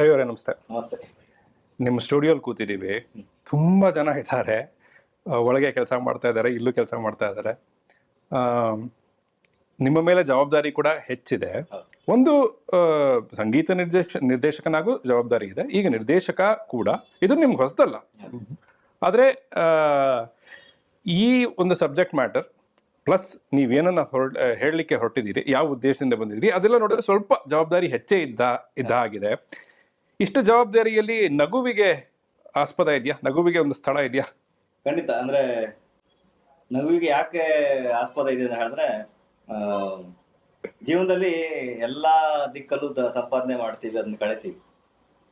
ರವಿ ಅವರೇ ನಮಸ್ತೆ. ನಮಸ್ತೆ. ನಿಮ್ಮ ಸ್ಟುಡಿಯೋಲಿ ಕೂತಿದ್ದೀವಿ, ತುಂಬಾ ಜನ ಇದ್ದಾರೆ, ಒಳಗೆ ಕೆಲಸ ಮಾಡ್ತಾ ಇದ್ದಾರೆ, ಇಲ್ಲೂ ಕೆಲಸ ಮಾಡ್ತಾ ಇದ್ದಾರೆ. ನಿಮ್ಮ ಮೇಲೆ ಜವಾಬ್ದಾರಿ ಕೂಡ ಹೆಚ್ಚಿದೆ. ಒಂದು ಸಂಗೀತ ನಿರ್ದೇಶಕನಾಗೂ ಜವಾಬ್ದಾರಿ ಇದೆ, ಈಗ ನಿರ್ದೇಶಕ ಕೂಡ. ಇದು ನಿಮ್ಗೆ ಹೊಸದಲ್ಲ, ಆದರೆ ಈ ಒಂದು ಸಬ್ಜೆಕ್ಟ್ ಮ್ಯಾಟರ್ ಪ್ಲಸ್ ನೀವೇನನ್ನ ಹೇಳಲಿಕ್ಕೆ ಹೊರಟಿದ್ದೀರಿ, ಯಾವ ಉದ್ದೇಶದಿಂದ ಬಂದಿದ್ದೀರಿ, ಅದೆಲ್ಲ ನೋಡಿದ್ರೆ ಸ್ವಲ್ಪ ಜವಾಬ್ದಾರಿ ಹೆಚ್ಚೇ ಇದ್ದ ಆಗಿದೆ. ಇಷ್ಟು ಜವಾಬ್ದಾರಿಯಲ್ಲಿ ನಗುವಿಗೆ ಆಸ್ಪದ ಇದೆಯಾ? ನಗುವಿಗೆ ಒಂದು ಸ್ಥಳ ಇದೆಯಾ? ಖಂಡಿತ. ಅಂದ್ರೆ ನಗುವಿಗೆ ಯಾಕೆ ಆಸ್ಪದ ಇದೆ ಅಂತ ಹೇಳಿದ್ರೆ, ಜೀವನದಲ್ಲಿ ಎಲ್ಲಾ ದಿಕ್ಕಲ್ಲೂ ಸಂಪಾದನೆ ಮಾಡ್ತೀವಿ, ಅದನ್ನ ಕಳಿತೀವಿ.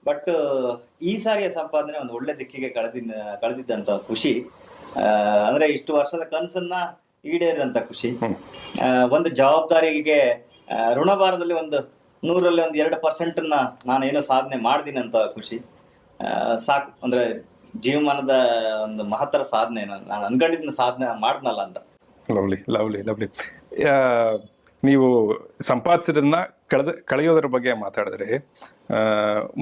ಬಟ್ ಈ ಸಾರಿಯ ಸಂಪಾದನೆ ಒಂದು ಒಳ್ಳೆ ದಿಕ್ಕಿಗೆ ಕಳೆದಿದ್ದಂತ ಖುಷಿ, ಅಂದ್ರೆ ಇಷ್ಟು ವರ್ಷದ ಕನಸನ್ನ ಈಡೇರಿದಂತ ಖುಷಿ, ಒಂದು ಜವಾಬ್ದಾರಿಗೆ ಋಣಭಾರದಲ್ಲಿ ಒಂದು 100ರಲ್ಲಿ ಒಂದು 2% ನಾನೇನೋ ಸಾಧನೆ ಮಾಡ್ತೀನಿ ಅಂತ ಖುಷಿ ಸಾಕು. ಅಂದ್ರೆ ಜೀವಮಾನದ ಒಂದು ಮಹತ್ತರ ಸಾಧನೆ, ನಾನು ಅನ್ಕೊಂಡಿದ್ದ ಸಾಧನೆ ಮಾಡ್ನಲ್ಲ ಅಂತ. Lovely lovely lovely. ನೀವು ಸಂಪಾದಿಸಿದನ್ನ ಕಳೆಯೋದ್ರ ಬಗ್ಗೆ ಮಾತಾಡಿದ್ರಿ.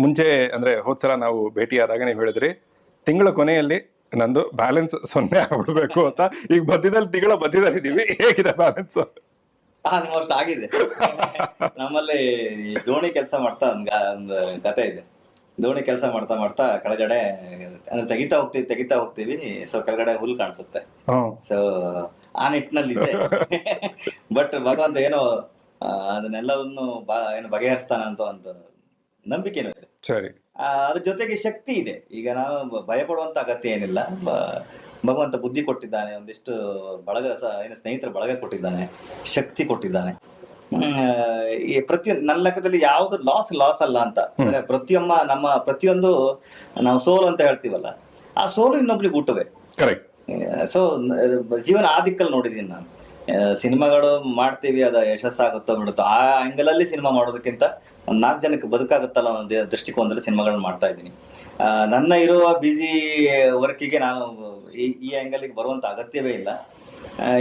ಮುಂಚೆ ಅಂದ್ರೆ ಹೋದ್ಸಲ ನಾವು ಭೇಟಿಯಾದಾಗ ನೀವು ಹೇಳಿದ್ರಿ, ತಿಂಗಳ ಕೊನೆಯಲ್ಲಿ ನಂದು ಬ್ಯಾಲೆನ್ಸ್ 0 ಆಗ್ಬಿಡ್ಬೇಕು ಅಂತ. ಈಗ ತಿಂಗಳ ಮಧ್ಯದಲ್ಲಿ ಇದೀವಿ, ಹೇಗಿದೆ ಬ್ಯಾಲೆನ್ಸ್? ಆಲ್ಮೋಸ್ಟ್ ಆಗಿದೆ. ನಮ್ಮಲ್ಲಿ ದೋಣಿ ಕೆಲಸ ಮಾಡ್ತಾ ಒಂದು ಕತೆ ಇದೆ. ದೋಣಿ ಕೆಲಸ ಮಾಡ್ತಾ ಮಾಡ್ತಾ ಕೆಳಗಡೆ ಅಂದ್ರೆ ತೆಗಿತಾ ಹೋಗ್ತೀವಿ. ಸೊ ಕೆಳಗಡೆ ಹುಲ್ ಕಾಣಿಸುತ್ತೆ. ಸೊ ಆ ನಿಟ್ಟಿನಲ್ಲಿ ಇದೆ. ಬಟ್ ಭಗವಂತ ಏನೋ ಅದನ್ನೆಲ್ಲವನ್ನು ಏನು ಬಗೆಹರಿಸ್ತಾನಂತ ಒಂದು ನಂಬಿಕೆನೂ ಇದೆ. ಸರಿ. ಅದ್ರ ಜೊತೆಗೆ ಶಕ್ತಿ ಇದೆ. ಈಗ ನಾವು ಭಯಪಡುವಂತ ಅಗತ್ಯ ಏನಿಲ್ಲ. ಭಗವಂತ ಬುದ್ಧಿ ಕೊಟ್ಟಿದ್ದಾನೆ, ಒಂದಿಷ್ಟು ಬಳಗ ಏನು ಸ್ನೇಹಿತರ ಬಳಗ ಕೊಟ್ಟಿದ್ದಾನೆ, ಶಕ್ತಿ ಕೊಟ್ಟಿದ್ದಾನೆ. ನನ್ನ ಲೆಕ್ಕದಲ್ಲಿ ಯಾವ್ದು ಲಾಸ್ ಅಲ್ಲ ಅಂತ. ಅಂದ್ರೆ ಪ್ರತಿಯೊಂದು ನಾವು ಸೋಲು ಅಂತ ಹೇಳ್ತೀವಲ್ಲ, ಆ ಸೋಲು ಇನ್ನೊಬ್ರಿಗೆ ಊಟವೇ. ಕರೆಕ್ಟ್. ಸೊ ಜೀವನ ಆ ದಿಕ್ಕಲ್ಲಿ ನೋಡಿದೀನಿ ನಾನು. ಸಿನಿಮಾಗಳು ಮಾಡ್ತೀವಿ, ಅದ ಯಶಸ್ಸಾಗುತ್ತೋ ಬಿಡುತ್ತೋ, ಆ ಆಂಗಲ್ ಅಲ್ಲಿ ಸಿನಿಮಾ ಮಾಡೋದಕ್ಕಿಂತ ಒಂದ್ 4 ಜನಕ್ಕೆ ಬದುಕಾಗುತ್ತಲ್ಲ ಅನ್ನೋ ದೃಷ್ಟಿಕೋನದಲ್ಲಿ ಸಿನಿಮಾಗಳನ್ನ ಮಾಡ್ತಾ ಇದ್ದೀನಿ. ನನ್ನ ಇರುವ ಬಿಸಿ ವರ್ಕಿಗೆ ನಾನು ಈ ಆಂಗಲ್ಗೆ ಬರುವಂತ ಅಗತ್ಯವೇ ಇಲ್ಲ.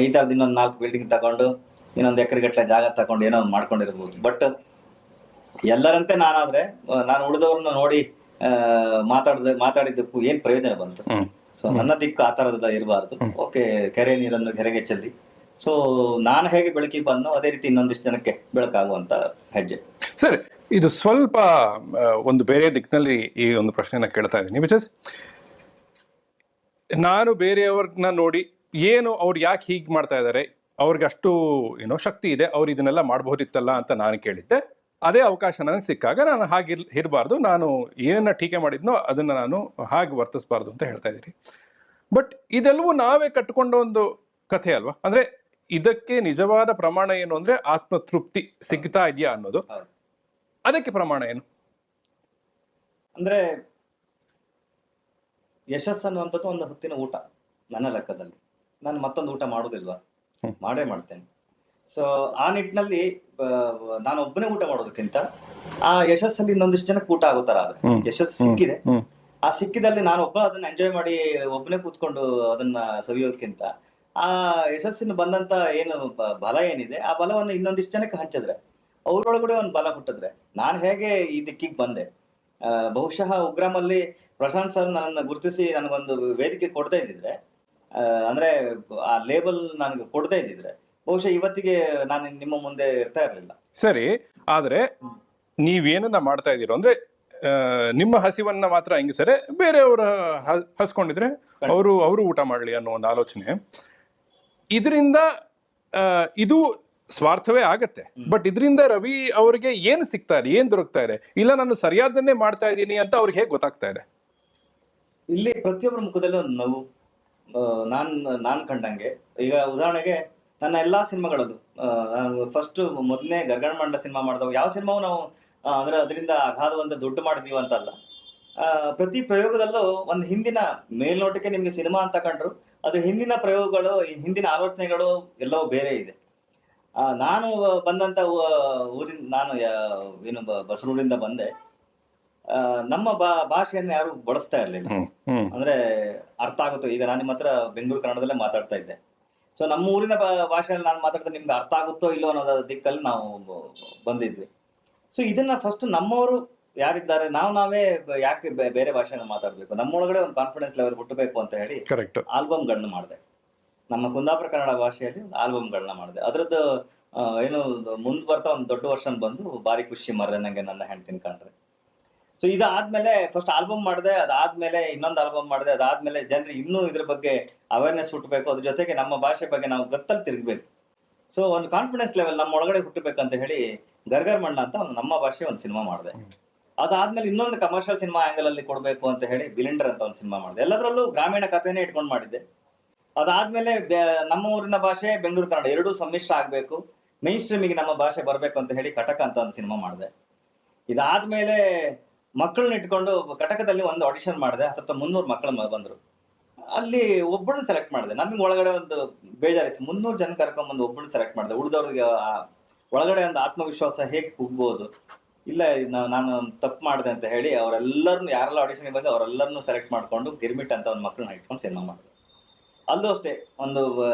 ಈ ತರದ್ ಇನ್ನೊಂದು 4 ಬಿಲ್ಡಿಂಗ್ ತಗೊಂಡು ಇನ್ನೊಂದು ಎಕರೆಗಟ್ಟಲೆ ಜಾಗ ತಗೊಂಡು ಏನೋ ಒಂದು ಮಾಡ್ಕೊಂಡಿರ್ಬೋದು. ಬಟ್ ಎಲ್ಲರಂತೆ ನಾನಾದ್ರೆ ನಾನು ಉಳಿದವ್ರನ್ನ ನೋಡಿ ಮಾತಾಡಿದ್ದಕ್ಕೂ ಏನ್ ಪ್ರಯೋಜನ ಬಂತು? ಸೊ ನನ್ನ ದಿಕ್ಕು ಆ ತರದ ಇರಬಾರ್ದು. ಓಕೆ, ಕೆರೆ ನೀರನ್ನು ಕೆರೆಗೆ ಚೆಲ್ಲಿ, ಸೊ ನಾನು ಹೇಗೆ ಬೆಳಕಿಗೆ ಬಂದು ಅದೇ ರೀತಿ ಇನ್ನೊಂದಿಷ್ಟು ಜನಕ್ಕೆ ಬೆಳಕಾಗುವಂತ ಹೆಜ್ಜೆ. ಸರಿ, ಇದು ಸ್ವಲ್ಪ ಒಂದು ಬೇರೆ ದಿಕ್ಕಿನಲ್ಲಿ ಈ ಒಂದು ಪ್ರಶ್ನೆನ ಕೇಳ್ತಾ ಇದ್ದೀನಿ. ವಿಚ್ ಇಸ್, ನಾನು ಬೇರೆಯವ್ರನ್ನ ನೋಡಿ ಏನು ಅವ್ರು ಯಾಕೆ ಹೀಗೆ ಮಾಡ್ತಾ ಇದ್ದಾರೆ, ಅವ್ರಿಗೆ ಅಷ್ಟು ಏನೋ ಶಕ್ತಿ ಇದೆ, ಅವ್ರು ಇದನ್ನೆಲ್ಲ ಮಾಡಬಹುದಿತ್ತಲ್ಲ ಅಂತ ನಾನು ಕೇಳಿದ್ದೆ. ಅದೇ ಅವಕಾಶ ನನಗೆ ಸಿಕ್ಕಾಗ ನಾನು ಹಾಗೆ ಇರಬಾರ್ದು, ನಾನು ಏನನ್ನ ಟೀಕೆ ಮಾಡಿದ್ನೋ ಅದನ್ನ ನಾನು ಹಾಗೆ ವರ್ತಿಸಬಾರ್ದು ಅಂತ ಹೇಳ್ತಾ ಇದ್ದೀರಿ. ಬಟ್ ಇದೆಲ್ಲವೂ ನಾವೇ ಕಟ್ಟಿಕೊಂಡ ಒಂದು ಕಥೆ ಅಲ್ವಾ? ಅಂದ್ರೆ ಇದಕ್ಕೆ ನಿಜವಾದ ಪ್ರಮಾಣ ಏನು ಅಂದ್ರೆ ಆತ್ಮತೃಪ್ತಿ ಸಿಗ್ತಾ ಇದೆಯಾ ಅನ್ನೋದು. ಅದಕ್ಕೆ ಪ್ರಮಾಣ ಏನು? ಅಂದ್ರೆ ಯಶಸ್ಸು ಅನ್ನುವಂಥದ್ದು ಒಂದು ಹೊತ್ತಿನ ಊಟ. ನನ್ನ ಲೆಕ್ಕದಲ್ಲಿ ನಾನು ಮತ್ತೊಂದು ಊಟ ಮಾಡೋದಿಲ್ವಾ? ಮಾಡೇ ಮಾಡ್ತೇನೆ. ಸೊ ಆ ನಿಟ್ಟಿನಲ್ಲಿ ನಾನು ಒಬ್ಬನೇ ಊಟ ಮಾಡೋದಕ್ಕಿಂತ ಆ ಯಶಸ್ಸಲ್ಲಿ ಇನ್ನೊಂದಿಷ್ಟು ಜನಕ್ಕೆ ಊಟ ಆಗೋ ತರ ಆದ್ರೆ, ಯಶಸ್ಸು ಸಿಕ್ಕಿದೆ, ಆ ಸಿಕ್ಕಿದಲ್ಲಿ ನಾನು ಒಬ್ಬ ಅದನ್ನ ಎಂಜಾಯ್ ಮಾಡಿ ಒಬ್ಬನೇ ಕೂತ್ಕೊಂಡು ಅದನ್ನ ಸವಿಯೋದಕ್ಕಿಂತ ಆ ಯಶಸ್ಸಿನ ಬಂದಂತ ಏನು ಬಲ ಏನಿದೆ, ಆ ಬಲವನ್ನು ಇನ್ನೊಂದಿಷ್ಟು ಜನಕ್ಕೆ ಹಂಚಿದ್ರೆ, ಅವ್ರೊಳಗಡೆ ಒಂದು ಬಲ ಹುಟ್ಟಿದ್ರೆ, ನಾನು ಹೇಗೆ ಈ ದಿಕ್ಕಿಗೆ ಬಂದೆ, ಬಹುಶಃ ಉಗ್ರಾಮಲ್ಲಿ ಪ್ರಶಾಂತ್ ಸರ್ ನನ್ನನ್ನು ಗುರುತಿಸಿ ನನಗೊಂದು ವೇದಿಕೆ ಕೊಡ್ತಾ ಇದ್ದಿದ್ರೆ, ಅಂದ್ರೆ ಆ ಲೇಬಲ್ ನನಗೆ ಕೊಡ್ತಾ ಇದ್ದಿದ್ರೆ, ಬಹುಶಃ ಇವತ್ತಿಗೆ ನಾನು ನಿಮ್ಮ ಮುಂದೆ ಇರ್ತಾ ಇರ್ಲಿಲ್ಲ. ಸರಿ, ಆದ್ರೆ ನೀವೇನನ್ನ ಮಾಡ್ತಾ ಇದ್ದೀರೋ ಅಂದ್ರೆ ನಿಮ್ಮ ಹಸಿವನ್ನ ಮಾತ್ರ ಹಂಗಿಸರೆ ಬೇರೆಯವರು ಹಸ್ಕೊಂಡಿದ್ರೆ ಅವರು ಊಟ ಮಾಡ್ಲಿ ಅನ್ನೋ ಒಂದು ಆಲೋಚನೆ. ಇದರಿಂದ ಇದು ಸ್ವಾರ್ಥವೇ ಆಗತ್ತೆ. ಬಟ್ ಇದರಿಂದ ರವಿ ಅವ್ರಿಗೆ ಏನ್ ಸಿಗ್ತಾ ಇದೆ, ಏನ್ ದೊರಕ್ತಾ ಇದೆ? ಇಲ್ಲ ನಾನು ಸರಿಯಾದನ್ನೇ ಮಾಡ್ತಾ ಇದ್ದೀನಿ ಅಂತ ಅವ್ರಿಗೆ ಹೇಗೆ ಗೊತ್ತಾಗ್ತಾ ಇದೆ? ಇಲ್ಲಿ ಪ್ರತಿಯೊಬ್ಬರ ಮುಖದಲ್ಲೂ ಒಂದು ನಗು. ನಾನ್ ಕಂಡಂಗೆ, ಈಗ ಉದಾಹರಣೆಗೆ ನನ್ನ ಎಲ್ಲಾ ಸಿನಿಮಾಗಳಲ್ಲೂ ನಾನು ಫಸ್ಟ್ ಮೊದಲನೇ ಗರ್ಗಣ ಮಂಡಲ ಸಿನಿಮಾ ಮಾಡಿದವು, ಯಾವ ಸಿನಿಮಾವು ನಾವು ಅಂದ್ರೆ ಅದರಿಂದ ಅಗಾಧವಂತ ದುಡ್ಡು ಮಾಡಿದೀವಿ ಅಂತಲ್ಲ. ಪ್ರತಿ ಪ್ರಯೋಗದಲ್ಲೂ ಒಂದು ಹಿಂದಿನ ಮೇಲ್ನೋಟಕ್ಕೆ ನಿಮ್ಗೆ ಸಿನಿಮಾ ಅಂತ ಕಂಡ್ರು, ಅದ್ರ ಹಿಂದಿನ ಪ್ರಯೋಗಗಳು, ಹಿಂದಿನ ಆಲೋಚನೆಗಳು ಎಲ್ಲವೂ ಬೇರೆ ಇದೆ. ನಾನು ಬಂದಂತ ನಾನು ಏನು ಬಸರೂರಿಂದ ಬಂದೆ. ನಮ್ಮ ಭಾಷೆಯನ್ನು ಯಾರು ಬಳಸ್ತಾ ಇರ್ಲಿಲ್ಲ. ಅಂದ್ರೆ ಅರ್ಥ ಆಗುತ್ತೋ, ಈಗ ನಾನು ನಿಮ್ಮ ಹತ್ರ ಬೆಂಗಳೂರು ಕನ್ನಡದಲ್ಲೇ ಮಾತಾಡ್ತಾ ಇದ್ದೆ. ಸೊ ನಮ್ಮ ಊರಿನ ಭಾಷೆಯಲ್ಲಿ ನಾನು ಮಾತಾಡ್ತಾ ನಿಮ್ಗೆ ಅರ್ಥ ಆಗುತ್ತೋ ಇಲ್ಲೋ ಅನ್ನೋದ ದಿಕ್ಕಲ್ಲಿ ನಾವು ಬಂದಿದ್ವಿ. ಸೊ ಇದನ್ನ ಫಸ್ಟ್ ನಮ್ಮವರು ಯಾರಿದ್ದಾರೆ ನಾವೇ ಯಾಕೆ ಬೇರೆ ಭಾಷೆನ ಮಾತಾಡ್ಬೇಕು, ನಮ್ಮೊಳಗಡೆ ಒಂದು ಕಾನ್ಫಿಡೆನ್ಸ್ ಲೆವೆಲ್ ಹುಟ್ಟಬೇಕು ಅಂತ ಹೇಳಿ ಕರೆಕ್ಟ್. ಆಲ್ಬಮ್ಗಳನ್ನ ಮಾಡಿದೆ. ನಮ್ಮ ಕುಂದಾಪುರ ಕನ್ನಡ ಭಾಷೆಯಲ್ಲಿ ಆಲ್ಬಮ್ಗಳನ್ನ ಮಾಡಿದೆ. ಅದ್ರದ್ದು ಏನು ಮುಂದ್ ಬರ್ತಾ ಒಂದು ದೊಡ್ಡ ವರ್ಷನ್ ಬಂದು ಬಾರಿ ಖುಷಿ ಮರ್ರೆ ನಂಗೆ ನನ್ನ ಹೆಂಡ್ತಿನ ಕಂಡ್ರೆ. ಸೊ ಇದಾದ್ಮೇಲೆ ಫಸ್ಟ್ ಆಲ್ಬಮ್ ಮಾಡಿದೆ, ಅದಾದ್ಮೇಲೆ ಇನ್ನೊಂದು ಆಲ್ಬಮ್ ಮಾಡಿದೆ, ಅದಾದ್ಮೇಲೆ ಜನರಿಗೆ ಇನ್ನೂ ಇದ್ರ ಬಗ್ಗೆ ಅವೇರ್ನೆಸ್ ಹುಟ್ಟಬೇಕು, ಅದ್ರ ಜೊತೆಗೆ ನಮ್ಮ ಭಾಷೆ ಬಗ್ಗೆ ನಾವು ಗೊತ್ತಲ್ಲಿ ತಿರುಗಬೇಕು. ಸೊ ಒಂದು ಕಾನ್ಫಿಡೆನ್ಸ್ ಲೆವೆಲ್ ನಮ್ಮ ಒಳಗಡೆ ಹುಟ್ಟಬೇಕಂತ ಹೇಳಿ ಗರ್ಗರ್ ಮಣ್ಣ ಅಂತ ಒಂದು ನಮ್ಮ ಭಾಷೆ ಒಂದು ಸಿನಿಮಾ ಮಾಡಿದೆ. ಅದಾದ್ಮೇಲೆ ಇನ್ನೊಂದು ಕಮರ್ಷಿಯಲ್ ಸಿನಿಮಾ ಆಂಗಲ್ ಅಲ್ಲಿ ಕೊಡ್ಬೇಕು ಅಂತ ಹೇಳಿ ಬಿಲಿಂಡರ್ ಅಂತ ಒಂದು ಸಿನಿಮಾ ಮಾಡಿದೆ. ಎಲ್ಲದರಲ್ಲೂ ಗ್ರಾಮೀಣ ಕಥೆನೇ ಇಟ್ಕೊಂಡು ಮಾಡಿದ್ದೆ. ಅದಾದ್ಮೇಲೆ ನಮ್ಮ ಊರಿನ ಭಾಷೆ ಬೆಂಗಳೂರು ಕನ್ನಡ ಎರಡೂ ಸಮ್ಮಿಶ್ರ ಆಗ್ಬೇಕು, ಮೈನ್ ಸ್ಟ್ರೀಮಿಗೆ ನಮ್ಮ ಭಾಷೆ ಬರ್ಬೇಕು ಅಂತ ಹೇಳಿ ಕಟಕ ಅಂತ ಒಂದು ಸಿನಿಮಾ ಮಾಡಿದೆ. ಇದಾದ್ಮೇಲೆ ಮಕ್ಕಳನ್ನ ಇಟ್ಕೊಂಡು ಕಟಕದಲ್ಲಿ ಒಂದು ಆಡಿಷನ್ ಮಾಡಿದೆ. 300 ಮಕ್ಕಳು ಬಂದ್ರು. ಅಲ್ಲಿ ಒಬ್ಬಳನ್ನ ಸೆಲೆಕ್ಟ್ ಮಾಡಿದೆ. ನಮಗೆ ಒಳಗಡೆ ಒಂದು ಬೇಜಾರಿತ್ತು, 300 ಜನ ಕರ್ಕೊಂಡ್ಬಂದು ಒಬ್ಬಳನ್ನ ಸೆಲೆಕ್ಟ್ ಮಾಡಿದೆ. ಉಳಿದವ್ರಿಗೆ ಒಳಗಡೆ ಒಂದು ಆತ್ಮವಿಶ್ವಾಸ ಹೇಗೆ ಕುಗ್ಬೋದು, ಇಲ್ಲ ನಾನು ತಪ್ಪು ಮಾಡಿದೆ ಅಂತ ಹೇಳಿ ಅವರೆಲ್ಲರನ್ನು ಯಾರೆಲ್ಲ ಆಡಿಷನ್ ಬಂದು ಅವರೆಲ್ಲರನ್ನು ಸೆಲೆಕ್ಟ್ ಮಾಡ್ಕೊಂಡು ಗಿರ್ಮಿಟ್ ಅಂತ ಒಂದು ಮಕ್ಕಳನ್ನ ಇಟ್ಕೊಂಡು ಸಿನಿಮಾ ಮಾಡಿದೆ. ಅಲ್ಲೂ ಅಷ್ಟೇ, ಒಂದು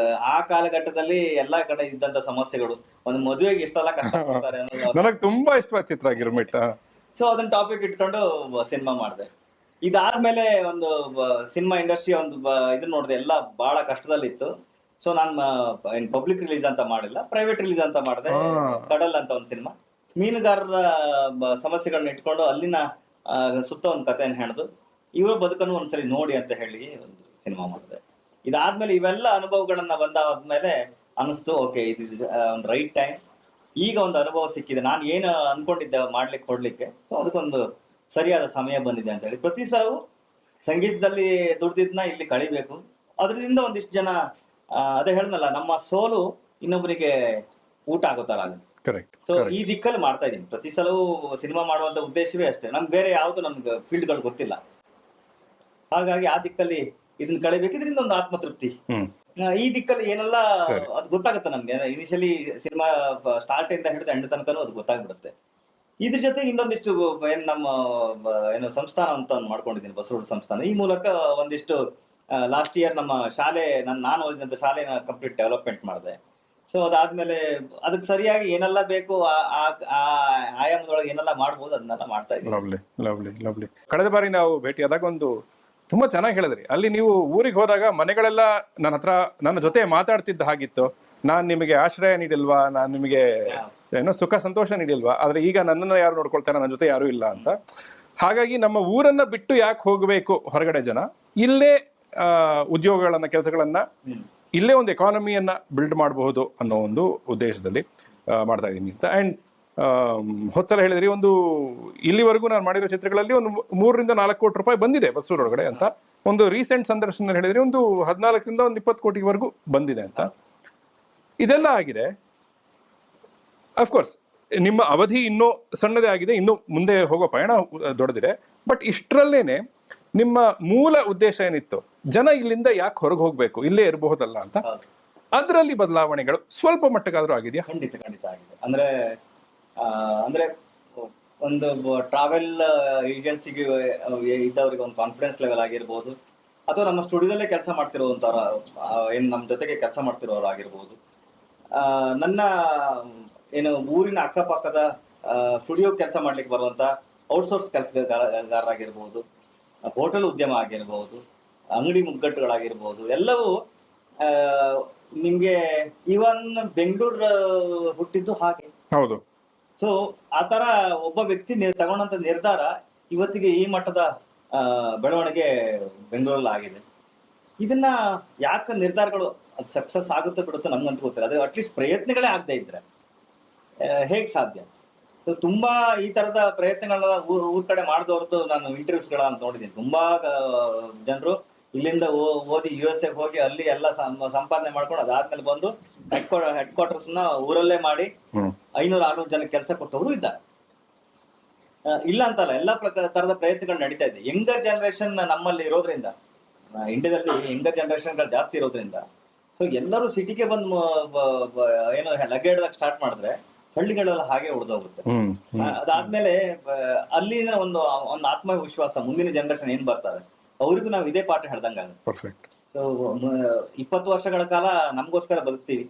ಆ ಕಾಲಘಟ್ಟದಲ್ಲಿ ಎಲ್ಲಾ ಕಡೆ ಇದ್ದಂತ ಸಮಸ್ಯೆಗಳು, ಒಂದು ಮದುವೆಗೆ ಎಷ್ಟೆಲ್ಲ ಕಷ್ಟ ಪಡ್ತಾರೆ ಅನ್ನೋದು ನನಗೆ ತುಂಬಾ ಇಷ್ಟವಾದ ಚಿತ್ರ ಗಿರ್ಮಿಟ್. ಸೊ ಅದನ್ನ ಟಾಪಿಕ್ ಇಟ್ಕೊಂಡು ಸಿನಿಮಾ ಮಾಡಿದೆ. ಇದಾದ್ಮೇಲೆ ಒಂದು ಸಿನಿಮಾ ಇಂಡಸ್ಟ್ರಿ ಒಂದು ಇದನ್ನ ನೋಡಿದೆ, ಎಲ್ಲ ಬಹಳ ಕಷ್ಟದಲ್ಲಿತ್ತು. ಸೊ ನಾನು ಪಬ್ಲಿಕ್ ರಿಲೀಸ್ ಅಂತ ಮಾಡಿಲ್ಲ, ಪ್ರೈವೇಟ್ ರಿಲೀಸ್ ಅಂತ ಮಾಡಿದೆ. ಕಡಲ್ ಅಂತ ಒಂದು ಸಿನಿಮಾ, ಮೀನುಗಾರರ ಸಮಸ್ಯೆಗಳನ್ನ ಇಟ್ಕೊಂಡು ಅಲ್ಲಿನ ಸುತ್ತ ಒಂದು ಕಥೆಯನ್ನು ಹೆಣೆದು ಇವರ ಬದುಕನ್ನು ಒಂದ್ಸರಿ ನೋಡಿ ಅಂತ ಹೇಳಿ ಒಂದು ಸಿನಿಮಾ ಮಾಡಿದೆ. ಇದಾದ್ಮೇಲೆ ಇವೆಲ್ಲ ಅನುಭವಗಳನ್ನ ಬಂದಾದ್ಮೇಲೆ ಅನಿಸ್ತು, ಓಕೆ ಇದು ಒಂದು ರೈಟ್ ಟೈಮ್, ಈಗ ಒಂದು ಅನುಭವ ಸಿಕ್ಕಿದೆ, ನಾನು ಏನು ಅನ್ಕೊಂಡಿದ್ದೆ ಮಾಡ್ಲಿಕ್ಕೆ ಕೊಡ್ಲಿಕ್ಕೆ, ಸೊ ಅದಕ್ಕೊಂದು ಸರಿಯಾದ ಸಮಯ ಬಂದಿದೆ ಅಂತ ಹೇಳಿ. ಪ್ರತಿ ಸಲವೂ ಸಂಗೀತದಲ್ಲಿ ದುಡ್ದಿದ್ನ ಇಲ್ಲಿ ಕಳಿಬೇಕು, ಅದರಿಂದ ಒಂದಿಷ್ಟು ಜನ ಅದೇ ಹೇಳ್ದಲ್ಲ, ನಮ್ಮ ಸೋಲು ಇನ್ನೊಬ್ಬರಿಗೆ ಊಟ ಆಗೋ ತರ ಆಗುತ್ತೆ. ಕರೆಕ್ಟ್. ಸೊ ಈ ದಿಕ್ಕಲ್ಲಿ ಮಾಡ್ತಾ ಇದ್ದೀನಿ. ಪ್ರತಿ ಸಲವೂ ಸಿನಿಮಾ ಮಾಡುವಂತ ಉದ್ದೇಶವೇ ಅಷ್ಟೇ, ನಮ್ಗೆ ಬೇರೆ ಯಾವ್ದು ನಮ್ಗೆ ಫೀಲ್ಡ್ಗಳು ಗೊತ್ತಿಲ್ಲ. ಹಾಗಾಗಿ ಆ ದಿಕ್ಕಲ್ಲಿ ಇದನ್ನ ಕಳಿಬೇಕು, ಇದರಿಂದ ಒಂದು ಆತ್ಮತೃಪ್ತಿ. ಈ ದಿಕ್ಕಲ್ಲಿ ಏನೆಲ್ಲ ಅದು ಗೊತ್ತಾಗುತ್ತೆ ನಮ್ಗೆ. ಇನಿಷಿಯಲಿ ಸಿನಿಮಾ ಸ್ಟಾರ್ಟ್ ಇಂದ ಹಿಡಿದು ಎಂಡ್ ತನಕನೂ ಅದು ಗೊತ್ತಾಗ್ಬಿಡುತ್ತೆ. ಇದ್ರ ಜೊತೆ ಇನ್ನೊಂದಿಷ್ಟು ಏನ್ ನಮ್ಮ ಏನು ಸಂಸ್ಥಾನ ಅಂತ ಒಂದು ಮಾಡ್ಕೊಂಡಿದ್ದೀನಿ, ಬಸವಣ್ಣ ಸಂಸ್ಥಾನ. ಈ ಮೂಲಕ ಒಂದಿಷ್ಟು ಲಾಸ್ಟ್ ಇಯರ್ ನಮ್ಮ ಶಾಲೆ, ನಾನು ಓದಿದಂತ ಶಾಲೆನ ಕಂಪ್ಲೀಟ್ ಡೆವಲಪ್ಮೆಂಟ್ ಮಾಡಿದೆ. ಸೊ ಅದಾದ್ಮೇಲೆ ಅದಕ್ಕೆ ಸರಿಯಾಗಿ ಏನೆಲ್ಲ ಬೇಕು ಆ ಆಯಾಮದೊಳಗೆ ಏನೆಲ್ಲ ಮಾಡ್ಬೋದು ಅದನ್ನೆಲ್ಲ ಮಾಡ್ತಾ ಇದ್ದೀನಿ. Lovely lovely lovely. ಕಳೆದ ಬಾರಿ ನಾವು ಭೇಟಿಯಾದಾಗ ಒಂದು ತುಂಬಾ ಚೆನ್ನಾಗಿ ಹೇಳಿದ್ರಿ. ಅಲ್ಲಿ ನೀವು ಊರಿಗೆ ಹೋದಾಗ ಮನೆಗಳೆಲ್ಲ ನನ್ನ ಜೊತೆ ಮಾತಾಡ್ತಿದ್ದ ಹಾಗಿತ್ತು. ನಾನ್ ನಿಮಗೆ ಆಶ್ರಯ ನೀಡಿಲ್ವಾ, ನಾನ್ ನಿಮಗೆ ಏನೋ ಸುಖ ಸಂತೋಷ ನೀಡಿಲ್ವಾ, ಆದ್ರೆ ಈಗ ನನ್ನನ್ನು ಯಾರು ನೋಡ್ಕೊಳ್ತಾರೆ, ನನ್ನ ಜೊತೆ ಯಾರು ಇಲ್ಲ ಅಂತ. ಹಾಗಾಗಿ ನಮ್ಮ ಊರನ್ನ ಬಿಟ್ಟು ಯಾಕೆ ಹೋಗಬೇಕು ಹೊರಗಡೆ ಜನ, ಇಲ್ಲೇ ಉದ್ಯೋಗಗಳನ್ನ, ಕೆಲಸಗಳನ್ನ, ಇಲ್ಲೇ ಒಂದು ಎಕಾನಮಿಯನ್ನ ಬಿಲ್ಡ್ ಮಾಡಬಹುದು ಅನ್ನೋ ಒಂದು ಉದ್ದೇಶದಲ್ಲಿ ಮಾಡ್ತಾ ಇದ್ದೀನಿ ಅಂತ. ಅಂಡ್ ಹೊತ್ತಲ ಹೇಳಿದ್ರಿ, ಒಂದು ಇಲ್ಲಿವರೆಗೂ ನಾನು ಮಾಡಿರೋ ಚಿತ್ರಗಳಲ್ಲಿ ಒಂದು 3 ರಿಂದ 4 ಕೋಟಿ ರೂಪಾಯಿ ಬಂದಿದೆ ಬಸವರೊಳಗಡೆ ಅಂತ. ಒಂದು ರೀಸೆಂಟ್ ಸಂದರ್ಶನ ಹೇಳಿದ್ರಿ, ಒಂದು 14 ರಿಂದ 20 ಕೋಟಿವರೆಗೂ ಬಂದಿದೆ ಅಂತ. ಇದೆಲ್ಲ ಆಗಿದೆ. ಅಫ್ಕೋರ್ಸ್ ನಿಮ್ಮ ಅವಧಿ ಇನ್ನೂ ಸಣ್ಣದೇ ಆಗಿದೆ, ಇನ್ನು ಮುಂದೆ ಹೋಗೋ ಪಯಣ ದೊಡ್ಡದಿದೆ. ಬಟ್ ಇಷ್ಟರಲ್ಲೇನೆ ನಿಮ್ಮ ಮೂಲ ಉದ್ದೇಶ ಏನಿತ್ತು, ಜನ ಇಲ್ಲಿಂದ ಯಾಕೆ ಹೊರಗೆ ಹೋಗ್ಬೇಕು, ಇಲ್ಲೇ ಇರಬಹುದಲ್ಲ ಅಂತ, ಅದರಲ್ಲಿ ಬದಲಾವಣೆಗಳು ಸ್ವಲ್ಪ ಮಟ್ಟಕ್ಕಾದ್ರೂ ಆಗಿದೆಯಾ? ಖಂಡಿತ ಆಗಿದೆ. ಅಂದ್ರೆ ಒಂದು ಟ್ರಾವೆಲ್ ಏಜೆನ್ಸಿಗೆ ಇದ್ದವರಿಗೆ ಒಂದು ಕಾನ್ಫಿಡೆನ್ಸ್ ಲೆವೆಲ್ ಆಗಿರ್ಬೋದು, ಅಥವಾ ನಮ್ಮ ಸ್ಟುಡಿಯೋದಲ್ಲೇ ಕೆಲಸ ಮಾಡ್ತಿರೋಂಥವ್ರ ಏನು ನಮ್ಮ ಜೊತೆಗೆ ಕೆಲಸ ಮಾಡ್ತಿರೋರು ಆಗಿರ್ಬೋದು, ನನ್ನ ಏನು ಊರಿನ ಅಕ್ಕಪಕ್ಕದ ಸ್ಟುಡಿಯೋ ಕೆಲಸ ಮಾಡ್ಲಿಕ್ಕೆ ಬರುವಂತ ಔಟ್ಸೋರ್ಸ್ ಕೆಲಸಗಾರರಾಗಿರ್ಬೋದು, ಹೋಟೆಲ್ ಉದ್ಯಮ ಆಗಿರ್ಬೋದು, ಅಂಗಡಿ ಮುಗ್ಗಟ್ಟುಗಳಾಗಿರ್ಬೋದು, ಎಲ್ಲವೂ ನಿಮ್ಗೆ ಇವನ್ ಬೆಂಗಳೂರು ಹುಟ್ಟಿದ್ದು ಹಾಗೆ. ಹೌದು. ಸೊ ಆತರ ಒಬ್ಬ ವ್ಯಕ್ತಿ ತಗೊಂಡಂತ ನಿರ್ಧಾರ ಇವತ್ತಿಗೆ ಈ ಮಟ್ಟದ ಬೆಳವಣಿಗೆ ಬೆಂಗಳೂರಲ್ಲಿ ಆಗಿದೆ. ಇದನ್ನ ಯಾಕೆ ನಿರ್ಧಾರಗಳು ಸಕ್ಸಸ್ ಆಗುತ್ತೆ ಬಿಡುತ್ತೋ ನಮ್ಗಂತ ಗೊತ್ತಿಲ್ಲ. ಅದು ಅಟ್ಲೀಸ್ಟ್ ಪ್ರಯತ್ನಗಳೇ ಆಗದೆ ಇದ್ರೆ ಹೇಗ್ ಸಾಧ್ಯ? ತುಂಬಾ ಈ ತರದ ಪ್ರಯತ್ನಗಳನ್ನ ಊರ್ ಕಡೆ ಮಾಡಿದವ್ರದ್ದು ನಾನು ಇಂಟರ್ವ್ಯೂಸ್ಗಳನ್ನ ನೋಡಿದ್ದೀನಿ. ತುಂಬಾ ಜನರು ಇಲ್ಲಿಂದ ಓದಿ US ಹೋಗಿ ಅಲ್ಲಿ ಎಲ್ಲ ಸಂಪಾದನೆ ಮಾಡ್ಕೊಂಡು ಅದಾದ್ಮೇಲೆ ಬಂದು ಹೆಡ್ ಕ್ವಾರ್ಟರ್ಸ್ ನ ಊರಲ್ಲೇ ಮಾಡಿ 500-600 ಜನಕ್ಕೆ ಕೆಲಸ ಕೊಟ್ಟವರು ಇದ್ದಾರೆ. ಇಲ್ಲ ಅಂತಲ್ಲ, ಎಲ್ಲಾ ತರದ ಪ್ರಯತ್ನಗಳು ನಡೀತಾ ಇದೆ. ಯಂಗರ್ ಜನರೇಷನ್ ನಮ್ಮಲ್ಲಿ ಇರೋದ್ರಿಂದ, ಇಂಡಿಯಾದಲ್ಲಿ ಯಂಗರ್ ಜನರೇಷನ್ಗಳು ಜಾಸ್ತಿ ಇರೋದ್ರಿಂದ, ಸೊ ಎಲ್ಲರೂ ಸಿಟಿಗೆ ಬಂದು ಏನು ಲಗೇಡ್ದಾಗ ಸ್ಟಾರ್ಟ್ ಮಾಡಿದ್ರೆ ಹಳ್ಳಿಗಳೆಲ್ಲ ಹಾಗೆ ಉಳಿದೋಗುತ್ತೆ. ಅದಾದ್ಮೇಲೆ ಅಲ್ಲಿನ ಒಂದು ಆತ್ಮವಿಶ್ವಾಸ, ಮುಂದಿನ ಜನರೇಷನ್ ಏನ್ ಬರ್ತಾರೆ ಅವ್ರಿಗೂ ನಾವು ಇದೇ ಪಾಠ ಹೇಳ್ದಂಗಾಗುತ್ತೆ. ಸೊ 20 ವರ್ಷಗಳ ಕಾಲ ನಮ್ಗೋಸ್ಕರ ಬದುಕ್ತೀವಿ,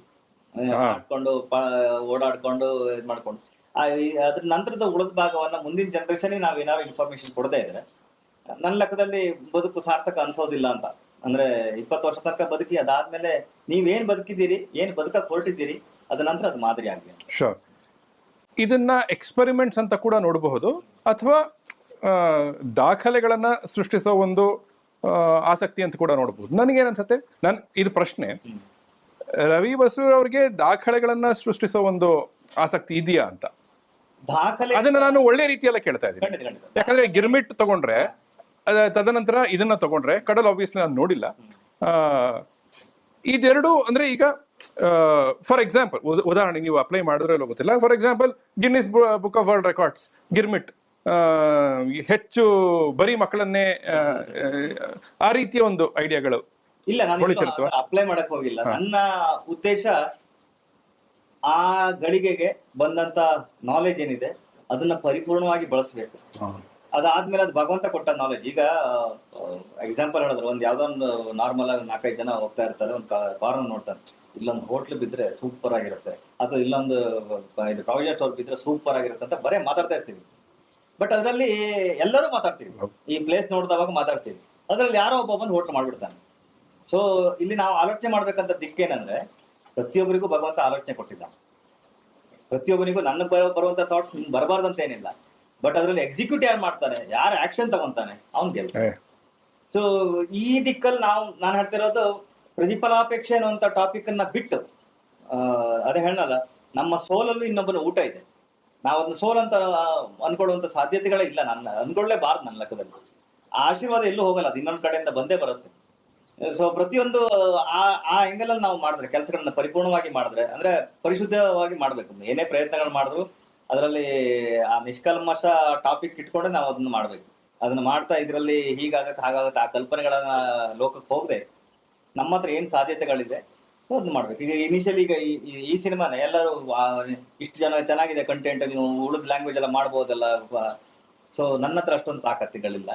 ಆಡ್ಕೊಂಡು ಓಡಾಡ್ಕೊಂಡು ಇದ್ ಮಾಡ್ಕೊಂಡು, ಅದ್ರ ನಂತರದ ಉಳಿದ ಭಾಗವನ್ನ ಮುಂದಿನ ಜನರೇಷನ್ ನಾವ್ ಏನಾದ್ರು ಇನ್ಫಾರ್ಮೇಶನ್ ಕೊಡದೇ ಇದ್ರೆ ನನ್ನ ಲೆಕ್ಕದಲ್ಲಿ ಬದುಕು ಸಾರ್ಥಕ ಅನ್ಸೋದಿಲ್ಲ ಅಂತ. ಅಂದ್ರೆ 20 ವರ್ಷ ತನಕ ಬದುಕಿ ಅದಾದ್ಮೇಲೆ ನೀವೇನ್ ಬದುಕಿದ್ದೀರಿ, ಏನ್ ಬದುಕಕ್ ಹೊರಟಿದ್ದೀರಿ, ಅದ ನಂತರ ಅದು ಮಾದರಿ ಆಗ್ಲಿ. ಶೋರ್. ಇದನ್ನ ಎಕ್ಸ್ಪೆರಿಮೆಂಟ್ಸ್ ಅಂತ ಕೂಡ ನೋಡಬಹುದು, ಅಥವಾ ದಾಖಲೆಗಳನ್ನ ಸೃಷ್ಟಿಸೋ ಒಂದು ಆಸಕ್ತಿ ಅಂತ ಕೂಡ ನೋಡಬಹುದು. ನನಗೇನ್ ಅನ್ಸುತ್ತೆ, ಇದು ಪ್ರಶ್ನೆ, ರವಿ ಬಸೂರ್ ಅವ್ರಿಗೆ ದಾಖಲೆಗಳನ್ನ ಸೃಷ್ಟಿಸೋ ಒಂದು ಆಸಕ್ತಿ ಇದೆಯಾ ಅಂತ. ದಾಖಲೆ ಅದನ್ನ ನಾನು ಒಳ್ಳೆ ರೀತಿಯಲ್ಲ ಕೇಳ್ತಾ ಇದ್ದೀನಿ. ಖಂಡಿತ ಖಂಡಿತ. ಯಾಕಂದ್ರೆ ಗಿರ್ಮಿಟ್ ತಗೊಂಡ್ರೆ, ತದನಂತರ ಇದನ್ನ ತಗೊಂಡ್ರೆ, ಕಡಲ್ ಆಬ್ವಿಯಸ್ಲಿ ನಾನು ನೋಡಿಲ್ಲ. ಇದೆರಡು ಅಂದ್ರೆ ಈಗ ಫಾರ್ ಎಕ್ಸಾಂಪಲ್, ಉದಾಹರಣೆ ನೀವು ಅಪ್ಲೈ ಮಾಡಿದ್ರೆ ಗೊತ್ತಿಲ್ಲ, for example Guinness book of world records, girmit ಹೆಚ್ಚು ಬರೀ ಮಕ್ಕಳನ್ನೇ ಆ ರೀತಿಯ ಒಂದು ಐಡಿಯಾಗಳು ಇಲ್ಲ, ನಾನು ಅಪ್ಲೈ ಮಾಡಕ್ ಹೋಗಿಲ್ಲ. ನನ್ನ ಉದ್ದೇಶ ಆ ಗಳಿಗೆಗೆ ಬಂದಂತ ನಾಲೆಜ್ ಏನಿದೆ ಅದನ್ನ ಪರಿಪೂರ್ಣವಾಗಿ ಬಳಸಬೇಕು. ಅದಾದ್ಮೇಲೆ ಅದು ಭಗವಂತ ಕೊಟ್ಟ ನಾಲೆಜ್. ಈಗ ಎಕ್ಸಾಂಪಲ್ ಹೇಳಿದ್ರೆ, ಒಂದ್ ಯಾವ್ದೋ ಒಂದು ನಾರ್ಮಲ್ ಆಗಿ 4-5 ಜನ ಹೋಗ್ತಾ ಇರ್ತಾರೆ, ಒಂದು ಕಾರ್ನ ನೋಡ್ತಾರೆ, ಇಲ್ಲೊಂದು ಹೋಟ್ಲ್ ಬಿದ್ರೆ ಸೂಪರ್ ಆಗಿರುತ್ತೆ, ಅಥವಾ ಇಲ್ಲೊಂದು ಪ್ರಾವಿಷನ್ ಸ್ಟೋರ್ ಬಿದ್ರೆ ಸೂಪರ್ ಆಗಿರುತ್ತೆ ಅಂತ ಬರೇ ಮಾತಾಡ್ತಾ ಇರ್ತೀವಿ. ಬಟ್ ಅದರಲ್ಲಿ ಎಲ್ಲರೂ ಮಾತಾಡ್ತೀವಿ, ಈ ಪ್ಲೇಸ್ ನೋಡಿದವಾಗ ಮಾತಾಡ್ತೀವಿ, ಅದ್ರಲ್ಲಿ ಯಾರೋ ಒಬ್ಬ ಬಂದು ಹೋಟ್ಲ್ ಮಾಡ್ಬಿಡ್ತಾನೆ. ಸೊ ಇಲ್ಲಿ ನಾವು ಆಲೋಚನೆ ಮಾಡ್ಬೇಕಂತ ದಿಕ್ಕೇನಂದ್ರೆ, ಪ್ರತಿಯೊಬ್ಬರಿಗೂ ಭಗವಂತ ಆಲೋಚನೆ ಕೊಟ್ಟಿದ್ದಾನೆ. ಪ್ರತಿಯೊಬ್ಬನಿಗೂ ನನ್ನ ಬರುವಂತ ಥಾಟ್ಸ್ ನಿಮ್ಗೆ ಬರಬಾರ್ದಂತ ಏನಿಲ್ಲ, ಬಟ್ ಅದ್ರಲ್ಲಿ ಎಕ್ಸಿಕ್ಯೂಟ್ ಯಾರು ಮಾಡ್ತಾನೆ, ಯಾರು ಆಕ್ಷನ್ ತಗೊಂತಾನೆ, ಅವ್ನ್ ಗೆಲ್ತಾನೆ. ಸೊ ಈ ದಿಕ್ಕಲ್ಲಿ ನಾನು ಹೇಳ್ತಿರೋದು, ಪ್ರತಿಫಲಾಪೇಕ್ಷೆ ಅನ್ನುವಂತ ಟಾಪಿಕ್ ಅನ್ನ ಬಿಟ್ಟು, ಅದೇ ಹೇಳಲ್ಲ, ನಮ್ಮ ಸೋಲಲ್ಲೂ ಇನ್ನೊಬ್ಬನ ಊಟ ಇದೆ. ನಾವು ಅದನ್ನ ಸೋಲ್ ಅಂತ ಅನ್ಕೊಳ್ಳುವಂತ ಸಾಧ್ಯತೆಗಳೇ ಇಲ್ಲ, ನನ್ನ ಅನ್ಕೊಳ್ಳೇಬಾರ್ದು ನನ್ನ ಲೆಕ್ಕದಲ್ಲಿ. ಆ ಆಶೀರ್ವಾದ ಎಲ್ಲೂ ಹೋಗಲ್ಲ, ಅದು ಇನ್ನೊಂದ್ ಕಡೆಯಿಂದ ಬಂದೇ ಬರುತ್ತೆ. ಸೊ ಪ್ರತಿಯೊಂದು ಆ ಆಂಗಲ್ ಅಲ್ಲಿ ನಾವು ಮಾಡಿದ್ರೆ, ಕೆಲಸಗಳನ್ನ ಪರಿಪೂರ್ಣವಾಗಿ ಮಾಡಿದ್ರೆ, ಅಂದ್ರೆ ಪರಿಶುದ್ಧವಾಗಿ ಮಾಡ್ಬೇಕು. ಏನೇ ಪ್ರಯತ್ನಗಳು ಮಾಡಿದ್ರು ಅದರಲ್ಲಿ ಆ ನಿಷ್ಕಲ್ಮಶ ಟಾಪಿಕ್ ಇಟ್ಕೊಂಡೆ ನಾವು ಅದನ್ನ ಮಾಡ್ಬೇಕು. ಅದನ್ನ ಮಾಡ್ತಾ ಇದ್ರಲ್ಲಿ ಹೀಗಾಗತ್ತೆ ಹಾಗಾಗತ್ತೆ ಆ ಕಲ್ಪನೆಗಳನ್ನ ಲೋಕಕ್ಕೆ ಹೋಗದೆ ನಮ್ಮ ಹತ್ರ ಏನ್ ಸಾಧ್ಯತೆಗಳಿದೆ ಸೊ ಅದನ್ನ ಮಾಡ್ಬೇಕು. ಈಗ ಇನಿಷಿಯಲಿ ಈಗ ಈ ಸಿನಿಮಾನ ಎಲ್ಲರೂ ಇಷ್ಟು ಜನ ಚೆನ್ನಾಗಿದೆ ಕಂಟೆಂಟ್, ನೀವು ಉಳಿದ ಲ್ಯಾಂಗ್ವೇಜ್ ಎಲ್ಲ ಮಾಡ್ಬೋದಲ್ಲ. ಸೊ ನನ್ನ ಹತ್ರ ಅಷ್ಟೊಂದು ತಾಕತ್ತುಗಳಿಲ್ಲ.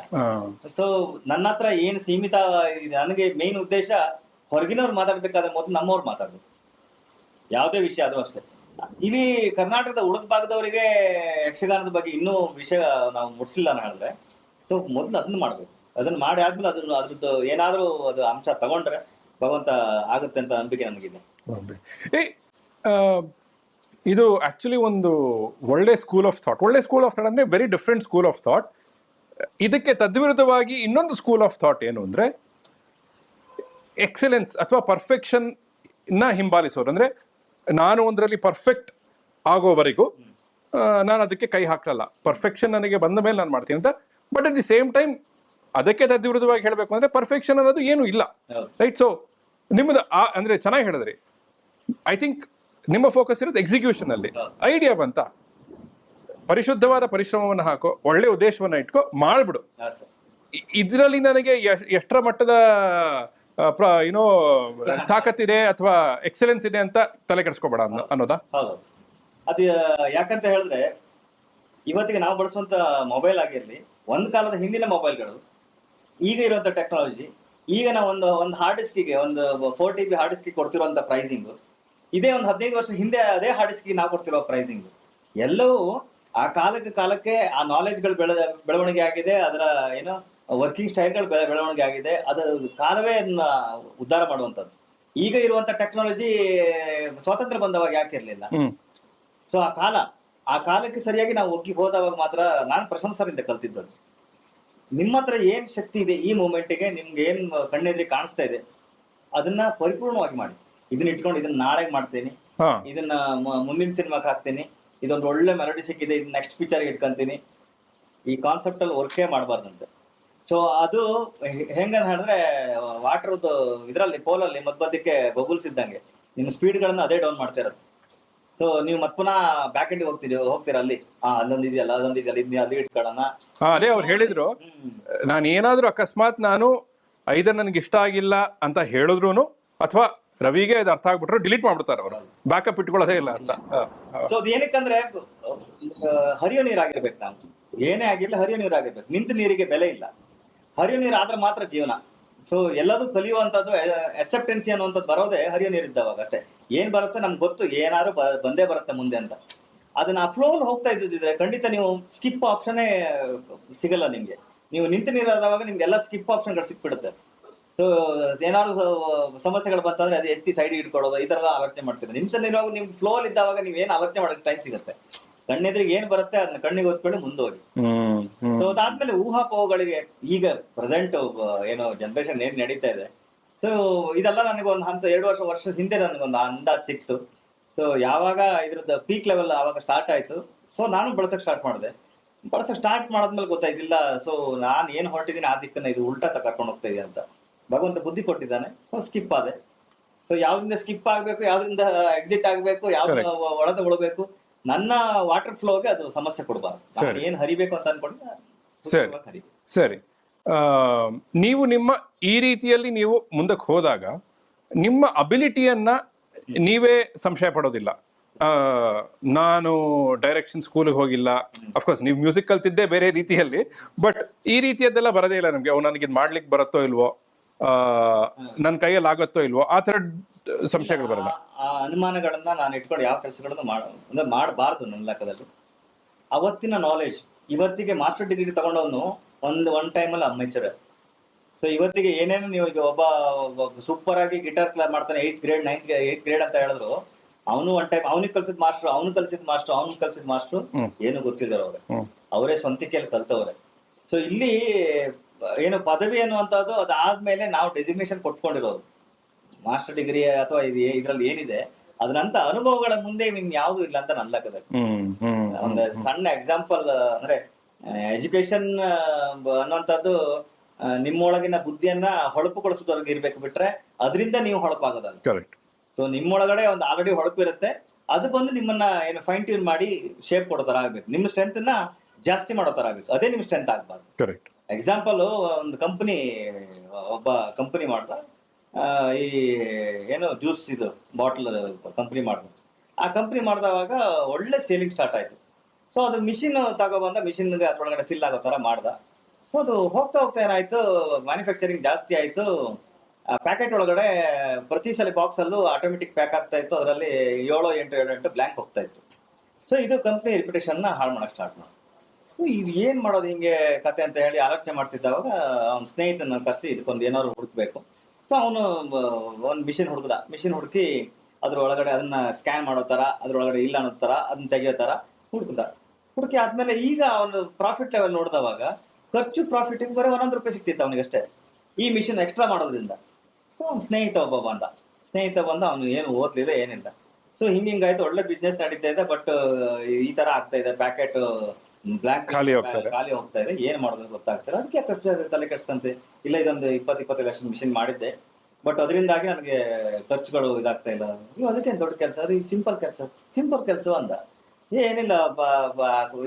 ಸೊ ನನ್ನ ಹತ್ರ ಏನು ಸೀಮಿತ ಇದೆ, ನನಗೆ ಮೇನ್ ಉದ್ದೇಶ ಹೊರಗಿನವ್ರು ಮಾತಾಡ್ಬೇಕಾದ್ರೆ ಮೊದಲು ನಮ್ಮವ್ರು ಮಾತಾಡ್ಬೇಕು, ಯಾವುದೇ ವಿಷಯ ಆದ್ರೂ ಅಷ್ಟೇ. ಇಲ್ಲಿ ಕರ್ನಾಟಕದ ಉಳಿದ ಭಾಗದವರಿಗೆ ಯಕ್ಷಗಾನದ ಬಗ್ಗೆ ಇನ್ನೂ ವಿಷಯ ನಾವು ಮುಟ್ಸಿಲ್ಲ ಅಂತ ಹೇಳಿದ್ರೆ, ಸೊ ಮೊದಲು ಅದನ್ನ ಮಾಡ್ಬೇಕು. ಅದನ್ನ ಮಾಡಿ ಆದ್ಮೇಲೆ ಅದ್ರದ್ದು ಏನಾದ್ರೂ ಅದು ಅಂಶ ತಗೊಂಡ್ರೆ ಭಗವಂತ ಆಗುತ್ತೆ ಅಂತ ನಂಬಿಕೆ ನನಗಿದೆ. ಇದು ಆಕ್ಚುಲಿ ಒಂದು ಒಳ್ಳೆ ಸ್ಕೂಲ್ ಆಫ್ ಥಾಟ್. ಒಳ್ಳೆ ಸ್ಕೂಲ್ ಆಫ್ ಥಾಟ್ ಅಂದ್ರೆ very different school of thought. ಇದಕ್ಕೆ ತದ್ವಿರುದ್ಧವಾಗಿ ಇನ್ನೊಂದು ಸ್ಕೂಲ್ ಆಫ್ ಥಾಟ್ ಏನು ಅಂದ್ರೆ, ಎಕ್ಸಲೆನ್ಸ್ ಅಥವಾ ಪರ್ಫೆಕ್ಷನ್ ನ ಹಿಂಬಾಲಿಸೋರು. ಅಂದ್ರೆ ನಾನು ಒಂದರಲ್ಲಿ ಪರ್ಫೆಕ್ಟ್ ಆಗೋವರೆಗೂ ನಾನು ಅದಕ್ಕೆ ಕೈ ಹಾಕಲ್ಲ, ಪರ್ಫೆಕ್ಷನ್ ನನಗೆ ಬಂದ ಮೇಲೆ ನಾನು ಮಾಡ್ತೀನಿ ಅಂತ. But at the same time ಅದಕ್ಕೆ ತದ್ವಿರುದ್ಧವಾಗಿ ಹೇಳಬೇಕು ಅಂದ್ರೆ ಪರ್ಫೆಕ್ಷನ್ ಅನ್ನೋದು ಏನು ಇಲ್ಲ, ರೈಟ್? ಸೊ ನಿಮ್ಮದು ಅಂದ್ರೆ ಚೆನ್ನಾಗಿ ಹೇಳಿದ್ರಿ. ಐ ಥಿಂಕ್ ನಿಮ್ಮ ಫೋಕಸ್ ಇರೋದು ಎಕ್ಸಿಕ್ಯೂಷನ್ ಅಲ್ಲಿ. ಐಡಿಯಾ ಬಂತ, ಪರಿಶುದ್ಧವಾದ ಪರಿಶ್ರಮವನ್ನು ಹಾಕೋ, ಒಳ್ಳೆ ಉದ್ದೇಶವನ್ನ ಇಟ್ಕೋ, ಮಾಡ್ಬಿಡು. ಇದರಲ್ಲಿ ನನಗೆ ಎಷ್ಟರ ಮಟ್ಟದ ಏನೋ ತಾಕತ್ತಿದೆ ಅಥವಾ ಎಕ್ಸಲೆನ್ಸ್ ಇದೆ ಅಂತ ತಲೆ ಕೆಡಿಸ್ಕೋಬೇಡ ಅನ್ನೋದಾ? ಹೌದು. ಅದು ಯಾಕಂತ ಹೇಳಿದ್ರೆ, ಇವತ್ತಿಗೆ ನಾವು ಬಳಸುವಂತ ಮೊಬೈಲ್ ಆಗಿರ್ಲಿ, ಒಂದ್ ಕಾಲದ ಹಿಂದಿನ ಮೊಬೈಲ್ಗಳು, ಈಗ ಇರುವಂತ ಟೆಕ್ನಾಲಜಿ, ಈಗ ನಾವು ಒಂದು ಹಾರ್ಡ್ ಡಿಸ್ಕಿಗೆ ಒಂದು 4 TB ಹಾರ್ಡ್ ಡಿಸ್ಕಿಗೆ ಕೊಡ್ತಿರುವಂತ ಪ್ರೈಸಿಂಗ್, ಇದೇ ಒಂದು 15 ವರ್ಷ ಹಿಂದೆ ಅದೇ ಹಾರ್ಡ್ ಡಿಸ್ಕಿಗೆ ನಾವು ಕೊಡ್ತಿರೋ ಪ್ರೈಸಿಂಗ್, ಎಲ್ಲವೂ ಆ ಕಾಲಕ್ಕೆ ಆ ನಾಲೆಜ್ಗಳು ಬೆಳವಣಿಗೆ ಆಗಿದೆ, ಅದರ ಏನೋ ವರ್ಕಿಂಗ್ ಸ್ಟೈಲ್ಗಳು ಬೆಳವಣಿಗೆ ಆಗಿದೆ. ಅದು ಕಾಲವೇ ಅದನ್ನ ಉದ್ಧಾರ ಮಾಡುವಂಥದ್ದು. ಈಗ ಇರುವಂತ ಟೆಕ್ನಾಲಜಿ ಸ್ವಾತಂತ್ರ್ಯ ಬಂದವಾಗ ಯಾಕೆ ಇರಲಿಲ್ಲ? ಸೊ ಆ ಕಾಲಕ್ಕೆ ಸರಿಯಾಗಿ ನಾವು ಒಗ್ಗಿ ಹೋದವಾಗ ಮಾತ್ರ ನಾನು ಪ್ರಶಂಸರಿಂದ ಕಲ್ತಿದ್ದದ್ದು. ನಿಮ್ಮ ಹತ್ರ ಏನ್ ಶಕ್ತಿ ಇದೆ ಈ ಮೂಮೆಂಟಿಗೆ, ನಿಮ್ಗೆ ಏನ್ ಕಣ್ಣೆದ್ರಿ ಕಾಣಿಸ್ತಾ ಇದೆ, ಅದನ್ನ ಪರಿಪೂರ್ಣವಾಗಿ ಮಾಡಿ. ಇದನ್ನ ಇಟ್ಕೊಂಡು ಇದನ್ನ ನಾಳೆ ಮಾಡ್ತೀನಿ, ಇದನ್ನ ಮುಂದಿನ ಸಿನಿಮಾಕ್ಕೆ ಹಾಕ್ತೀನಿ, ಇದೊಂದು ಒಳ್ಳೆ ಮೆಲೋಡಿ ಸಿಕ್ಕಿದೆ, ಇದನ್ನ ನೆಕ್ಸ್ಟ್ ಪಿಕ್ಚರ್ಗೆ ಇಟ್ಕೊಂತೀನಿ, ಈ ಕಾನ್ಸೆಪ್ಟ್ ಅಲ್ಲಿ ವರ್ಕೇ ಮಾಡಬಾರ್ದಂತೆ. ಸೊ ಅದು ಹೆಂಗಂತ ಹೇಳಿದ್ರೆ, ವಾಟರ್ದು ಇದರಲ್ಲಿ ಪೋಲಲ್ಲಿ ಮಧ್ಯ ಬಬುಲ್ಸ್ ಇದ್ದಂಗೆ ನಿಮ್ಮ ಸ್ಪೀಡ್ಗಳನ್ನ ಅದೇ ಡೌನ್ ಮಾಡ್ತಾ ಇರೋದು. ಸೊ ನೀವು ಮತ್ ಪುನಃ ಬ್ಯಾಕ್ ಎಂಡ್ ಹೋಗ್ತೀರಾ, ಅಲ್ಲಿ ಅಲ್ಲೊಂದು ಇದೆಯಲ್ಲ ಇದನ್ನ ಅಲ್ಲಿ ಇಟ್ಕೊಳ್ಳೋಣ. ಅದೇ ಅವ್ರು ಹೇಳಿದ್ರು, ನಾನು ಏನಾದ್ರೂ ಅಕಸ್ಮಾತ್ ನಾನು ಐದರ್ ನನ್ಗೆ ಇಷ್ಟ ಆಗಿಲ್ಲ ಅಂತ ಹೇಳಿದ್ರು, ಅಥವಾ ರವಿಗೆ ಅದು ಅರ್ಥ ಆಗ್ಬಿಟ್ರೆ ಡಿಲೀಟ್ ಮಾಡ್ಬಿಡ್ತಾರೆ ಅವರು, ಬ್ಯಾಕಪ್ ಇಟ್ಕೊಳ್ಳೋದೇ ಇಲ್ಲ ಅಂತ. ಸೊ ಅದು ಏನಕ್ಕಂದ್ರೆ ಹರಿಯೋ ನೀರಾಗಿರ್ಬೇಕು. ನಾವು ಏನೇ ಆಗಿರ್ಲಿ ಹರಿಯೋ ನೀರಾಗಿರ್ಬೇಕು. ನಿಂತ ನೀರಿಗೆ ಬೆಲೆ ಇಲ್ಲ, ಹರಿಯೋ ನೀರು ಆದ್ರೆ ಮಾತ್ರ ಜೀವನ. ಸೊ ಎಲ್ಲದೂ ಕಲಿಯುವಂಥದ್ದು, ಅಕ್ಸೆಪ್ಟೆನ್ಸಿ ಅನ್ನುವಂಥದ್ದು ಬರೋದೇ ಹರಿಯೋ ನೀರಿದ್ದವಾಗ ಅಷ್ಟೇ. ಏನ್ ಬರುತ್ತೆ ನಮ್ಗೆ ಗೊತ್ತು, ಏನಾದ್ರು ಬಂದೇ ಬರುತ್ತೆ ಮುಂದೆ ಅಂತ. ಅದನ್ನ ಆ ಫ್ಲೋ ಹೋಗ್ತಾ ಇದ್ದಿದ್ರೆ ಖಂಡಿತ ನೀವು ಸ್ಕಿಪ್ ಆಪ್ಷನ್ನೇ ಸಿಗಲ್ಲ ನಿಮ್ಗೆ. ನೀವು ನಿಂತು ನೀರಾದವಾಗ ನಿಮ್ಗೆಲ್ಲ ಸ್ಕಿಪ್ ಆಪ್ಷನ್ಗಳು ಸಿಕ್ಬಿಡುತ್ತೆ. ಸೊ ಏನಾದ್ರು ಸಮಸ್ಯೆಗಳು ಬಂತಂದ್ರೆ ಅದು ಎತ್ತಿ ಸೈಡ್ ಇಟ್ಕೊಳ್ಳೋದು ಈ ತರ ಆಲೋಚನೆ ಮಾಡ್ತೀರಾ. ನಿಂತು ನೀರುವಾಗ ನಿಮ್ ಫ್ಲೋ ಅಲ್ಲಿ ಇದ್ದಾವಾಗ ನೀವ್ ಏನ್ ಆಲೋಚನೆ ಮಾಡಕ್ಕೆ ಟೈಮ್ ಸಿಗುತ್ತೆ. ಕಣ್ಣೆದ್ರಿಗೆ ಏನ್ ಬರುತ್ತೆ ಅದನ್ನ ಕಣ್ಣಿಗೆ ಓದ್ಕೊಂಡು ಮುಂದೋಗಿ. ಸೊ ಅದಾದ್ಮೇಲೆ ಊಹಾಪೋಹಗಳಿಗೆ ಈಗ ಪ್ರೆಸೆಂಟ್ ಏನೋ ಜನರೇಷನ್ ಏನ್ ನಡೀತಾ ಇದೆ. ಸೊ ಇದೆಲ್ಲ ನನಗೆ ಒಂದು ಹಂತ 2 ವರ್ಷದ ಹಿಂದೆ ನನಗೊಂದು ಅಂದಾಜ್ ಸಿಕ್ತು. ಸೊ ಯಾವಾಗ ಇದ್ರದ್ದು ಪೀಕ್ ಲೆವೆಲ್ ಆವಾಗ ಸ್ಟಾರ್ಟ್ ಆಯ್ತು. ಸೊ ನಾನು ಬಳಸಕ್ ಸ್ಟಾರ್ಟ್ ಮಾಡಿದೆ. ಬಳಸಕ್ ಸ್ಟಾರ್ಟ್ ಮಾಡಾದ್ಮೇಲೆ ಗೊತ್ತಾಯ್ತಿಲ್ಲ. ಸೊ ನಾನು ಏನ್ ಹೊರಟಿದ್ದೀನಿ ಆ ದಿಕ್ಕನ್ನ ಇದು ಉಲ್ಟಾ ಕರ್ಕೊಂಡು ಹೋಗ್ತಾ ಇದೆ ಅಂತ ಭಗವಂತ ಬುದ್ಧಿ ಕೊಟ್ಟಿದ್ದಾನೆ. ಸೊ ಸ್ಕಿಪ್ ಆದೆ. ಸೊ ಯಾವ್ದ್ರಿಂದ ಸ್ಕಿಪ್ ಆಗ್ಬೇಕು, ಯಾವ್ದ್ರಿಂದ ಎಕ್ಸಿಟ್ ಆಗ್ಬೇಕು, ಯಾವ್ದು ಒಳಗೆ ಉಳ್ಬೇಕು, ನನ್ನ ವಾಟರ್ ಫ್ಲೋಗೆ ಅದು ಸಮಸ್ಯೆ ಕೊಡಬಾರ್ದು. ನಾನು ಏನ್ ಹರಿಬೇಕು ಅಂತ ಅನ್ಕೊಂಡು ಸರಿ. ನೀವು ನಿಮ್ಮ ಈ ರೀತಿಯಲ್ಲಿ ನೀವು ಮುಂದಕ್ಕೆ ಹೋದಾಗ ನಿಮ್ಮ ಅಬಿಲಿಟಿಯನ್ನ ನೀವೇ ಸಂಶಯ ಪಡೋದಿಲ್ಲ. ನಾನು ಡೈರೆಕ್ಷನ್ ಸ್ಕೂಲ್ಗೆ ಹೋಗಿಲ್ಲ, ಅಫ್ಕೋರ್ಸ್ ನೀವು ಮ್ಯೂಸಿಕ್ ಕಲ್ತಿದ್ದೆ ಬೇರೆ ರೀತಿಯಲ್ಲಿ, ಬಟ್ ಈ ರೀತಿಯದ್ದೆಲ್ಲ ಬರೋದೇ ಇಲ್ಲ ನಮ್ಗೆ. ನನಗೆ ಇದು ಮಾಡ್ಲಿಕ್ಕೆ ಬರುತ್ತೋ ಇಲ್ವೋ, ನನ್ನ ಕೈಯಲ್ಲಿ ಆಗುತ್ತೋ ಇಲ್ವೋ, ಆ ಥರ ಸಂಶಯಗಳು ಬರಲ್ಲ. ಆ ಅನುಮಾನಗಳನ್ನ ನಾನು ಇಟ್ಕೊಂಡು ಯಾವ ಕೆಲಸಗಳನ್ನು ಮಾಡಬಾರ್ದು ನನ್ನ ಲೆಕ್ಕದಲ್ಲಿ. ಅವತ್ತಿನ ನಾಲೆಜ್ ಇವತ್ತಿಗೆ ಮಾಸ್ಟರ್ ಡಿಗ್ರಿ ತಗೊಂಡವನು ಒನ್ ಟೈಮಲ್ಲಿ ಅಮೇಚರ್. ಸೊ ಇವತ್ತಿಗೆ ಏನೇನು ನೀವು ಈಗ ಒಬ್ಬ ಸೂಪರ್ ಆಗಿ ಗಿಟಾರ್ ಕ್ಲಾಸ್ ಮಾಡ್ತಾನೆ 8th grade 8th grade ಅಂತ ಹೇಳಿದ್ರು, ಅವನು ಒನ್ ಟೈಮ್ ಅವನಿಗೆ ಕಲ್ಸಿದ್ ಮಾಸ್ಟರ್ ಏನು ಗೊತ್ತಿದ್ದಾರೆ ಅವರೇ ಸ್ವಂತಿಕೆಯಲ್ಲಿ ಕಲ್ತವ್ರೆ. ಸೊ ಇಲ್ಲಿ ಏನು ಪದವಿ ಅನ್ನುವಂಥದ್ದು ಅದಾದ್ಮೇಲೆ ನಾವು ಡೆಸಿಗ್ನೇಷನ್ ಕೊಟ್ಕೊಂಡಿರೋದು ಮಾಸ್ಟರ್ ಡಿಗ್ರಿ ಅಥವಾ ಇದ್ರಲ್ಲಿ ಏನಿದೆ ಅದನ್ನಂತ ಅನುಭವಗಳ ಮುಂದೆ ಇನ್ ಯಾವ್ದು ಇಲ್ಲ ಅಂತ ನನ್ನ ಲೆಕ್ಕದಲ್ಲಿ. ಒಂದು ಸಣ್ಣ ಎಕ್ಸಾಂಪಲ್ ಅಂದ್ರೆ ಎಜುಕೇಶನ್ ಅನ್ನುವಂಥದ್ದು ನಿಮ್ಮೊಳಗಿನ ಬುದ್ಧಿಯನ್ನ ಹೊಳಪುಗೊಳಿಸೋದವ್ರಿಗೆ ಇರ್ಬೇಕು, ಬಿಟ್ರೆ ಅದರಿಂದ ನೀವು ಹೊಳಪಾಗೋದಲ್ಲ. ಕರೆಕ್ಟ್. ಸೊ ನಿಮ್ಮೊಳಗಡೆ ಒಂದು ಆಲ್ರೆಡಿ ಹೊಳಪು ಇರುತ್ತೆ, ಅದು ಬಂದು ನಿಮ್ಮನ್ನ ಏನು ಫೈನ್ ಟ್ಯೂನ್ ಮಾಡಿ ಶೇಪ್ ಕೊಡೋ ತರ ಆಗ್ಬೇಕು. ನಿಮ್ಮ ಸ್ಟ್ರೆಂತ್ ನ ಜಾಸ್ತಿ ಮಾಡೋ ತರ ಆಗ್ಬೇಕು, ಅದೇ ನಿಮ್ ಸ್ಟ್ರೆಂತ್ ಆಗ್ಬಾರ್ದು. ಕರೆಕ್ಟ್. ಎಕ್ಸಾಂಪಲ್ ಒಂದು ಒಬ್ಬ ಕಂಪನಿ ಮಾಡ್ದ, ಈ ಏನು ಜ್ಯೂಸ್ ಇದು ಬಾಟಲ್ ಕಂಪನಿ ಮಾಡ್ದ. ಆ ಕಂಪನಿ ಮಾಡಿದವಾಗ ಒಳ್ಳೆ ಸೇಲಿಂಗ್ ಸ್ಟಾರ್ಟ್ ಆಯ್ತು. ಸೊ ಅದು ಮಿಷಿನ್ ತಗೊಬಂದ, ಮಿಷಿನ್ಗೆ ಅದ್ರೊಳಗಡೆ ಫಿಲ್ ಆಗೋ ತರ ಮಾಡ್ದ. ಸೊ ಅದು ಹೋಗ್ತಾ ಏನಾಯ್ತು, ಮ್ಯಾನುಫ್ಯಾಕ್ಚರಿಂಗ್ ಜಾಸ್ತಿ ಆಯ್ತು. ಪ್ಯಾಕೆಟ್ ಒಳಗಡೆ ಪ್ರತಿ ಸಲ ಬಾಕ್ಸ್ ಅಲ್ಲೂ ಆಟೋಮೆಟಿಕ್ ಪ್ಯಾಕ್ ಆಗ್ತಾ ಇತ್ತು, ಅದರಲ್ಲಿ 7 8 ಬ್ಲ್ಯಾಂಕ್ ಹೋಗ್ತಾ ಇತ್ತು. ಸೊ ಇದು ಕಂಪ್ನಿ ರೆಪ್ಯುಟೇಷನ್ ನ ಹಾಳು ಮಾಡಕ್ ಸ್ಟಾರ್ಟ್ ಮಾಡಿ, ಇದು ಏನ್ ಮಾಡೋದು ಹಿಂಗೆ ಕತೆ ಅಂತ ಹೇಳಿ ಆಲೋಚನೆ ಮಾಡ್ತಿದ್ದವಾಗ ಅವ್ನ ಸ್ನೇಹಿತನ ಕರೆಸಿ ಇದಕ್ಕೊಂದು ಏನಾದ್ರು ಹುಡುಕ್ಬೇಕು. ಸೊ ಅವನು ಒಂದು ಮಿಷಿನ್ ಹುಡುಕಿ ಅದ್ರ ಒಳಗಡೆ ಅದನ್ನ ಸ್ಕ್ಯಾನ್ ಮಾಡೋ ತರ, ಅದ್ರೊಳಗಡೆ ಇಲ್ಲ ಅನ್ನೋ ತರ ಅದನ್ನ ತೆಗಿಯೋ ತರ ಹುಡುಕಿ ಆದ್ಮೇಲೆ ಈಗ ಅವನು ಪ್ರಾಫಿಟ್ ಲೆವೆಲ್ ನೋಡಿದವಾಗ ಖರ್ಚು ಪ್ರಾಫಿಟ್ ಬರೀ 1 ರೂಪಾಯಿ ಸಿಕ್ತಿತ್ತು ಅವನಿಗಷ್ಟೇ ಈ ಮಿಷಿನ್ ಎಕ್ಸ್ಟ್ರಾ ಮಾಡೋದ್ರಿಂದ. ಸೊ ಅವ್ನ ಸ್ನೇಹಿತ ಬಂದ, ಅವನು ಏನು ಓದ್ಲಿಲ್ಲ ಏನಿಲ್ಲ. ಸೊ ಹಿಂಗಾಯ್ತು, ಒಳ್ಳೆ ಬಿಸ್ನೆಸ್ ನಡೀತಾ ಇದೆ. ಬಟ್ ಈ ತರ ಆಗ್ತಾ ಇದೆ, ಪ್ಯಾಕೆಟ್ ಬ್ಲ್ಯಾಂಕ್ ಖಾಲಿ ಹೋಗ್ತಾ ಇದೆ, ಏನ್ ಮಾಡೋದು ಗೊತ್ತಾಗ್ತಾರೆ. ಅದಕ್ಕೆ ಖರ್ಚು ತಲೆ ಕೆಡ್ಸ್ಕಂತೆ ಇಲ್ಲ, ಇದೊಂದು 20 ಲಕ್ಷ ಮಿಷಿನ್ ಮಾಡಿದ್ದೆ, ಬಟ್ ಅದರಿಂದಾಗಿ ನನಗೆ ಖರ್ಚುಗಳು ಇದಾಗ್ತಾ ಇಲ್ಲ. ಅದಕ್ಕೆ ದೊಡ್ಡ ಕೆಲಸ, ಅದು ಸಿಂಪಲ್ ಕೆಲಸ ಅಂದ. ಏನಿಲ್ಲ,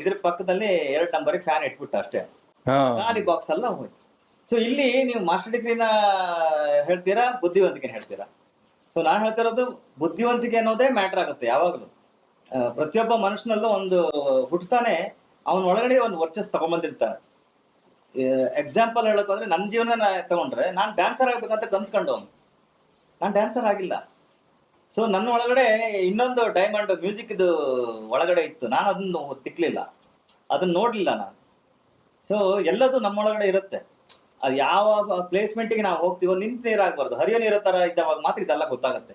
ಇದ್ರ ಪಕ್ಕದಲ್ಲಿ 2 ನಂಬರಿಗೆ ಫ್ಯಾನ್ ಇಟ್ಬಿಟ್ಟ ಅಷ್ಟೇ, ಖಾಲಿ ಬಾಕ್ಸ್ ಎಲ್ಲ ಹೋಯ್ತು. ಸೊ ಇಲ್ಲಿ ನೀವು ಮಾಸ್ಟರ್ ಡಿಗ್ರಿನ ಹೇಳ್ತೀರಾ, ಬುದ್ಧಿವಂತಿಕೆ ಹೇಳ್ತೀರಾ. ಸೊ ನಾನು ಹೇಳ್ತಿರೋದು ಬುದ್ಧಿವಂತಿಕೆ ಅನ್ನೋದೇ ಮ್ಯಾಟರ್ ಆಗುತ್ತೆ ಯಾವಾಗಲೂ. ಪ್ರತಿಯೊಬ್ಬ ಮನುಷ್ಯನಲ್ಲೂ ಒಂದು ಹುಟ್ಟುತ್ತಾನೆ, ಅವನ ಒಳಗಡೆ ಒಂದು ವರ್ಚಸ್ ತಗೊಂಡ್ಬಂದಿರ್ತಾನೆ. ಎಕ್ಸಾಂಪಲ್ ಹೇಳೋಕೋದ್ರೆ ನನ್ನ ಜೀವನ ತಗೊಂಡ್ರೆ, ನಾನು ಡ್ಯಾನ್ಸರ್ ಆಗ್ಬೇಕಂತ ಕನ್ಸ್ಕೊಂಡವನು, ನಾನು ಡ್ಯಾನ್ಸರ್ ಆಗಿಲ್ಲ. ಸೊ ನನ್ನ ಒಳಗಡೆ ಇನ್ನೊಂದು ಡೈಮಂಡ್ ಮ್ಯೂಸಿಕ್ ಇದು ಒಳಗಡೆ ಇತ್ತು, ನಾನು ಅದನ್ನು ತಿಕ್ಲಿಲ್ಲ, ಅದನ್ನ ನೋಡ್ಲಿಲ್ಲ ನಾನು. ಸೊ ಎಲ್ಲದೂ ನಮ್ಮೊಳಗಡೆ ಇರುತ್ತೆ. ಅದು ಯಾವ ಪ್ಲೇಸ್ಮೆಂಟ್ಗೆ ನಾವು ಹೋಗ್ತೀವೋ ನಿಂತ ನೀರಾಗಬಾರ್ದು, ಹರಿಯೋ ನೀರ ತರ ಇದ್ದವಾಗ ಮಾತ್ರ ಇದೆಲ್ಲ ಗೊತ್ತಾಗುತ್ತೆ.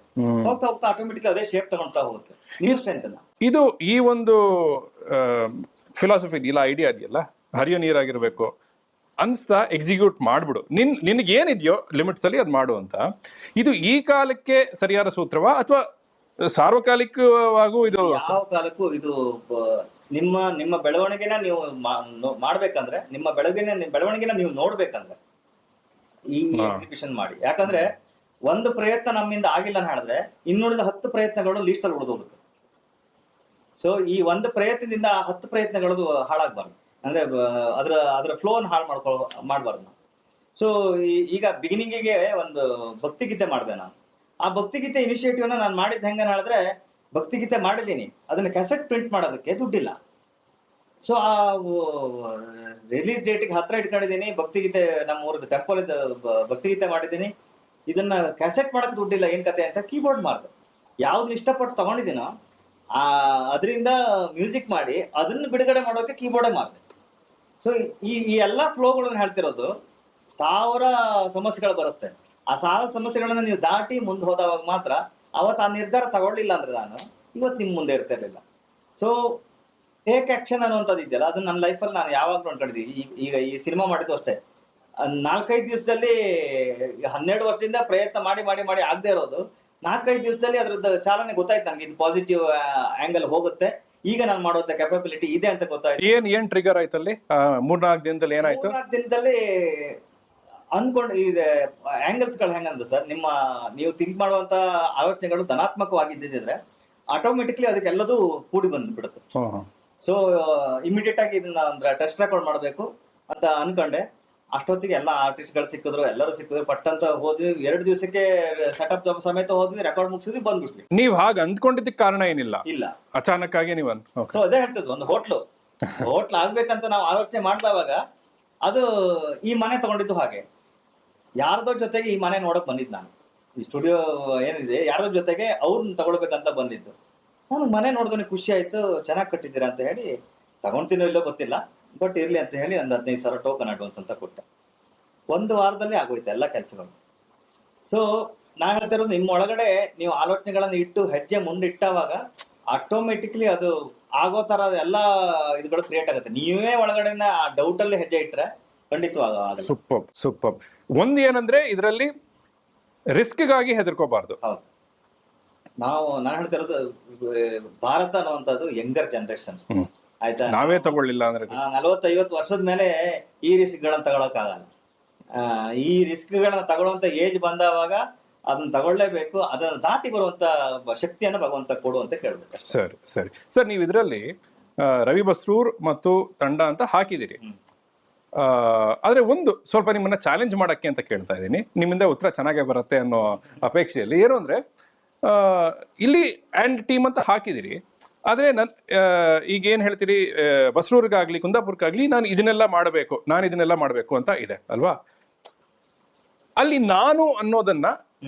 ಹೋಗ್ತಾ ಆಟೋಮೆಟಿಕ್ ಅದೇ ಶೇಪ್ ತಗೊಳ್ತಾ ಹೋಗುತ್ತೆ ನೀವು ಸ್ಟ್ರೆಂತ್ ಅನ್ನ. ಇದು ಈ ಒಂದು ಫಿಲಾಸಫಿ ಇಲ್ಲ, ಐಡಿಯಾ ಇದೆಯಲ್ಲ, ಹರಿಯೋ ನೀರಾಗಿರ್ಬೇಕು ಅನ್ಸ್ತಾ ಎಕ್ಸಿಕ್ಯೂಟ್ ಮಾಡ್ಬಿಡು, ನಿನ್ಗೆ ಏನಿದೆಯೋ ಲಿಮಿಟ್ಸ್ ಅಲ್ಲಿ ಅದ್ ಮಾಡು ಅಂತ. ಇದು ಈ ಕಾಲಕ್ಕೆ ಸರಿಯಾದ ಸೂತ್ರವಾ ಅಥವಾ ಸಾರ್ವಕಾಲಿಕವಾಗೂ ಇದು? ಯಾವ ಕಾಲಕ್ಕೂ ಇದು ನಿಮ್ಮ ಬೆಳವಣಿಗೆನ ನೀವು ಮಾಡ್ಬೇಕಂದ್ರೆ, ನಿಮ್ಮ ಬೆಳವಣಿಗೆನ ನೀವು ನೋಡ್ಬೇಕಂದ್ರೆ ಈ ಎಕ್ಸಿಕ್ಯೂಷನ್ ಮಾಡಿ. ಯಾಕಂದ್ರೆ ಒಂದು ಪ್ರಯತ್ನ ನಮ್ಮಿಂದ ಆಗಿಲ್ಲ ಅಂತ ಹೇಳಿದ್ರೆ ಇನ್ನುಳಿದ 10 ಪ್ರಯತ್ನಗಳು ಲೀಸ್ಟ್ ಅಲ್ಲಿ ಉಳಿದೋಗುತ್ತೆ. ಸೊ ಈ ಒಂದು ಪ್ರಯತ್ನದಿಂದ 10 ಪ್ರಯತ್ನಗಳು ಹಾಳಾಗಬಾರ್ದು, ಅಂದ್ರೆ ಅದರ ಫ್ಲೋನ್ ಹಾಳು ಮಾಡಬಾರ್ದು ನಾವು. ಸೊ ಈಗ ಬಿಗಿನಿಂಗಿಗೆ ಒಂದು ಭಕ್ತಿಗೀತೆ ಮಾಡಿದೆ ನಾನು. ಆ ಭಕ್ತಿಗೀತೆ ಇನಿಷಿಯೇಟಿವ್ನ ನಾನು ಮಾಡಿದ್ದು ಹೆಂಗನ ಹೇಳಿದ್ರೆ, ಭಕ್ತಿಗೀತೆ ಮಾಡಿದ್ದೀನಿ, ಅದನ್ನ ಕ್ಯಾಸೆಟ್ ಪ್ರಿಂಟ್ ಮಾಡೋದಕ್ಕೆ ದುಡ್ಡಿಲ್ಲ. ಸೊ ಆ ರಿಲೀಸ್ ಡೇಟಿಗೆ ಹತ್ರ ಇಟ್ಕೊಂಡಿದ್ದೀನಿ. ಭಕ್ತಿಗೀತೆ ನಮ್ಮ ಊರದ ಟೆಂಪಲ್ ಭಕ್ತಿಗೀತೆ ಮಾಡಿದ್ದೀನಿ, ಇದನ್ನ ಕ್ಯಾಸೆಟ್ ಮಾಡಕ್ ದುಡ್ಡಿಲ್ಲ, ಏನ್ ಕತೆ ಅಂತ ಕೀಬೋರ್ಡ್ ಮಾಡಿದೆ. ಯಾವ್ದು ಇಷ್ಟಪಟ್ಟು ತಗೊಂಡಿದ್ದೀನೋ ಅದರಿಂದ ಮ್ಯೂಸಿಕ್ ಮಾಡಿ ಅದನ್ನ ಬಿಡುಗಡೆ ಮಾಡೋಕೆ ಕೀಬೋರ್ಡೇ ಮಾಡಿದೆ. ಸೊ ಈ ಎಲ್ಲ ಫ್ಲೋಗಳನ್ನ ಹೇಳ್ತಿರೋದು, 1000 ಸಮಸ್ಯೆಗಳು ಬರುತ್ತೆ. ಆ 1000 ಸಮಸ್ಯೆಗಳನ್ನ ನೀವು ದಾಟಿ ಮುಂದೆ ಹೋದವಾಗ ಮಾತ್ರ, ಅವತ್ತು ಆ ನಿರ್ಧಾರ ತಗೊಳ್ಳಿಲ್ಲ ಅಂದ್ರೆ ನಾನು ಇವತ್ತು ನಿಮ್ಮ ಮುಂದೆ ಇರ್ತಿರ್ಲಿಲ್ಲ. ಸೊ ಟೇಕ್ ಆಕ್ಷನ್ ಅನ್ನುವಂಥದ್ದು ಇದೆಯಲ್ಲ, ಅದು ನನ್ನ ಲೈಫಲ್ಲಿ ನಾನು ಯಾವಾಗಲೂ ಅನ್ಕೊಂಡಿದ್ದೀನಿ. ಈಗ ಈ ಸಿನಿಮಾ ಮಾಡಿದ್ದು ಅಷ್ಟೇ, 4-5 ದಿವಸದಲ್ಲಿ 12 ವರ್ಷದಿಂದ ಪ್ರಯತ್ನ ಮಾಡಿ ಮಾಡಿ ಮಾಡಿ ಆಗದೆ ಇರೋದು, 4-5 ದಿವಸದಲ್ಲಿ ಅದ್ರದ್ದು ಚಾಲನೆ ಗೊತ್ತಾಯ್ತು ನನಗೆ. ಇದು ಪಾಸಿಟಿವ್ ಆಂಗಲ್ ಹೋಗುತ್ತೆ, ಈಗ ನಾನು ಮಾಡುವಂತ ಕೆಪಾಬಿಲಿಟಿ ಇದೆ ಅಂತ ಗೊತ್ತಾಯ್ತು. ಏನ್ ಟ್ರಿಗರ್ ಆಯ್ತಲ್ಲಿ 3-4 ದಿನದಲ್ಲಿ ಏನಾಯ್ತು? 4 ದಿನದಲ್ಲಿ ಅಂದ್ಕೊಂಡು ಈ ಆಂಗಲ್ಸ್ ಗಳು ಹೆಂಗಂದ್ರೆ ಸರ್, ನೀವು ಥಿಂಕ್ ಮಾಡುವಂತ ಆಲೋಚನೆಗಳು ಧನಾತ್ಮಕವಾಗಿದ್ದಿದ್ರೆ ಆಟೋಮೆಟಿಕ್ಲಿ ಅದಕ್ಕೆಲ್ಲದೂ ಕೂಡಿ ಬಂದ್ಬಿಡುತ್ತೆ. ಸೊ ಇಮಿಡಿಯೇಟ್ ಆಗಿ ಇದನ್ನ ಅಂದ್ರೆ ಟೆಸ್ಟ್ ರೆಕಾರ್ಡ್ ಮಾಡಬೇಕು ಅಂತ ಅನ್ಕೊಂಡೆ. ಅಷ್ಟೊತ್ತಿಗೆ ಎಲ್ಲ ಆರ್ಟಿಸ್ಟ್ಗಳು ಸಿಕ್ಕಿದ್ರು, ಎಲ್ಲರೂ ಸಿಕ್ಕಿದ್ರು, ಪಟ್ಟಂತ ಹೋದ್ವಿ. 2 ದಿವಸಕ್ಕೆ ಸೆಟಪ್ ಸಮೇತ ಹೋದ್ವಿ, ರೆಕಾರ್ಡ್ ಮುಗಿಸಿದ್ವಿ, ಬಂದ್ಬಿಟ್ವಿ. ನೀವ್ ಹಾಗೆ ಅಂದ್ಕೊಂಡಿದ್ದಕ್ಕೆ ಕಾರಣ ಏನಿಲ್ಲ, ಇಲ್ಲ ಅಚಾನಕ್ ಆಗಿ ನೀವು ಸೊ ಅದೇ ಹೇಳ್ತಿದ್ವಿ, ಒಂದು ಹೋಟ್ಲು ಆಗ್ಬೇಕಂತ ನಾವು ಆಲೋಚನೆ ಮಾಡಿದವಾಗ ಅದು ಈ ಮನೆ ತಗೊಂಡಿದ್ದು ಹಾಗೆ. ಯಾರ್ದೋ ಜೊತೆಗೆ ಈ ಮನೆ ನೋಡಕ್ ಬಂದಿದ್ದು ನಾನು, ಈ ಸ್ಟುಡಿಯೋ ಏನಿದೆ ಯಾರ್ದೋ ಜೊತೆಗೆ ಅವ್ರನ್ನ ತಗೊಳ್ಬೇಕಂತ ಬಂದಿದ್ದು. ನನಗೆ ಮನೆ ನೋಡಿದ್ರೆ ಖುಷಿ ಆಯ್ತು, ಚೆನ್ನಾಗಿ ಕಟ್ಟಿದ್ದೀರಾ ಅಂತ ಹೇಳಿ, ತಗೊಂತೀನೋ ಇಲ್ಲೋ ಗೊತ್ತಿಲ್ಲ, ಬಟ್ ಇರ್ಲಿ ಅಂತ ಹೇಳಿ ಒಂದು 15,000 ಟೋಕನ್ ಅಡ್ವಾನ್ಸ್ ಅಂತ ಕೊಟ್ಟೆ. 1 ವಾರದಲ್ಲಿ ಆಗೋಯ್ತು ಎಲ್ಲ ಕೆಲಸಗಳು. ಸೊ ನಾನು ಹೇಳ್ತಿರೋದು, ನಿಮ್ಮ ಒಳಗಡೆ ನೀವು ಆಲೋಚನೆಗಳನ್ನು ಇಟ್ಟು ಹೆಜ್ಜೆ ಮುಂದಿಟ್ಟವಾಗ ಆಟೋಮೆಟಿಕ್ಲಿ ಅದು ಆಗೋ ತರ ಎಲ್ಲ ಇದುಗಳು ಕ್ರಿಯೇಟ್ ಆಗುತ್ತೆ. ನೀವೇ ಒಳಗಡೆನ ಆ ಡೌಟ್ ಅಲ್ಲಿ ಹೆಜ್ಜೆ ಇಟ್ಟರೆ ಖಂಡಿತವಾಗ. ಸೂಪರ್. ಒಂದು ಏನಂದ್ರೆ ಇದರಲ್ಲಿ ರಿಸ್ಕ್ಗಾಗಿ ಹೆದರ್ಕೋಬಾರ್ದು. ಹೌದು, ನಾನು ಹೇಳ್ತಿರೋದು, ಭಾರತ ಅನ್ನುವಂಥದ್ದು ಯಂಗರ್ ಜನರೇಷನ್, ಆಯ್ತಾ? ನಾವೇ ತಗೊಳ್ಳಿಲ್ಲ ಅಂದ್ರೆ 40-50 ವರ್ಷದ ಮೇಲೆ ಈ ರಿಸ್ಕ್ ಗಳನ್ನ ತಗೊಳಕ್ ಆಗಲ್ಲ. ಈ ರಿಸ್ಕ್ ಗಳನ್ನ ತಗೊಳ್ಳುವಂತ ಏಜ್ ಬಂದವಾಗ ಅದನ್ನ ತಗೊಳ್ಳೇಬೇಕು. ಅದನ್ನ ದಾಟಿ ಬರುವಂತ ಶಕ್ತಿಯನ್ನು ಭಗವಂತ ಕೊಡು ಅಂತ ಕೇಳ್ಬೇಕು. ಸರ್, ನೀವು ಇದರಲ್ಲಿ ರವಿ ಬಸ್ರೂರ್ ಮತ್ತು ತಂಡ ಅಂತ ಹಾಕಿದಿರಿ. ಆದ್ರೆ ಒಂದು ಸ್ವಲ್ಪ ನಿಮ್ಮನ್ನ ಚಾಲೆಂಜ್ ಮಾಡಕ್ಕೆ ಅಂತ ಕೇಳ್ತಾ ಇದ್ದೀನಿ, ನಿಮ್ಮಿಂದ ಉತ್ತರ ಚೆನ್ನಾಗೇ ಬರುತ್ತೆ ಅನ್ನೋ ಅಪೇಕ್ಷೆಯಲ್ಲಿ. ಏನು ಅಂದ್ರೆ ಇಲ್ಲಿ ಆ್ಯಂಡ್ ಟೀಮ್ ಅಂತ ಹಾಕಿದಿರಿ, ಆದ್ರೆ ಈಗ ಏನ್ ಹೇಳ್ತೀರಿ, ಬಸ್ರೂರ್ಗಾಗ್ಲಿ ಕುಂದಾಪುರ್ಗಾಗ್ಲಿ ನಾನು ಇದನ್ನೆಲ್ಲ ಮಾಡಬೇಕು ಅಂತ ಇದೆ ಅಲ್ವಾ? ಅಲ್ಲಿ ನಾನು ಅನ್ನೋದನ್ನ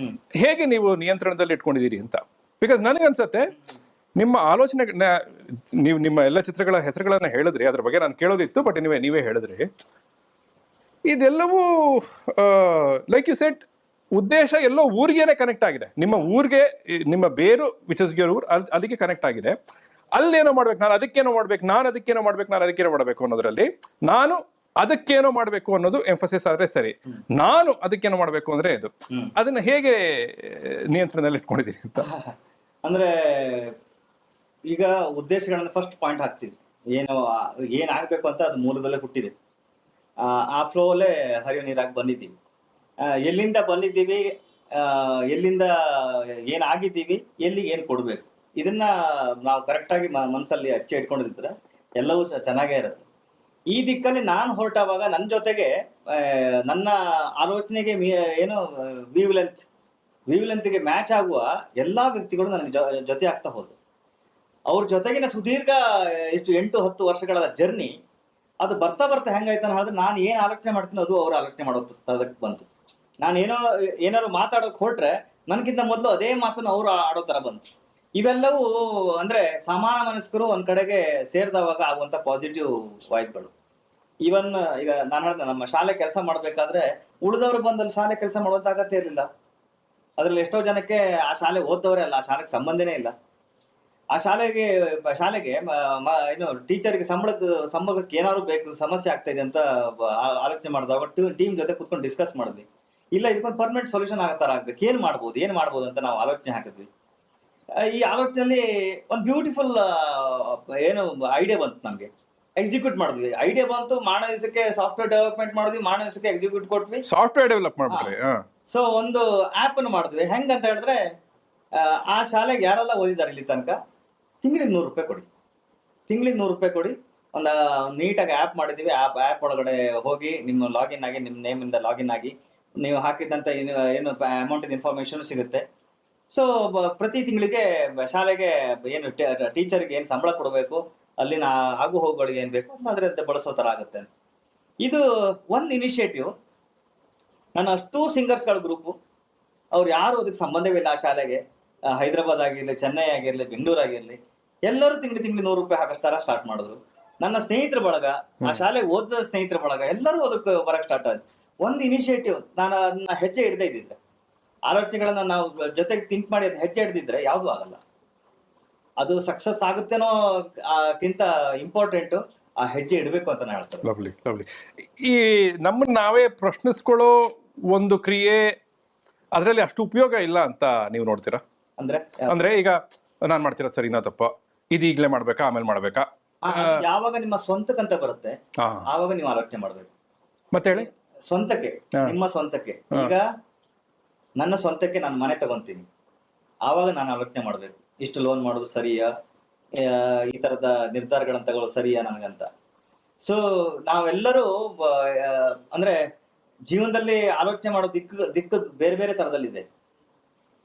ಹೇಗೆ ನೀವು ನಿಯಂತ್ರಣದಲ್ಲಿ ಇಟ್ಕೊಂಡಿದ್ದೀರಿ ಅಂತ? ಬಿಕಾಸ್ ನನಗನ್ಸತ್ತೆ ನಿಮ್ಮ ಆಲೋಚನೆ, ನೀವು ನಿಮ್ಮ ಎಲ್ಲ ಚಿತ್ರಗಳ ಹೆಸರುಗಳನ್ನ ಹೇಳಿದ್ರಿ, ಅದ್ರ ಬಗ್ಗೆ ನಾನು ಕೇಳೋದಿತ್ತು, ಬಟ್ ನೀವೇ ಹೇಳಿದ್ರಿ. ಇದೆಲ್ಲವೂ ಲೈಕ್ ಯು ಸೆಟ್, ಉದ್ದೇಶ ಎಲ್ಲೋ ಊರಿಗೇನೆ ಕನೆಕ್ಟ್ ಆಗಿದೆ. ನಿಮ್ಮ ಊರಿಗೆ, ನಿಮ್ಮ ಬೇರು ವಿಚ್ ಇಸ್ ಯುವರ್ ಊರ್, ಅದಕ್ಕೆ ಕನೆಕ್ಟ್ ಆಗಿದೆ. ಅಲ್ಲೇನೋ ಮಾಡ್ಬೇಕು, ನಾನು ಅದಕ್ಕೇನೋ ಮಾಡ್ಬೇಕು ಅನ್ನೋದ್ರಲ್ಲಿ ನಾನು ಅದಕ್ಕೇನೋ ಮಾಡ್ಬೇಕು ಅನ್ನೋದು ಎಂಫಸಿಸ್ ಆದ್ರೆ ಸರಿ, ನಾನು ಅದಕ್ಕೇನೋ ಮಾಡ್ಬೇಕು ಅಂದ್ರೆ ಇದು. ಅದನ್ನ ಹೇಗೆ ನಿಯಂತ್ರಣದಲ್ಲಿ ಇಟ್ಕೊಂಡಿದ್ದೀರಿ ಅಂತ? ಅಂದ್ರೆ ಈಗ ಉದ್ದೇಶಗಳನ್ನ ಫಸ್ಟ್ ಪಾಯಿಂಟ್ ಹಾಕ್ತೀವಿ, ಏನಾಗ್ಬೇಕು ಅಂತ ಅದು ಮೂಲದಲ್ಲೇ ಹುಟ್ಟಿದೆ. ಆ ಫ್ಲೋ ಅಲ್ಲೇ ಹರಿಯೋ ನೀರಾಗಿ ಬಂದಿದ್ದೀವಿ. ಎಲ್ಲಿಂದ ಬಂದಿದ್ದೀವಿ, ಎಲ್ಲಿಂದ ಏನಾಗಿದ್ದೀವಿ, ಎಲ್ಲಿಗೆ ಏನು ಕೊಡ್ಬೇಕು, ಇದನ್ನ ನಾವು ಕರೆಕ್ಟಾಗಿ ಮನಸ್ಸಲ್ಲಿ ಅಚ್ಚೆ ಇಟ್ಕೊಂಡಿದ್ರೆ ಎಲ್ಲವೂ ಚೆನ್ನಾಗೇ ಇರುತ್ತೆ. ಈ ದಿಕ್ಕಲ್ಲಿ ನಾನು ಹೊರಟಾವಾಗ ನನ್ನ ಜೊತೆಗೆ ನನ್ನ ಆಲೋಚನೆಗೆ ಏನು ವೀವ್ಲೆಂತ್ಗೆ ಮ್ಯಾಚ್ ಆಗುವ ಎಲ್ಲಾ ವ್ಯಕ್ತಿಗಳು ನನಗೆ ಜೊತೆ ಆಗ್ತಾ ಹೋದ್ರು. ಅವ್ರ ಜೊತೆಗಿನ ಸುದೀರ್ಘ 8-10 ವರ್ಷಗಳ ಜರ್ನಿ ಅದು ಬರ್ತಾ ಹೆಂಗಾಯ್ತು ಅಂತ ಹೇಳಿದ್ರೆ, ನಾನು ಏನ್ ಆಲೋಚನೆ ಮಾಡ್ತೀನಿ ಅದು ಅವ್ರು ಆಲೋಚನೆ ಮಾಡೋದಕ್ಕೆ ಬಂತು. ನಾನು ಏನಾದ್ರು ಮಾತಾಡೋಕೆ ಹೊರಟ್ರೆ ನನಗಿಂತ ಮೊದಲು ಅದೇ ಮಾತನ್ನು ಅವ್ರು ಆಡೋ ತರ ಬಂತು. ಇವೆಲ್ಲವೂ ಅಂದ್ರೆ ಸಮಾನ ಮನಸ್ಕರು ಒಂದ್ ಕಡೆಗೆ ಸೇರಿದವಾಗ ಆಗುವಂತ ಪಾಸಿಟಿವ್ ವೈಬ್ಗಳು. ಇವನ್ ಈಗ ನಾನು ಹೇಳ್ದೆ, ನಮ್ಮ ಶಾಲೆ ಕೆಲಸ ಮಾಡ್ಬೇಕಾದ್ರೆ ಉಳಿದವರು ಬಂದಲ್ಲಿ ಶಾಲೆ ಕೆಲಸ ಮಾಡುವಂತ ಅಗತ್ಯ ಇರಲಿಲ್ಲ. ಅದ್ರಲ್ಲಿ ಎಷ್ಟೋ ಜನಕ್ಕೆ ಆ ಶಾಲೆ ಓದ್ದವರೇ ಅಲ್ಲ, ಆ ಶಾಲೆಗೆ ಸಂಬಂಧನೇ ಇಲ್ಲ. ಆ ಶಾಲೆಗೆ ಏನು ಟೀಚರ್ಗೆ ಸಂಬಳಕ್ಕೆ ಏನಾದ್ರು ಬೇಕು, ಸಮಸ್ಯೆ ಆಗ್ತಾ ಇದೆ ಅಂತ ಆಲೋಚನೆ ಮಾಡಿದಾಗ ಟೀಮ್ ಜೊತೆ ಕುತ್ಕೊಂಡು ಡಿಸ್ಕಸ್ ಮಾಡಿದ್ವಿ. ಇಲ್ಲ, ಇದಕ್ಕೊಂದು ಪರ್ಮನೆಂಟ್ ಸೊಲ್ಯೂಷನ್ ಆಗೋ ತರ ಆಗ್ಬೇಕು, ಏನ್ ಮಾಡ್ಬೋದು ಅಂತ ನಾವು ಆಲೋಚನೆ ಹಾಕಿದ್ವಿ. ಈ ಆಲೋಚನೆಯಲ್ಲಿ ಒಂದು ಬ್ಯೂಟಿಫುಲ್ ಏನು ಐಡಿಯಾ ಬಂತು ನಮ್ಗೆ. ಎಕ್ಸಿಕ್ಯೂಟ್ ಮಾಡಿದ್ವಿ. ಐಡಿಯಾ ಬಂತು, ಮಾಡೋ ದಿವಸಕ್ಕೆ ಸಾಫ್ಟ್ವೇರ್ ಡೆವಲಪ್ಮೆಂಟ್ ಮಾಡಿದ್ವಿ, ಮಾಡೋ ದಿವಸಕ್ಕೆ ಎಕ್ಸಿಕ್ಯೂಟ್ ಕೊಟ್ವಿ. ಸಾಫ್ಟ್ವೇರ್ ಡೆವಲಪ್ ಮಾಡ್ಬಿಟ್ರಿ. ಸೊ ಒಂದು ಆಪ್ ಅನ್ನು ಮಾಡಿದ್ವಿ. ಹೆಂಗಂತ ಹೇಳಿದ್ರೆ, ಆ ಶಾಲೆಗೆ ಯಾರೆಲ್ಲ ಓದಿದ್ದಾರೆ ಇಲ್ಲಿ ತನಕ ತಿಂಗಳಿಗೆ 100 ರೂಪಾಯಿ ಕೊಡಿ, ಒಂದು ನೀಟಾಗಿ ಆ್ಯಪ್ ಮಾಡಿದ್ದೀವಿ. ಆ್ಯಪ್ ಒಳಗಡೆ ಹೋಗಿ ನಿಮ್ಮ ಲಾಗಿನ್ ಆಗಿ, ನಿಮ್ಮ ನೇಮಿಂದ ಲಾಗಿನ್ ಆಗಿ ನೀವು ಹಾಕಿದಂಥ ಏನು ಅಮೌಂಟಿನ ಇನ್ಫಾರ್ಮೇಶನ್ ಸಿಗುತ್ತೆ. ಸೊ ಪ್ರತಿ ತಿಂಗಳಿಗೆ ಶಾಲೆಗೆ ಏನು ಟೀಚರ್ಗೆ ಏನು ಸಂಬಳ ಕೊಡಬೇಕು, ಅಲ್ಲಿನ ಆಗು ಹೋಗುಗಳಿಗೆ ಏನು ಬೇಕು ಅದರಿಂದ ಬಳಸೋ ಥರ ಆಗುತ್ತೆ. ಇದು ಒಂದು ಇನಿಷಿಯೇಟಿವ್. ನಾನು ಅಷ್ಟು ಸಿಂಗರ್ಸ್ಗಳ ಗ್ರೂಪು, ಅವ್ರು ಯಾರು ಅದಕ್ಕೆ ಸಂಬಂಧವಿಲ್ಲ ಆ ಶಾಲೆಗೆ. ಹೈದರಾಬಾದ್ ಆಗಿರಲಿ, ಚೆನ್ನೈ ಆಗಿರಲಿ, ಬೆಂಗಳೂರು ಆಗಿರಲಿ, ಎಲ್ಲರೂ ತಿಂಗಳು ₹100 ಹಾಕಸ್ತಾರ ಸ್ಟಾರ್ಟ್ ಮಾಡಿದ್ರು. ನನ್ನ ಸ್ನೇಹಿತರ ಬಳಗ, ಆ ಶಾಲೆಗೆ ಓದಿದ ಸ್ನೇಹಿತರ ಬಳಗ ಎಲ್ಲರೂ ಅದಕ್ಕೆ ಬರಕ್ ಸ್ಟಾರ್ಟ್ ಆಯ್ತು. ಒಂದು ಇನಿಷಿಯೇಟಿವ್ ನಾನು ಅದನ್ನ ಹೆಜ್ಜೆ ಹಿಡ್ದೇ ಇದ್ದಿದ್ರೆ, ಆಲೋಚನೆಗಳನ್ನ ನಾವು ಜೊತೆಗೆ ಥಿಂಕ್ ಮಾಡಿ ಅದ್ ಹೆಜ್ಜೆ ಹಿಡ್ದಿದ್ರೆ ಯಾವ್ದು ಆಗಲ್ಲ. ಅದು ಸಕ್ಸಸ್ ಆಗುತ್ತೇನೋ ಕಿಂತ ಇಂಪಾರ್ಟೆಂಟ್ ಆ ಹೆಜ್ಜೆ ಇಡಬೇಕು ಅಂತ ನಾನು ಹೇಳ್ತಾರೆ. Lovely lovely. ಈ ನಮ್ಮನ್ನ ನಾವೇ ಪ್ರಶ್ನಿಸ್ಕೊಳ್ಳೋ ಒಂದು ಕ್ರಿಯೆ ಅದರಲ್ಲಿ ಅಷ್ಟು ಉಪಯೋಗ ಇಲ್ಲ ಅಂತ ನೀವು ನೋಡ್ತೀರಾ? ಅಂದ್ರೆ ಈಗ ನಾನ್ ಮಾಡ್ತಿರೋದು ಸರಿನಾ ತಪ್ಪ, ಇದು ಈಗಲೇ ಮಾಡ್ಬೇಕಾ ಆಮೇಲೆ ಮಾಡ್ಬೇಕಾ? ಯಾವಾಗ ನಿಮ್ಮ ಸ್ವಂತಕ್ಕಂತ ಬರುತ್ತೆ ಆವಾಗ ನೀವು ಆಲೋಚನೆ ಮಾಡ್ಬೇಕು. ಮತ್ತೆ ಹೇಳಿ, ಸ್ವಂತಕ್ಕೆ, ನಿಮ್ಮ ಸ್ವಂತಕ್ಕೆ. ಈಗ ನನ್ನ ಸ್ವಂತಕ್ಕೆ ನಾನು ಮನೆ ತಗೊಂತೀನಿ, ಆವಾಗ ನಾನು ಆಲೋಚನೆ ಮಾಡ್ಬೇಕು, ಇಷ್ಟು ಲೋನ್ ಮಾಡೋದು ಸರಿಯಾ, ಈ ತರದ ನಿರ್ಧಾರಗಳನ್ನ ತಗೊಳ್ಳೋದು ಸರಿಯಾ ನನಗಂತ. ಸೊ ನಾವೆಲ್ಲರೂ ಅಂದ್ರೆ ಜೀವನದಲ್ಲಿ ಆಲೋಚನೆ ಮಾಡೋ ದಿಕ್ಕು ಬೇರೆ ಬೇರೆ ತರದಲ್ಲಿದೆ.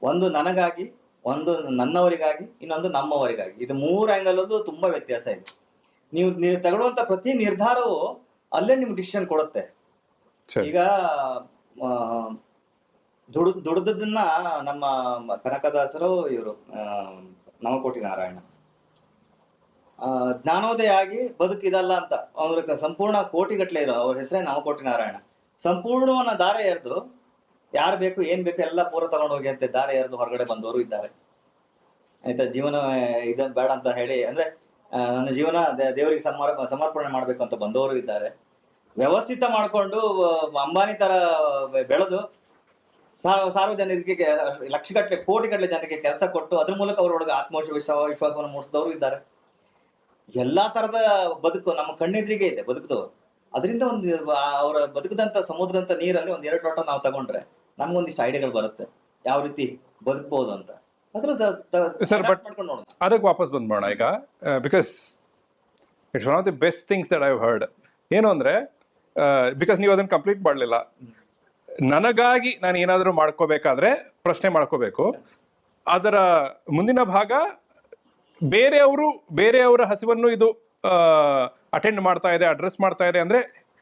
ಒಂದು ನನಗಾಗಿ, ಒಂದು ನನ್ನವರಿಗಾಗಿ, ಇನ್ನೊಂದು ನಮ್ಮವರಿಗಾಗಿ. ಇದು 3 ಆಂಗಲ್ ತುಂಬಾ ವ್ಯತ್ಯಾಸ ಇದೆ. ನೀವು ತಗೊಳ್ಳುವಂತ ಪ್ರತಿ ನಿರ್ಧಾರವು ಅಲ್ಲೇ ನಿಮ್ಗೆ ಡಿಸಿಷನ್ ಕೊಡುತ್ತೆ. ಈಗ ದುಡ್ದನ್ನ ನಮ್ಮ ಕನಕದಾಸರು ಇವರು ನವಕೋಟಿ ನಾರಾಯಣ ಜ್ಞಾನೋದಯ ಆಗಿ ಬದುಕಿದಲ್ಲ ಅಂತ ಅವ್ರಿಗೆ ಸಂಪೂರ್ಣ ಕೋಟಿಗಟ್ಲೆ ಇರೋ ಅವ್ರ ಹೆಸರೇ ನವಕೋಟಿ ನಾರಾಯಣ. ಸಂಪೂರ್ಣವನ್ನ ದಾರೆ ಎರೆದು ಯಾರು ಬೇಕು ಏನ್ ಬೇಕು ಎಲ್ಲ ಪೂರ ತಗೊಂಡು ಹೋಗಿ ಅಂತ ದಾರೆ ಎರೆದು ಹೊರಗಡೆ ಬಂದವರು ಇದ್ದಾರೆ. ಆಯ್ತಾ, ಜೀವನ ಇದ ಬೇಡ ಅಂತ ಹೇಳಿ, ಅಂದ್ರೆ ನನ್ನ ಜೀವನ ದೇವರಿಗೆ ಸಮರ್ಪಣೆ ಮಾಡ್ಬೇಕು ಅಂತ ಬಂದವರು ಇದ್ದಾರೆ. ವ್ಯವಸ್ಥಿತ ಮಾಡ್ಕೊಂಡು ಅಂಬಾನಿ ತರ ಬೆಳೆದು ಸಾರ್ವಜನಿಕರಿಗೆ ಲಕ್ಷಗಟ್ಟಲೆ ಕೋಟಿಗಟ್ಟಲೆ ಜನರಿಗೆ ಕೆಲಸ ಕೊಟ್ಟು ಅದ್ರ ಮೂಲಕ ಅವರೊಳಗೆ ವಿಶ್ವಾಸವನ್ನು ಮೂಡಿಸಿದವರು ಇದ್ದಾರೆ. ಎಲ್ಲಾ ತರದ ಬದುಕು ನಮ್ಮ ಕಣ್ಣೆದ್ರಿಗೆ ಇದೆ ಬದುಕಿದವರು. ಅದರಿಂದ ಒಂದು ಅವರ ಬದುಕದಂತ ಸಮುದ್ರದಂತ ನೀರಲ್ಲಿ 1-2 ಲೋಟ ನಾವು ತಗೊಂಡ್ರೆ ನಮ್ಗೊಂದಿಷ್ಟು ಐಡಿಯಾಗಳು ಬರುತ್ತೆ ಯಾವ ರೀತಿ ಬದುಕಬಹುದು ಅಂತ. ಅದಕ್ಕೆ ವಾಪಸ್ ಬಂದ್ಬೋಣ ಈಗ, because it's one of the best things that I heard. ಏನು ಅಂದ್ರೆ, ಬಿಕಾಸ್ ನೀವು ಅದನ್ನ ಕಂಪ್ಲೀಟ್ ಮಾಡಲಿಲ್ಲ. ನನಗಾಗಿ ನಾನು ಏನಾದರೂ ಮಾಡ್ಕೋಬೇಕಾದ್ರೆ ಪ್ರಶ್ನೆ ಮಾಡ್ಕೋಬೇಕು. ಅದರ ಮುಂದಿನ ಭಾಗ ಬೇರೆಯವರ ಹಸಿವನ್ನು ಇದು ಅಟೆಂಡ್ ಮಾಡ್ತಾ ಇದೆ, ಅಡ್ರೆಸ್ ಮಾಡ್ತಾ ಇದೆ ಅಂದ್ರೆ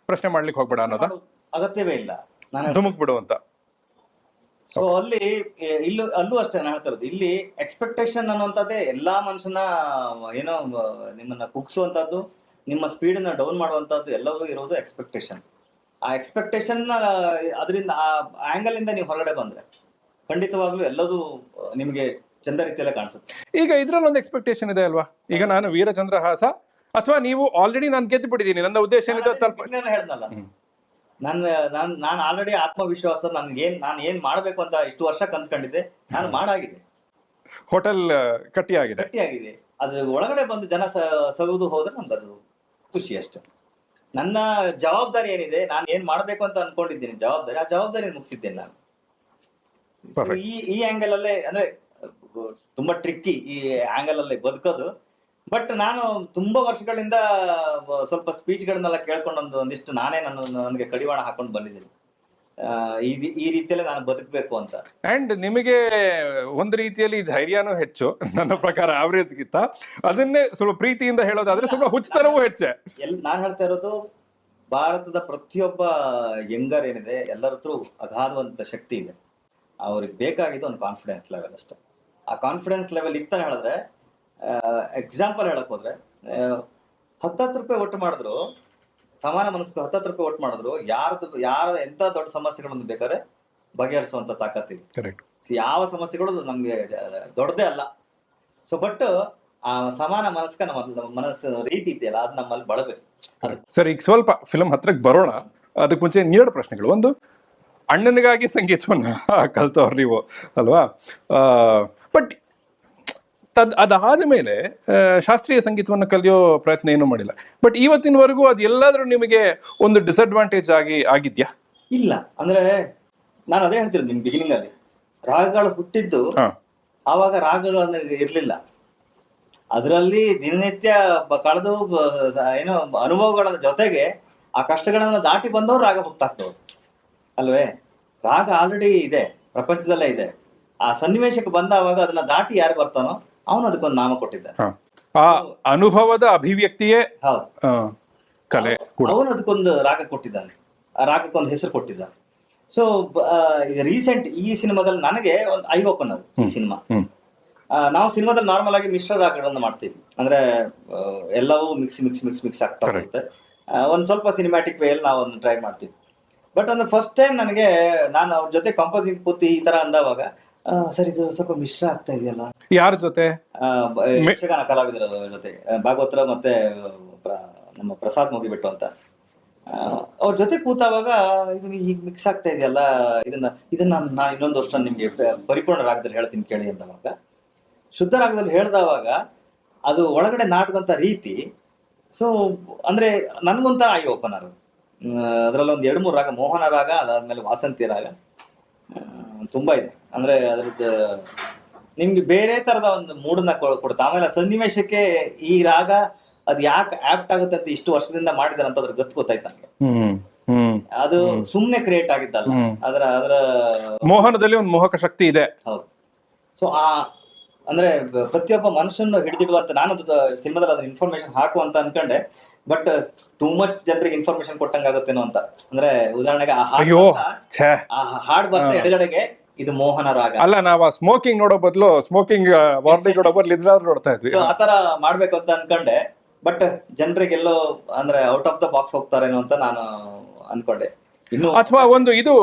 ಪ್ರಶ್ನೆ ಮಾಡ್ಲಿಕ್ಕೆ ಹೋಗ್ಬೇಡ ಅನ್ನೋದ ಅಗತ್ಯವೇ ಇಲ್ಲ, ಧುಮುಕ್ ಬಿಡು ಅಂತ. ಸೊ ಅಲ್ಲೂ ಅಷ್ಟೇ ನಾನು ಹೇಳ್ತಾ ಇರೋದು. ಇಲ್ಲಿ ಎಕ್ಸ್ಪೆಕ್ಟೇಷನ್ ಅನ್ನುವಂಥದ್ದೇ ಎಲ್ಲಾ ಮನುಷ್ಯನ ಏನೋ ನಿಮ್ಮನ್ನ ಕುಗ್ಸುವಂತದ್ದು, ನಿಮ್ಮ ಸ್ಪೀಡ್ ನ ಡೌನ್ ಮಾಡುವಂತದ್ದು ಎಲ್ಲವೂ ಇರೋದು ಎಕ್ಸ್ಪೆಕ್ಟೇಷನ್. ಆ ಎಕ್ಸ್ಪೆಕ್ಟೇಷನ್ ಅದರಿಂದ ಆ ಆಂಗಲ್ ಇಂದ ನೀವು ಹೊರಗಡೆ ಬಂದ್ರೆ ಖಂಡಿತವಾಗ್ಲೂ ಎಲ್ಲದೂ ನಿಮಗೆ ಚಂದ ರೀತಿಯಲ್ಲೇ ಕಾಣಿಸುತ್ತೆ. ಈಗ ಇದ್ರಲ್ಲಿ ಒಂದು ಎಕ್ಸ್ಪೆಕ್ಟೇಷನ್ ಇದೆ ಅಲ್ವಾ? ಈಗ ನಾನು ವೀರಚಂದ್ರಹಾಸ ಅಥವಾ ನೀವು ಆಲ್ರೆಡಿ ನಾನು ಗೆದ್ದು ಬಿಟ್ಟಿದ್ದೀನಿ, ನನ್ನ ಉದ್ದೇಶ ಹೇಳ್ದಲ್ಲ, ನಾನು ಆಲ್ರೆಡಿ ಆತ್ಮವಿಶ್ವಾಸ, ನಾನು ಏನ್ ಮಾಡ್ಬೇಕು ಅಂತ ಇಷ್ಟು ವರ್ಷ ಕನ್ಸ್ಕೊಂಡಿದ್ದೆ, ನಾನು ಮಾಡಾಗಿದೆ. ಹೋಟೆಲ್ ಕಟ್ಟಿಯಾಗಿದೆ. ಅದ್ರ ಒಳಗಡೆ ಬಂದು ಜನ ಸಗುದು ಹೋದ್ರೆ ನಮ್ದು ಅದು ಖುಷಿ ಅಷ್ಟೇ. ನನ್ನ ಜವಾಬ್ದಾರಿ ಏನಿದೆ, ನಾನು ಏನ್ ಮಾಡ್ಬೇಕು ಅಂತ ಅನ್ಕೊಂಡಿದ್ದೀನಿ ಜವಾಬ್ದಾರಿ, ಆ ಜವಾಬ್ದಾರಿ ಮುಗಿಸಿದ್ದೇನೆ ನಾನು. ಈ ಆಂಗಲ್ ಅಲ್ಲೇ, ಅಂದ್ರೆ ತುಂಬಾ ಟ್ರಿಕ್ಕಿ ಈ ಆಂಗಲ್ ಅಲ್ಲೇ ಬದುಕೋದು. ಬಟ್ ನಾನು ತುಂಬಾ ವರ್ಷಗಳಿಂದ ಸ್ವಲ್ಪ ಸ್ಪೀಚ್ ಗಳನ್ನೆಲ್ಲ ಕೇಳ್ಕೊಂಡು ಒಂದಿಷ್ಟು ನಾನೇ ನನಗೆ ಕಡಿವಾಣ ಹಾಕೊಂಡು ಬಂದಿದ್ದೀನಿ, ಈ ರೀತಿಯಲ್ಲೇ ನಾನು ಬದುಕಬೇಕು ಅಂತ. ಅಂಡ್ ನಿಮಗೆ ಒಂದು ರೀತಿಯಲ್ಲಿ ಧೈರ್ಯನೂ ಹೆಚ್ಚು ನನ್ನ ಪ್ರಕಾರ ಆವರೇಜ್ ಗಿಂತ. ಅದನ್ನೇ ಸ್ವಲ್ಪ ಪ್ರೀತಿಯಿಂದ ಹೇಳೋದಾದ್ರೆ ಸ್ವಲ್ಪ ಹುಚ್ಚತನವೂ ಹೆಚ್ಚೆ. ನಾನು ಹೇಳ್ತಾ ಇರೋದು, ಭಾರತದ ಪ್ರತಿಯೊಬ್ಬ ಯಂಗರ್ ಏನಿದೆ ಎಲ್ಲರ ಹತ್ರ ಅಗಾಧವಂತ ಶಕ್ತಿ ಇದೆ. ಅವ್ರಿಗೆ ಬೇಕಾಗಿದ್ದು ಒಂದು ಕಾನ್ಫಿಡೆನ್ಸ್ ಲೆವೆಲ್ ಅಷ್ಟೇ. ಆ ಕಾನ್ಫಿಡೆನ್ಸ್ ಲೆವೆಲ್ ಇತ್ತಂತ ಹೇಳಿದ್ರೆ, ಎಕ್ಸಾಂಪಲ್ ಹೇಳಕ್ ಹೋದ್ರೆ, ₹10 ಒಟ್ಟು ಮಾಡಿದ್ರು, ಸಮಾನ ಮನಸ್ಸು ₹10 ಒಟ್ಟು ಮಾಡಿದ್ರು, ಯಾರ ಎಂತ ದೊಡ್ಡ ಸಮಸ್ಯೆಗಳನ್ನು ಬೇಕಾದ್ರೆ ಬಗೆಹರಿಸುವಂತ ತಾಕತ್ತಿದೆ. ಯಾವ ಸಮಸ್ಯೆಗಳು ನಮ್ಗೆ ದೊಡ್ಡದೇ ಅಲ್ಲ. ಸೊ ಬಟ್ ಆ ಸಮಾನ ನಮ್ಮ ಮನಸ್ಸಿನ ರೀತಿ ಇದೆಯಲ್ಲ, ಅದು ನಮ್ಮಲ್ಲಿ ಬಳಬೇಕು. ಸರ್, ಈಗ ಸ್ವಲ್ಪ ಫಿಲಂ ಹತ್ರಕ್ಕೆ ಬರೋಣ. ಅದಕ್ಕೆ ಮುಂಚೆ 2 ಪ್ರಶ್ನೆಗಳು. ಒಂದು, ಅಣ್ಣನಿಗಾಗಿ ಸಂಗೀತವನ್ನ ಕಲ್ತವ್ರು ನೀವು ಅಲ್ವಾ? ಬಟ್ ಅದಾದ ಮೇಲೆ ಶಾಸ್ತ್ರೀಯ ಸಂಗೀತವನ್ನು ಕಲಿಯೋ ಪ್ರಯತ್ನ ಏನೂ ಮಾಡಿಲ್ಲ. ಬಟ್ ಇವತ್ತಿನವರೆಗೂ ಅದು ಎಲ್ಲಾದ್ರೂ ನಿಮಗೆ ಒಂದು ಡಿಸ್ಅಡ್ವಾಂಟೇಜ್ ಆಗಿದ್ಯಾ? ಇಲ್ಲ. ಅಂದ್ರೆ ನಾನು ಅದೇ ಹೇಳ್ತಿರೋದು, ನಿಮ್ ಬಿಗಿನಿಂಗ್ ಅಲ್ಲಿ ರಾಗಗಳು ಹುಟ್ಟಿದ್ದು ಆವಾಗ ರಾಗಗಳು ಇರ್ಲಿಲ್ಲ. ಅದರಲ್ಲಿ ದಿನನಿತ್ಯ ಕಳೆದು ಏನೋ ಅನುಭವಗಳ ಜೊತೆಗೆ ಆ ಕಷ್ಟಗಳನ್ನ ದಾಟಿ ಬಂದವರು ರಾಗ ಹುಟ್ಟಾಕ್ತವ್ರು ಅಲ್ವೇ? ರಾಗ ಆಲ್ರೆಡಿ ಇದೆ, ಪ್ರಪಂಚದಲ್ಲೇ ಇದೆ. ಆ ಸನ್ನಿವೇಶಕ್ಕೆ ಬಂದಾವಾಗ ಅದನ್ನ ದಾಟಿ ಯಾರು ಬರ್ತಾನೋ ಅವನು ಅದಕ್ಕೊಂದು ನಾಮ ಕೊಟ್ಟಿದ್ದಾರೆ. ಆ ಅನುಭವದ ಅಭಿವ್ಯಕ್ತಿಯೇ ಕಲೆ. ಅವನು ಅದಕ್ಕೊಂದು ರಾಗ ಕೊಟ್ಟಿದ್ದಾನೆ, ಆ ರಾಗಕ್ಕೊಂದು ಹೆಸರು ಕೊಟ್ಟಿದ್ದಾನೆ. ಸೊ ರೀಸೆಂಟ್ ಈ ಸಿನಿಮಾದಲ್ಲಿ ನನಗೆ ಒಂದು ಐ ಓಪನ್ ಅದು. ಈ ಸಿನಿಮಾ ನಾವು ಸಿನಿಮಾದಲ್ಲಿ ನಾರ್ಮಲ್ ಆಗಿ ಮಿಶ್ರ ರಾಗಗಳನ್ನು ಮಾಡ್ತೀವಿ, ಅಂದ್ರೆ ಎಲ್ಲವೂ ಮಿಕ್ಸ್ ಆಗ್ತಾ ಹೋಗುತ್ತೆ. ಒಂದ್ ಸ್ವಲ್ಪ ಸಿನಿಮ್ಯಾಟಿಕ್ ವೇಯಲ್ಲಿ ನಾವು ಒಂದು ಟ್ರೈ ಮಾಡ್ತೀವಿ. ಬಟ್ ಒಂದು ಫಸ್ಟ್ ಟೈಮ್ ನನಗೆ ನಾನು ಅವ್ರ ಜೊತೆ ಕಂಪೋಸಿಂಗ್ ಕೂತಿ ಈ ತರ ಅಂದವಾಗ ಸರ್ ಇದು ಸ್ವಲ್ಪ ಮಿಶ್ರ ಆಗ್ತಾ ಇದೆಯಲ್ಲ. ಯಾರ ಜೊತೆ? ಯಕ್ಷಗಾನ ಕಲಾವಿದರ ಜೊತೆ, ಭಾಗವತರ ಮತ್ತೆ ನಮ್ಮ ಪ್ರಸಾದ್ ಮುಗಿಬಿಟ್ಟು ಅಂತ, ಅವ್ರ ಜೊತೆ ಕೂತಾವಾಗ ಇದು ಈಗ ಮಿಕ್ಸ್ ಆಗ್ತಾ ಇದೆಯಲ್ಲ, ಇದನ್ನ ನಾನು ಇನ್ನೊಂದು ವರ್ಷ ನಿಮ್ಗೆ ಪರಿಪೂರ್ಣ ರಾಗದಲ್ಲಿ ಹೇಳ್ತೀನಿ ಕೇಳಿ ಅಂದವಾಗ, ಶುದ್ಧ ರಾಗದಲ್ಲಿ ಹೇಳ್ದವಾಗ ಅದು ಒಳಗಡೆ ನಾಟದಂತ ರೀತಿ. ಸೊ ಅಂದ್ರೆ ನನ್ಗೊಂಥರ ಐ ಓಪನರ್. ಅದ್ರಲ್ಲಿ ಒಂದು 2-3 ರಾಗ, ಮೋಹನ ರಾಗ, ಅದಾದ್ಮೇಲೆ ವಾಸಂತಿ ರಾಗ, ತುಂಬಾ ಇದೆ. ಅಂದ್ರೆ ಅದ್ರದ್ದು ನಿಮ್ಗೆ ಬೇರೆ ತರದ ಒಂದು ಮೂಡನ್ನ ಕೊಡುತ್ತೆ. ಆಮೇಲೆ ಸನ್ನಿವೇಶಕ್ಕೆ ಈ ರಾಗ ಅದ್ ಯಾಕೆ ಆಪ್ಟ್ ಆಗುತ್ತೆ ಅಂತ ಇಷ್ಟು ವರ್ಷದಿಂದ ಮಾಡಿದಾರೆ ಅಂತ ಅದ್ರ ಗೊತ್ತಾಯ್ತು ನನಗೆ. ಅದು ಸುಮ್ನೆ ಕ್ರಿಯೇಟ್ ಆಗಿದ್ದಲ್ಲ, ಅದರ ಮೋಹನದಲ್ಲಿ ಒಂದು ಮೋಹಕ ಶಕ್ತಿ ಇದೆ. ಹೌದು. ಸೊ ಅಂದ್ರೆ ಪ್ರತಿಯೊಬ್ಬ ಮನುಷ್ಯನ ಹಿಡಿದಿಡುವಂತ, ನಾನು ಸಿನಿಮಾದಲ್ಲಿ ಅದನ್ನ ಇನ್ಫಾರ್ಮೇಶನ್ ಹಾಕುವಂತ ಅನ್ಕೊಂಡೆ, ಬಟ್ ಟೂ ಮಚ್ ಜನರಿಗೆ ಇನ್ಫಾರ್ಮೇಶನ್ ಕೊಟ್ಟಂಗಾಗುತ್ತೇನೋ ಅಂತ. ಅಂದ್ರೆ ಉದಾಹರಣೆಗೆ ಆ ಹಾಡ್ ಬರ್ತಾ ಎಡಗಡೆಗೆ ಇದು ಮೋಹನ ರಾಗ ಅಲ್ಲ, ನಾವು ಸ್ಮೋಕಿಂಗ್ ನೋಡೋ ಬದಲು ಸ್ಮೋಕಿಂಗ್ ವಾರ್ನಿಂಗ್ ನೋಡೋ ಬದಲು ಇದ್ರಾದ್ರು ನೋಡ್ತಾ ಇದ್ವಿ. ಆತರ ಮಾಡ್ಬೇಕು ಅಂತ ಅನ್ಕೊಂಡೆ, ಬಟ್ ಜನರಿಗೆಲ್ಲೋ ಅಂದ್ರೆ ಔಟ್ ಆಫ್ ದ ಬಾಕ್ಸ್ ಹೋಗ್ತಾರೇನೋ ಅಂತ ನಾನು ಅನ್ಕೊಂಡೆ. ಇನ್ನು ಅಥವಾ ಒಂದು ಇದು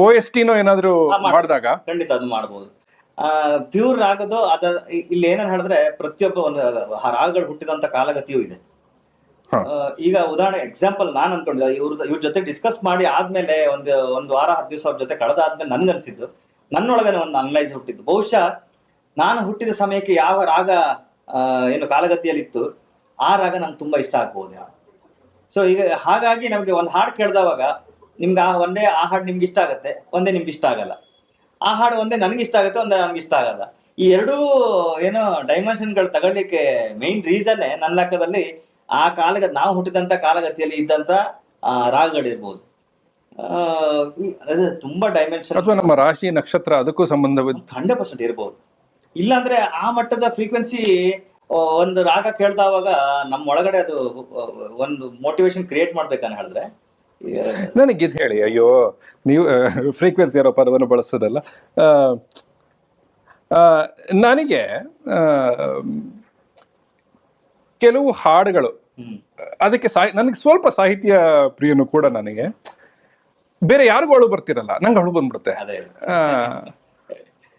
OST ನೋ ಏನಾದ್ರು ಮಾಡಿದಾಗ ಖಂಡಿತ ಅದು ಮಾಡ್ಬೋದು. ಪ್ಯೂರ್ ರಾಗದು ಅದ ಇಲ್ಲಿ ಏನಂತ ಹೇಳಿದ್ರೆ ಪ್ರತಿಯೊಬ್ಬ ಒಂದು ರಾಗಗಳು ಹುಟ್ಟಿದಂತ ಕಾಲಗತಿಯೂ ಇದೆ. ಈಗ ಉದಾಹರಣೆ ಎಕ್ಸಾಂಪಲ್ ನಾನು ಅನ್ಕೊಂಡಿದ್ದೆ, ಇವ್ರ ಜೊತೆ ಡಿಸ್ಕಸ್ ಮಾಡಿ ಆದ್ಮೇಲೆ ಒಂದು ವಾರ 10 ದಿವಸ ಅವ್ರ ಜೊತೆ ಕಳೆದಾದ್ಮೇಲೆ ನನ್ಗನ್ಸಿದ್ದು, ನನ್ನೊಳಗನೆ ಒಂದು ಅನಲೈಸ್ ಹುಟ್ಟಿದ್ದು. ಬಹುಶಃ ನಾನು ಹುಟ್ಟಿದ ಸಮಯಕ್ಕೆ ಯಾವ ರಾಗ ಏನು ಕಾಲಗತಿಯಲ್ಲಿತ್ತು ಆ ರಾಗ ನಂಗೆ ತುಂಬಾ ಇಷ್ಟ ಆಗ್ಬೋದು. ಸೊ ಈಗ ಹಾಗಾಗಿ ನಮ್ಗೆ ಒಂದು ಹಾಡು ಕೇಳ್ದವಾಗ ನಿಮ್ಗೆ ಒಂದೇ ಆ ಹಾಡು ನಿಮ್ಗೆ ಇಷ್ಟ ಆಗತ್ತೆ, ಒಂದೇ ನಿಮ್ಗೆ ಇಷ್ಟ ಆಗಲ್ಲ. ಆ ಹಾಡು ಒಂದೇ ನನಗೆ ಇಷ್ಟ ಆಗುತ್ತೆ, ಒಂದೇ ನನ್ಗೆ ಇಷ್ಟ ಆಗಲ್ಲ. ಈ ಎರಡೂ ಏನೋ ಡೈಮೆನ್ಷನ್ಗಳು ತಗೊಳ್ಳಿಕ್ಕೆ ಮೇನ್ ರೀಸನ್ನೇ ನನ್ನ ಲೆಕ್ಕದಲ್ಲಿ ಆ ನಾವು ಹುಟ್ಟಿದಂತ ಕಾಲಗತಿಯಲ್ಲಿ ಇದ್ದಂತ ರಾಗಗಳಿರ್ಬೋದು. ಅದು ತುಂಬಾ ಡೈಮೆನ್ಷನ್, ಅಥವಾ ನಮ್ಮ ರಾಶಿ ನಕ್ಷತ್ರ ಅದಕ್ಕೂ ಸಂಬಂಧವಿದೆ 100% ಇರ್ಬೋದು. ಇಲ್ಲಾಂದ್ರೆ ಆ ಮಟ್ಟದ ಫ್ರೀಕ್ವೆನ್ಸಿ ಒಂದು ರಾಗ ಕೇಳ್ದಾವಾಗ ನಮ್ಮ ಒಳಗಡೆ ಅದು ಒಂದು ಮೋಟಿವೇಶನ್ ಕ್ರಿಯೇಟ್ ಮಾಡ್ಬೇಕಂತ ಹೇಳಿದ್ರೆ. ನನಗೆ ಇದು ಹೇಳಿ, ಅಯ್ಯೋ ನೀವು ಫ್ರೀಕ್ವೆನ್ಸಿ ಇರೋ ಪದವನ್ನು ಬಳಸೋದಲ್ಲ, ನನಗೆ ಕೆಲವು ಹಾಡುಗಳು ಅದಕ್ಕೆ ನನಗೆ ಸ್ವಲ್ಪ ಸಾಹಿತ್ಯ ಪ್ರಿಯನು ಕೂಡ, ನನಗೆ ಬೇರೆ ಯಾರಿಗೂ ಅಳು ಬರ್ತಿರಲ್ಲ, ನಂಗೆ ಅಳು ಬಂದ್ಬಿಡುತ್ತೆ.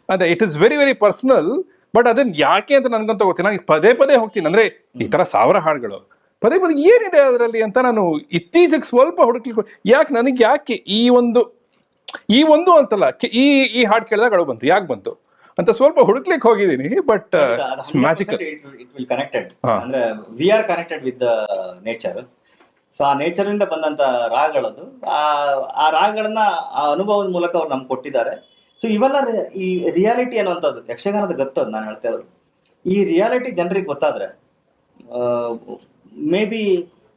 ಅದೇ it is very very personal. But ಅದನ್ನ ಯಾಕೆ ಅಂತ ನನ್ಗಂತ ಗೊತ್ತಿಲ್ಲ. ನಾನು ಪದೇ ಹೋಗ್ತೀನಿ, ಅಂದ್ರೆ ಈ ತರ 1000 ಹಾಡುಗಳು ಪದೇ ಏನಿದೆ ಅದರಲ್ಲಿ ಅಂತ ನಾನು ಇತ್ತೀಚೆಗೆ ಸ್ವಲ್ಪ ಹುಡುಕ್ಲಿಕ್ಕೆ, ಯಾಕೆ ಈ ಒಂದು ಅಂತಲ್ಲ, ಈ ಹಾಡು ಕೇಳಿದಾಗ ಅಳು ಬಂತು, ಯಾಕೆ ಬಂತು ಅಂತ ಸ್ವಲ್ಪ ಹುಡುಕ್ಲಿಕ್ಕೆ ಹೋಗಿದ್ದೀನಿ. But magical, it will connected, ಅಂದ್ರೆ we are connected with the nature. So ಆ ನೇಚರ್ ಇಂದ ಬಂದಂತ ರಾಗಗಳದು, ಆ ರಾಗಗಳನ್ನ ಆ ಅನುಭವದ ಮೂಲಕ ಅವ್ರು ನಮ್ಗೆ ಕೊಟ್ಟಿದ್ದಾರೆ. ಸೊ ಇವೆಲ್ಲ ಈ ರಿಯಾಲಿಟಿ ಅನ್ನುವಂಥದ್ದು ಯಕ್ಷಗಾನದ ಗೊತ್ತದು. ನಾನು ಹೇಳ್ತಾ ಇರೋದು ಈ ರಿಯಾಲಿಟಿ ಜನರಿಗೆ ಗೊತ್ತಾದ್ರೆ, ಮೇ ಬಿ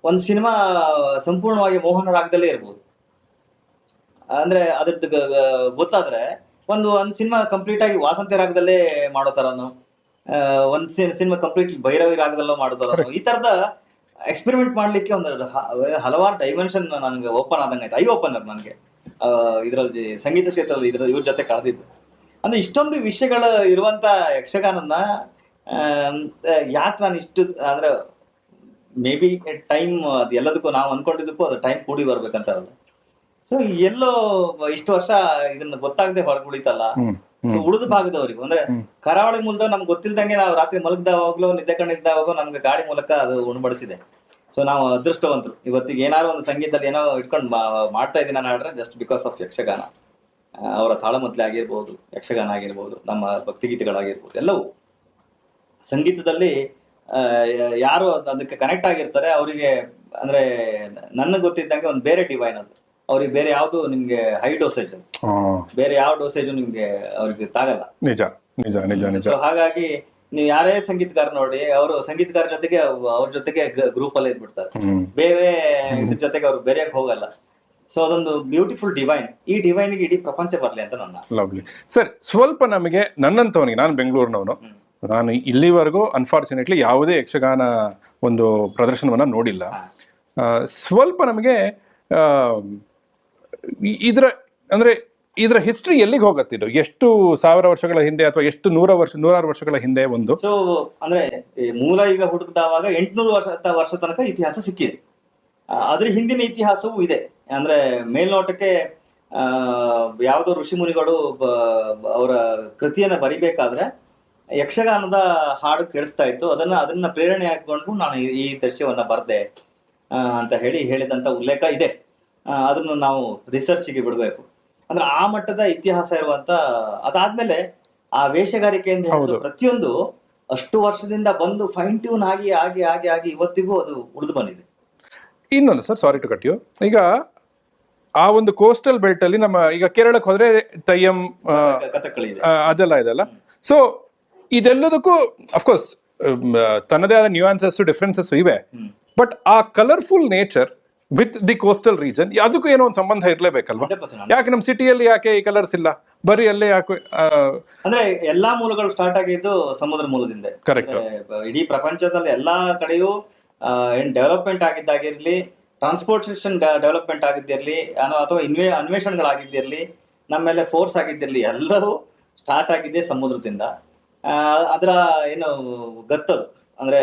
ಒಂದು ಸಿನಿಮಾ ಸಂಪೂರ್ಣವಾಗಿ ಮೋಹನ ರಾಗದಲ್ಲೇ ಇರ್ಬೋದು. ಅಂದ್ರೆ ಅದ್ರದ್ದು ಗೊತ್ತಾದ್ರೆ ಒಂದು ಸಿನಿಮಾ ಕಂಪ್ಲೀಟ್ ಆಗಿ ವಾಸಂತಿ ರಾಗದಲ್ಲೇ ಮಾಡೋ ತರನು, ಒಂದ್ ಸಿನಿಮಾ ಕಂಪ್ಲೀಟ್ ಭೈರವಿ ರಾಗದಲ್ಲೋ ಮಾಡೋ ತರನು, ಈ ತರದ ಎಕ್ಸ್ಪೆರಿಮೆಂಟ್ ಮಾಡ್ಲಿಕ್ಕೆ ಒಂದು ಹಲವಾರು ಡೈಮೆನ್ಷನ್ ನನಗೆ ಓಪನ್ ಆದಂಗೆ ಆಯ್ತು. ಐ ಓಪನರ್ ನನಗೆ ಇದ್ರಲ್ಲಿ ಸಂಗೀತ ಕ್ಷೇತ್ರದಲ್ಲಿ ಇವ್ರ ಜೊತೆ ಕಳೆದಿದ್ದು. ಅಂದ್ರೆ ಇಷ್ಟೊಂದು ವಿಷಯಗಳು ಇರುವಂತ ಯಕ್ಷಗಾನನ ಯಾಕೆ ನಾನು ಇಷ್ಟು ಅಂದ್ರೆ ಮೇ ಬಿ ಟೈಮ್, ಅದು ಎಲ್ಲದಕ್ಕೂ ನಾವು ಅನ್ಕೊಂಡಿದ್ದಕ್ಕೂ ಅದು ಟೈಮ್ ಕೂಡಿ ಬರ್ಬೇಕಂತ. ಸೊ ಎಲ್ಲೋ ಇಷ್ಟು ವರ್ಷ ಇದನ್ನ ಗೊತ್ತಾಗದೆ ಹೊರಗುಳಿತಲ್ಲ. ಸೊ ಉಳಿದ ಭಾಗದವ್ರಿಗೆ ಅಂದ್ರೆ ಕರಾವಳಿ ಮೂಲದ ನಮ್ಗೆ ಗೊತ್ತಿಲ್ದಂಗೆ ನಾವು ರಾತ್ರಿ ಮಲಗ್ದಾವಾಗ್ಲೂ ನಿದ್ದೆ ಕಣ್ಣಿದ್ದಾವಾಗೋ ನಮ್ಗೆ ಗಾಡಿ ಮೂಲಕ ಅದು ಉಣಬಡಿಸಿದೆ. ಸೊ ನಾವು ಅದೃಷ್ಟವಂತರು. ಇವತ್ತಿಗೆ ಏನಾದ್ರು ಒಂದು ಸಂಗೀತದಲ್ಲಿ ಏನೋ ಇಟ್ಕೊಂಡು ಮಾಡ್ತಾ ಇದ್ದೀನಿ ನಾನು ಹೇಳಿದ್ರೆ ಜಸ್ಟ್ ಬಿಕಾಸ್ ಆಫ್ ಯಕ್ಷಗಾನ. ಅವರ ತಾಳಮತ್ಲೆ ಆಗಿರ್ಬೋದು, ಯಕ್ಷಗಾನ ಆಗಿರ್ಬೋದು, ನಮ್ಮ ಭಕ್ತಿಗೀತೆಗಳಾಗಿರ್ಬೋದು, ಎಲ್ಲವೂ ಸಂಗೀತದಲ್ಲಿ ಯಾರು ಅದಕ್ಕೆ ಕನೆಕ್ಟ್ ಆಗಿರ್ತಾರೆ ಅವರಿಗೆ, ಅಂದ್ರೆ ನನಗೆ ಗೊತ್ತಿದ್ದಂಗೆ ಒಂದು ಬೇರೆ ಡಿವೈನ್ ಅದು. ಅವ್ರಿಗೆ ಬೇರೆ ಯಾವ್ದು ನಿಮ್ಗೆ ಹೈ ಡೋಸೇಜ್, ಬೇರೆ ಯಾವ ಡೋಸೇಜ್ ನಿಮ್ಗೆ ಅವ್ರಿಗೆ ತಾಗಲ್ಲ. ನಿಜ ನಿಜ ನಿಜ ನಿಜ. ಸೊ ಹಾಗಾಗಿ ನೀವು ಯಾರೇ ಸಂಗೀತಗಾರ ನೋಡಿ, ಅವರು ಸಂಗೀತಗಾರ ಜೊತೆಗೆ ಅವ್ರ ಜೊತೆಗೆ ಗ್ರೂಪ್ ಅಲ್ಲೇ ಇದ್ಬಿಡ್ತಾರೆ, ಬೇರೆ ಇದ್ರ ಜೊತೆಗೆ ಅವ್ರು ಬೇರೆಯಕ್ಕೆ ಹೋಗಲ್ಲ. ಸೊ ಅದೊಂದು ಬ್ಯೂಟಿಫುಲ್ ಡಿವೈನ್. ಈ ಡಿವೈನ್ಗೆ ಇಡೀ ಪ್ರಪಂಚ ಬರ್ಲಿ ಅಂತ ನನ್ನ ಲವ್ಲಿ. ಸರ್, ಸ್ವಲ್ಪ ನಮಗೆ ನನ್ನಂತವನಿಗೆ, ನಾನು ಬೆಂಗಳೂರಿನವನು, ನಾನು ಇಲ್ಲಿವರೆಗೂ ಅನ್ಫಾರ್ಚುನೇಟ್ಲಿ ಯಾವುದೇ ಯಕ್ಷಗಾನ ಒಂದು ಪ್ರದರ್ಶನವನ್ನ ನೋಡಿಲ್ಲ. ಸ್ವಲ್ಪ ನಮಗೆ ಇದರ ಅಂದ್ರೆ ಇದರ ಹಿಸ್ಟ್ರಿ ಎಲ್ಲಿಗೆ ಹೋಗತ್ತಿದ್ದು? ಎಷ್ಟು ಸಾವಿರ ವರ್ಷಗಳ ಹಿಂದೆ ಅಥವಾ ಎಷ್ಟು ನೂರಾರು ವರ್ಷಗಳ ಹಿಂದೆ ಒಂದು? ಸೊ ಅಂದ್ರೆ ಈ ಮೂಲ ಈಗ ಹುಡುಕಿದವಾಗ 800 ವರ್ಷ ತನಕ ಇತಿಹಾಸ ಸಿಕ್ಕಿದೆ. ಅದ್ರ ಹಿಂದಿನ ಇತಿಹಾಸವೂ ಇದೆ. ಅಂದ್ರೆ ಮೇಲ್ನೋಟಕ್ಕೆ ಯಾವುದೋ ಋಷಿ ಮುನಿಗಳು ಅವರ ಕೃತಿಯನ್ನ ಬರಿಬೇಕಾದ್ರೆ ಯಕ್ಷಗಾನದ ಹಾಡು ಕೇಳಿಸ್ತಾ ಇತ್ತು. ಅದನ್ನ ಪ್ರೇರಣೆ ಹಾಕೊಂಡು ನಾನು ಈ ದೃಶ್ಯವನ್ನ ಬರ್ದೆ ಅಂತ ಹೇಳಿದಂತ ಉಲ್ಲೇಖ ಇದೆ. ಅದನ್ನು ನಾವು ರಿಸರ್ಚ್ಗೆ ಬಿಡಬೇಕು. ಅಂದ್ರೆ ಆ ಮಟ್ಟದ ಇತಿಹಾಸ ಇರುವಂತ, ಅದಾದ್ಮೇಲೆ ಆ ವೇಷಗಾರಿಕೆಯಿಂದ ಹಿಡಿದು ಪ್ರತಿಯೊಂದು ಅಷ್ಟು ವರ್ಷದಿಂದ ಬಂದು ಫೈನ್ ಟ್ಯೂನ್ ಆಗಿ ಆಗಿ ಆಗಿ ಆಗಿ ಇವತ್ತಿಗೂ ಅದು ಉಳಿದು ಬಂದಿದೆ. ಇನ್ನೊಂದು sir, sorry to cut you, ಈಗ ಆ ಒಂದು ಕೋಸ್ಟಲ್ ಬೆಲ್ಟ್ ಅಲ್ಲಿ ನಮ್ಮ ಈಗ ಕೇರಳಕ್ಕೆ ಹೋದ್ರೆ ತಯ್ಯಂ ಕಥಕ್ಕಳಿ ಇದೆ, ಅದೆಲ್ಲ ಇದೆಲ್ಲ. ಸೊ ಇದೆಲ್ಲದಕ್ಕೂ ಅಫ್ಕೋರ್ಸ್ ತನ್ನದೇ ಆದ ನ್ಯೂಯಾನ್ಸಸ್ ಡಿಫ್ರೆನ್ಸಸ್ ಇವೆ. ಬಟ್ ಆ colourful nature with the coastal region ಅದಕ್ಕೂ ಏನೋ ಒಂದು ಸಂಬಂಧ ಇರ್ಲೇಬೇಕಲ್ವಾ? 100%. ಯಾಕೆ ನಮ್ಮ ಸಿಟಿಯಲ್ಲಿ ಯಾಕೆ ಈ ಕಲರ್ಸ್ ಇಲ್ಲ, ಬರೀ ಅಲ್ಲೇ ಯಾಕೆ? ಅಂದ್ರೆ ಎಲ್ಲಾ ಮೂಲಗಳು ಸ್ಟಾರ್ಟ್ ಆಗಿದ್ದು ಸಮುದ್ರ ಮೂಲದಿಂದ. ಕರೆಕ್ಟ್. ಇಡೀ ಪ್ರಪಂಚದಲ್ಲಿ ಎಲ್ಲಾ ಕಡೆಯೂ ಏನ್ ಡೆವಲಪ್ಮೆಂಟ್ ಆಗಿದ್ದಾಗಿರ್ಲಿ, ಟ್ರಾನ್ಸ್ಪೋರ್ಟೇಷನ್ ಡೆವಲಪ್ಮೆಂಟ್ ಆಗಿದ್ದಿರ್ಲಿ, ಅಥವಾ ಅನ್ವೇಷಣೆಗಳಾಗಿದ್ದಿರ್ಲಿ, ನಮ್ಮ ಮೇಲೆ ಫೋರ್ಸ್ ಆಗಿದ್ದಿರ್ಲಿ, ಎಲ್ಲವೂ ಸ್ಟಾರ್ಟ್ ಆಗಿದ್ದೆ ಸಮುದ್ರದಿಂದ. ಅದರ ಏನು ಗತ್ತದು ಅಂದ್ರೆ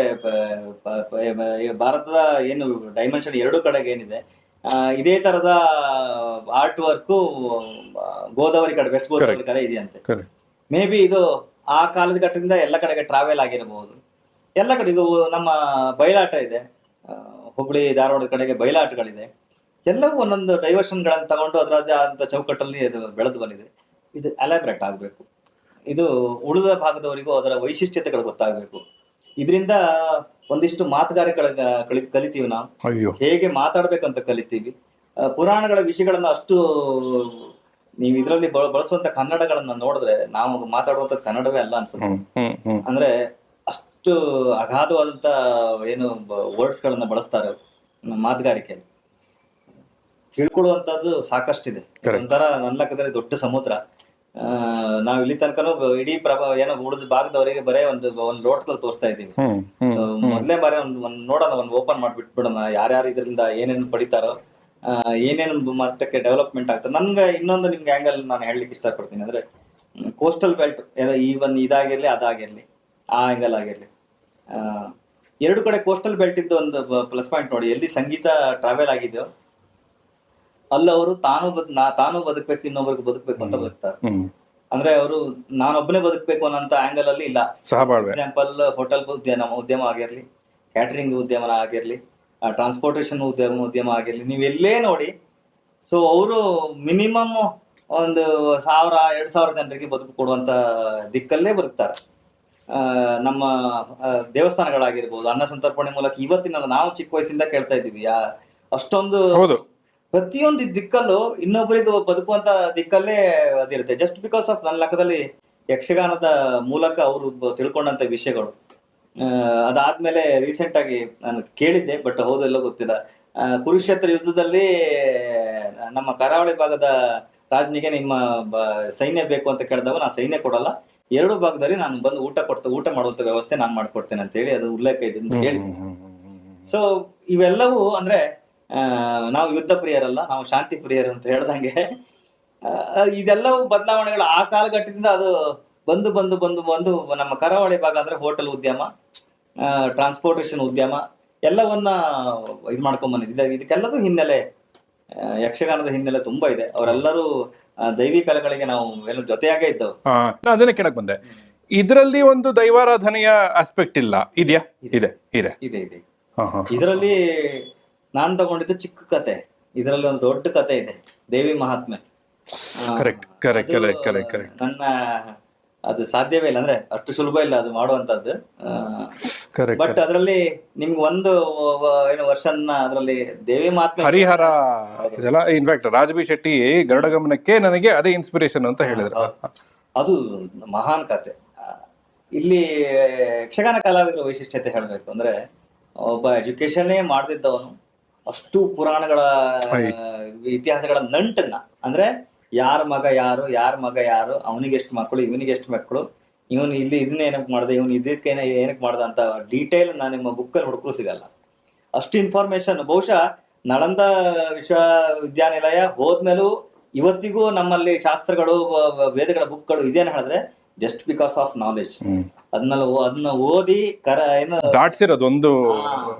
ಭಾರತದ ಏನು ಡೈಮೆನ್ಷನ್ ಎರಡು ಕಡೆಗೆ ಏನಿದೆ, ಇದೇ ತರದ ಆರ್ಟ್ ವರ್ಕ್ ಗೋದಾವರಿ ಕಡೆ, ವೆಸ್ಟ್ ಗೋದಾವರಿ ಕಡೆ ಇದೆಯಂತೆ. ಮೇ ಬಿ ಇದು ಆ ಕಾಲದ ಘಟ್ಟದಿಂದ ಎಲ್ಲ ಕಡೆಗೆ ಟ್ರಾವೆಲ್ ಆಗಿರಬಹುದು. ಎಲ್ಲ ಕಡೆ ಇದು ನಮ್ಮ ಬಯಲಾಟ ಇದೆ, ಹುಬ್ಳಿ ಧಾರವಾಡದ ಕಡೆಗೆ ಬಯಲಾಟಗಳಿದೆ. ಎಲ್ಲವೂ ಒಂದೊಂದು ಡೈವರ್ಷನ್ಗಳನ್ನು ತಗೊಂಡು ಅದರದ್ದೇ ಆದಂತ ಚೌಕಟ್ಟಲ್ಲಿ ಇದು ಬೆಳೆದು ಬಂದಿದೆ. ಇದು ಅಲಾಬ್ರೇಟ್ ಆಗಬೇಕು. ಇದು ಉಳಿದ ಭಾಗದವರಿಗೂ ಅದರ ವೈಶಿಷ್ಟ್ಯತೆಗಳು ಗೊತ್ತಾಗಬೇಕು. ಇದರಿಂದ ಒಂದಿಷ್ಟು ಮಾತುಗಾರಿಕೆ ಕಲಿತೀವಿ ನಾವು, ಹೇಗೆ ಮಾತಾಡ್ಬೇಕಂತ ಕಲಿತೀವಿ. ಪುರಾಣಗಳ ವಿಷಯಗಳನ್ನ ಅಷ್ಟು ನೀವು ಇದರಲ್ಲಿ ಬಳಸುವಂತ ಕನ್ನಡಗಳನ್ನ ನೋಡಿದ್ರೆ ನಾವು ಮಾತಾಡುವಂತ ಕನ್ನಡವೇ ಅಲ್ಲ ಅನ್ಸುತ್ತೆ. ಅಂದ್ರೆ ಅಷ್ಟು ಅಗಾಧವಾದಂತ ಏನು ವರ್ಡ್ಸ್ ಗಳನ್ನ ಬಳಸ್ತಾರೆ ಮಾತುಗಾರಿಕೆಯಲ್ಲಿ. ತಿಳ್ಕೊಳ್ಳುವಂತದ್ದು ಸಾಕಷ್ಟಿದೆ. ಒಂಥರ ನನ್ನ ಲೆಕ್ಕದಲ್ಲಿ ದೊಡ್ಡ ಸಮುದ್ರ. ನಾವ್ ಇಲ್ಲಿ ತನಕನೂ ಇಡೀ ಏನೋ ಉಳಿದ ಭಾಗದವರಿಗೆ ಬರೇ ಒಂದು ಲೋಟದಲ್ಲಿ ತೋರಿಸ್ತಾ ಇದೀವಿ. ಮೊದ್ಲೇ ಬಾರಿ ನೋಡೋಣ, ಒಂದು ಓಪನ್ ಮಾಡ್ಬಿಟ್ಬಿಡೋಣ, ಯಾರ್ಯಾರು ಇದರಿಂದ ಏನೇನು ಪಡಿತಾರೋ, ಏನೇನು ಮಟ್ಟಕ್ಕೆ ಡೆವಲಪ್ಮೆಂಟ್ ಆಗ್ತದೆ. ನನ್ಗೆ ಇನ್ನೊಂದು ನಿಮ್ಗೆ ಆಂಗಲ್ ನಾನು ಹೇಳಲಿಕ್ಕೆ ಇಷ್ಟಪಡ್ತೀನಿ. ಅಂದ್ರೆ ಕೋಸ್ಟಲ್ ಬೆಲ್ಟ್ ಈವನ್ ಇದಾಗಿರ್ಲಿ ಅದಾಗಿರ್ಲಿ, ಆ ಆಂಗಲ್ ಆಗಿರ್ಲಿ, ಎರಡು ಕಡೆ ಕೋಸ್ಟಲ್ ಬೆಲ್ಟ್ ಇದ್ದು ಒಂದು ಪ್ಲಸ್ ಪಾಯಿಂಟ್ ನೋಡಿ. ಎಲ್ಲಿ ಸಂಗೀತ ಟ್ರಾವೆಲ್ ಆಗಿದೆಯೋ ಅಲ್ಲವರು ತಾನು ಬದುಕ್ಬೇಕು, ಇನ್ನೊಬ್ಬರಿಗೆ ಬದುಕ್ಬೇಕು ಅಂತ ಬದುಕ್ತಾರೆ. ಅಂದ್ರೆ ಅವರು ನಾನೊಬ್ಬನೇ ಬದುಕ್ಬೇಕು ಅನ್ನೋಂತ ಆಂಗಲ್ ಅಲ್ಲಿ ಇಲ್ಲ. ಎಕ್ಸಾಂಪಲ್ ಹೋಟೆಲ್ ಉದ್ಯಮ ಆಗಿರ್ಲಿ, ಕ್ಯಾಟರಿಂಗ್ ಉದ್ಯಮ ಆಗಿರ್ಲಿ, ಟ್ರಾನ್ಸ್ಪೋರ್ಟೇಷನ್ ಉದ್ಯಮ ಆಗಿರ್ಲಿ, ನೀವೆಲ್ಲೇ ನೋಡಿ. ಸೊ ಅವರು ಮಿನಿಮಮ್ ಒಂದು 1000-2000 ಜನರಿಗೆ ಬದುಕು ಕೊಡುವಂತ ದಿಕ್ಕಲ್ಲೇ ಬದುಕ್ತಾರೆ. ನಮ್ಮ ದೇವಸ್ಥಾನಗಳಾಗಿರ್ಬೋದು, ಅನ್ನ ಸಂತರ್ಪಣೆ ಮೂಲಕ ಇವತ್ತಿನ ನಾವು ಚಿಕ್ಕ ವಯಸ್ಸಿಂದ ಕೇಳ್ತಾ ಇದ್ದೀವಿ. ಅಷ್ಟೊಂದು ಪ್ರತಿಯೊಂದು ದಿಕ್ಕಲ್ಲೂ ಇನ್ನೊಬ್ಬರಿಗೆ ಬದುಕುವಂತ ದಿಕ್ಕಲ್ಲೇ ಅದಿರುತ್ತೆ. ಜಸ್ಟ್ ಬಿಕಾಸ್ ಆಫ್ ನನ್ನ ಲೆಕ್ಕದಲ್ಲಿ ಯಕ್ಷಗಾನದ ಮೂಲಕ ಅವರು ತಿಳ್ಕೊಂಡಂತ ವಿಷಯಗಳು. ಅದಾದ್ಮೇಲೆ ರೀಸೆಂಟ್ ಆಗಿ ನಾನು ಕೇಳಿದ್ದೆ, ಬಟ್ ಹೌದೆಲ್ಲ ಗೊತ್ತಿಲ್ಲ. ಕುರುಕ್ಷೇತ್ರ ಯುದ್ಧದಲ್ಲಿ ನಮ್ಮ ಕರಾವಳಿ ಭಾಗದ ರಾಜನಿಗೆ ನಿಮ್ಮ ಸೈನ್ಯ ಬೇಕು ಅಂತ ಕೇಳಿದವ, ನಾ ಸೈನ್ಯ ಕೊಡಲ್ಲ, ಎರಡು ಭಾಗದಲ್ಲಿ ನಾನು ಬಂದು ಊಟ ಮಾಡುವಂತ ವ್ಯವಸ್ಥೆ ನಾನು ಮಾಡ್ಕೊಡ್ತೇನೆ ಅಂತ ಹೇಳಿ ಅದು ಉಲ್ಲೇಖ ಇದೆ ಅಂತ ಹೇಳಿದ್ದೆ. ಸೊ ಇವೆಲ್ಲವೂ ಅಂದ್ರೆ ನಾವು ಯುದ್ಧ ಪ್ರಿಯರಲ್ಲ, ನಾವು ಶಾಂತಿ ಪ್ರಿಯರು ಅಂತ ಹೇಳ್ದಂಗೆ ಇದೆಲ್ಲವೂ ಬದಲಾವಣೆಗಳು ಆ ಕಾಲಘಟ್ಟದಿಂದ ಅದು ಬಂದು ಬಂದು ಬಂದು ಬಂದು ನಮ್ಮ ಕರಾವಳಿ ಭಾಗ ಅಂದ್ರೆ ಹೋಟೆಲ್ ಉದ್ಯಮ, ಟ್ರಾನ್ಸ್ಪೋರ್ಟೇಷನ್ ಉದ್ಯಮ ಎಲ್ಲವನ್ನ ಇದು ಮಾಡ್ಕೊಂಡ್ ಬಂದಿದೆ. ಇದಕ್ಕೆಲ್ಲದೂ ಹಿನ್ನೆಲೆ, ಯಕ್ಷಗಾನದ ಹಿನ್ನೆಲೆ ತುಂಬಾ ಇದೆ. ಅವರೆಲ್ಲರೂ ದೈವಿ ಕಲೆಗಳಿಗೆ ನಾವು ಏನು ಜೊತೆಯಾಗೇ ಇದ್ದವು. ಅದನ್ನೇ ಕೇಳಕ್ ಬಂದೆ. ಇದರಲ್ಲಿ ಒಂದು ದೈವಾರಾಧನೆಯ ಆಸ್ಪೆಕ್ಟ್ ಇಲ್ಲ ಇದೆಯಾ? ಇದೆ ಇದೆ ಇದೆ ಇದೆ. ಇದರಲ್ಲಿ ನಾನ್ ತಗೊಂಡಿದ್ದು ಚಿಕ್ಕ ಕತೆ, ಇದರಲ್ಲಿ ಒಂದು ದೊಡ್ಡ ಕತೆ ಇದೆ, ದೇವಿ ಮಹಾತ್ಮೆ. ನನ್ನ ಅದು ಸಾಧ್ಯವೇ ಇಲ್ಲ, ಅಂದ್ರೆ ಅಷ್ಟು ಸುಲಭ ಇಲ್ಲ ಅದು ಮಾಡುವಂತದ್ದು. ಬಟ್ ಅದರಲ್ಲಿ ನಿಮ್ಗೆ ಒಂದು ಏನು ವರ್ಷನ್ ಅದರಲ್ಲಿ ದೇವಿ ಮಹಾತ್ಮೆ, ಹರಿಹರ ಇದೆಲ್ಲ. ಇನ್ಫ್ಯಾಕ್ಟ್ ರಾಜಬಿ ಶೆಟ್ಟಿ ಗರುಡ ಗಮನಕ್ಕೆ ನನಗೆ ಅದೇ ಇನ್ಸ್ಪಿರೇಷನ್ ಅಂತ ಹೇಳಿದ್ರು. ಅದು ಮಹಾನ್ ಕತೆ. ಇಲ್ಲಿ ಯಕ್ಷಗಾನ ಕಲಾವಿದರ ವೈಶಿಷ್ಟ್ಯತೆ ಹೇಳ್ಬೇಕು ಅಂದ್ರೆ, ಒಬ್ಬ ಎಜುಕೇಶನ್ನೇ ಮಾಡ್ತಿದ್ದವನು ಅಷ್ಟು ಪುರಾಣಗಳ ಇತಿಹಾಸಗಳ ನಂಟನ್ನ, ಅಂದ್ರೆ ಯಾರ ಮಗ ಯಾರು, ಅವನಿಗೆ ಎಷ್ಟು ಮಕ್ಕಳು, ಇವನಿಗೆ ಎಷ್ಟು ಮಕ್ಕಳು, ಇವನು ಇಲ್ಲಿ ಇದನ್ನ ಏನಕ್ಕೆ ಮಾಡ್ದೆ, ಇವನು ಇದಕ್ಕೆ ಏನಕ್ಕೆ ಮಾಡ್ದ ಅಂತ ಡೀಟೇಲ್ ನಾನು ನಿಮ್ಮ ಬುಕ್ಕಲ್ಲಿ ಹುಡುಕಲು ಸಿಗಲ್ಲ. ಅಷ್ಟು ಇನ್ಫಾರ್ಮೇಶನ್ ಬಹುಶಃ ನಳಂದ ವಿಶ್ವವಿದ್ಯಾನಿಲಯ ಹೋದ್ಮೇಲೂ ಇವತ್ತಿಗೂ ನಮ್ಮಲ್ಲಿ ಶಾಸ್ತ್ರಗಳು ವೇದಗಳ ಬುಕ್ಗಳು ಇದೇನು ಹೇಳಿದ್ರೆ ಜಸ್ಟ್ ಬಿಕಾಸ್ ಆಫ್ ನಾಲೆಜ್. ಅದನ್ನ ಓದಿ ಏನು ದಾಟ್ಸಿರೋದು ಒಂದು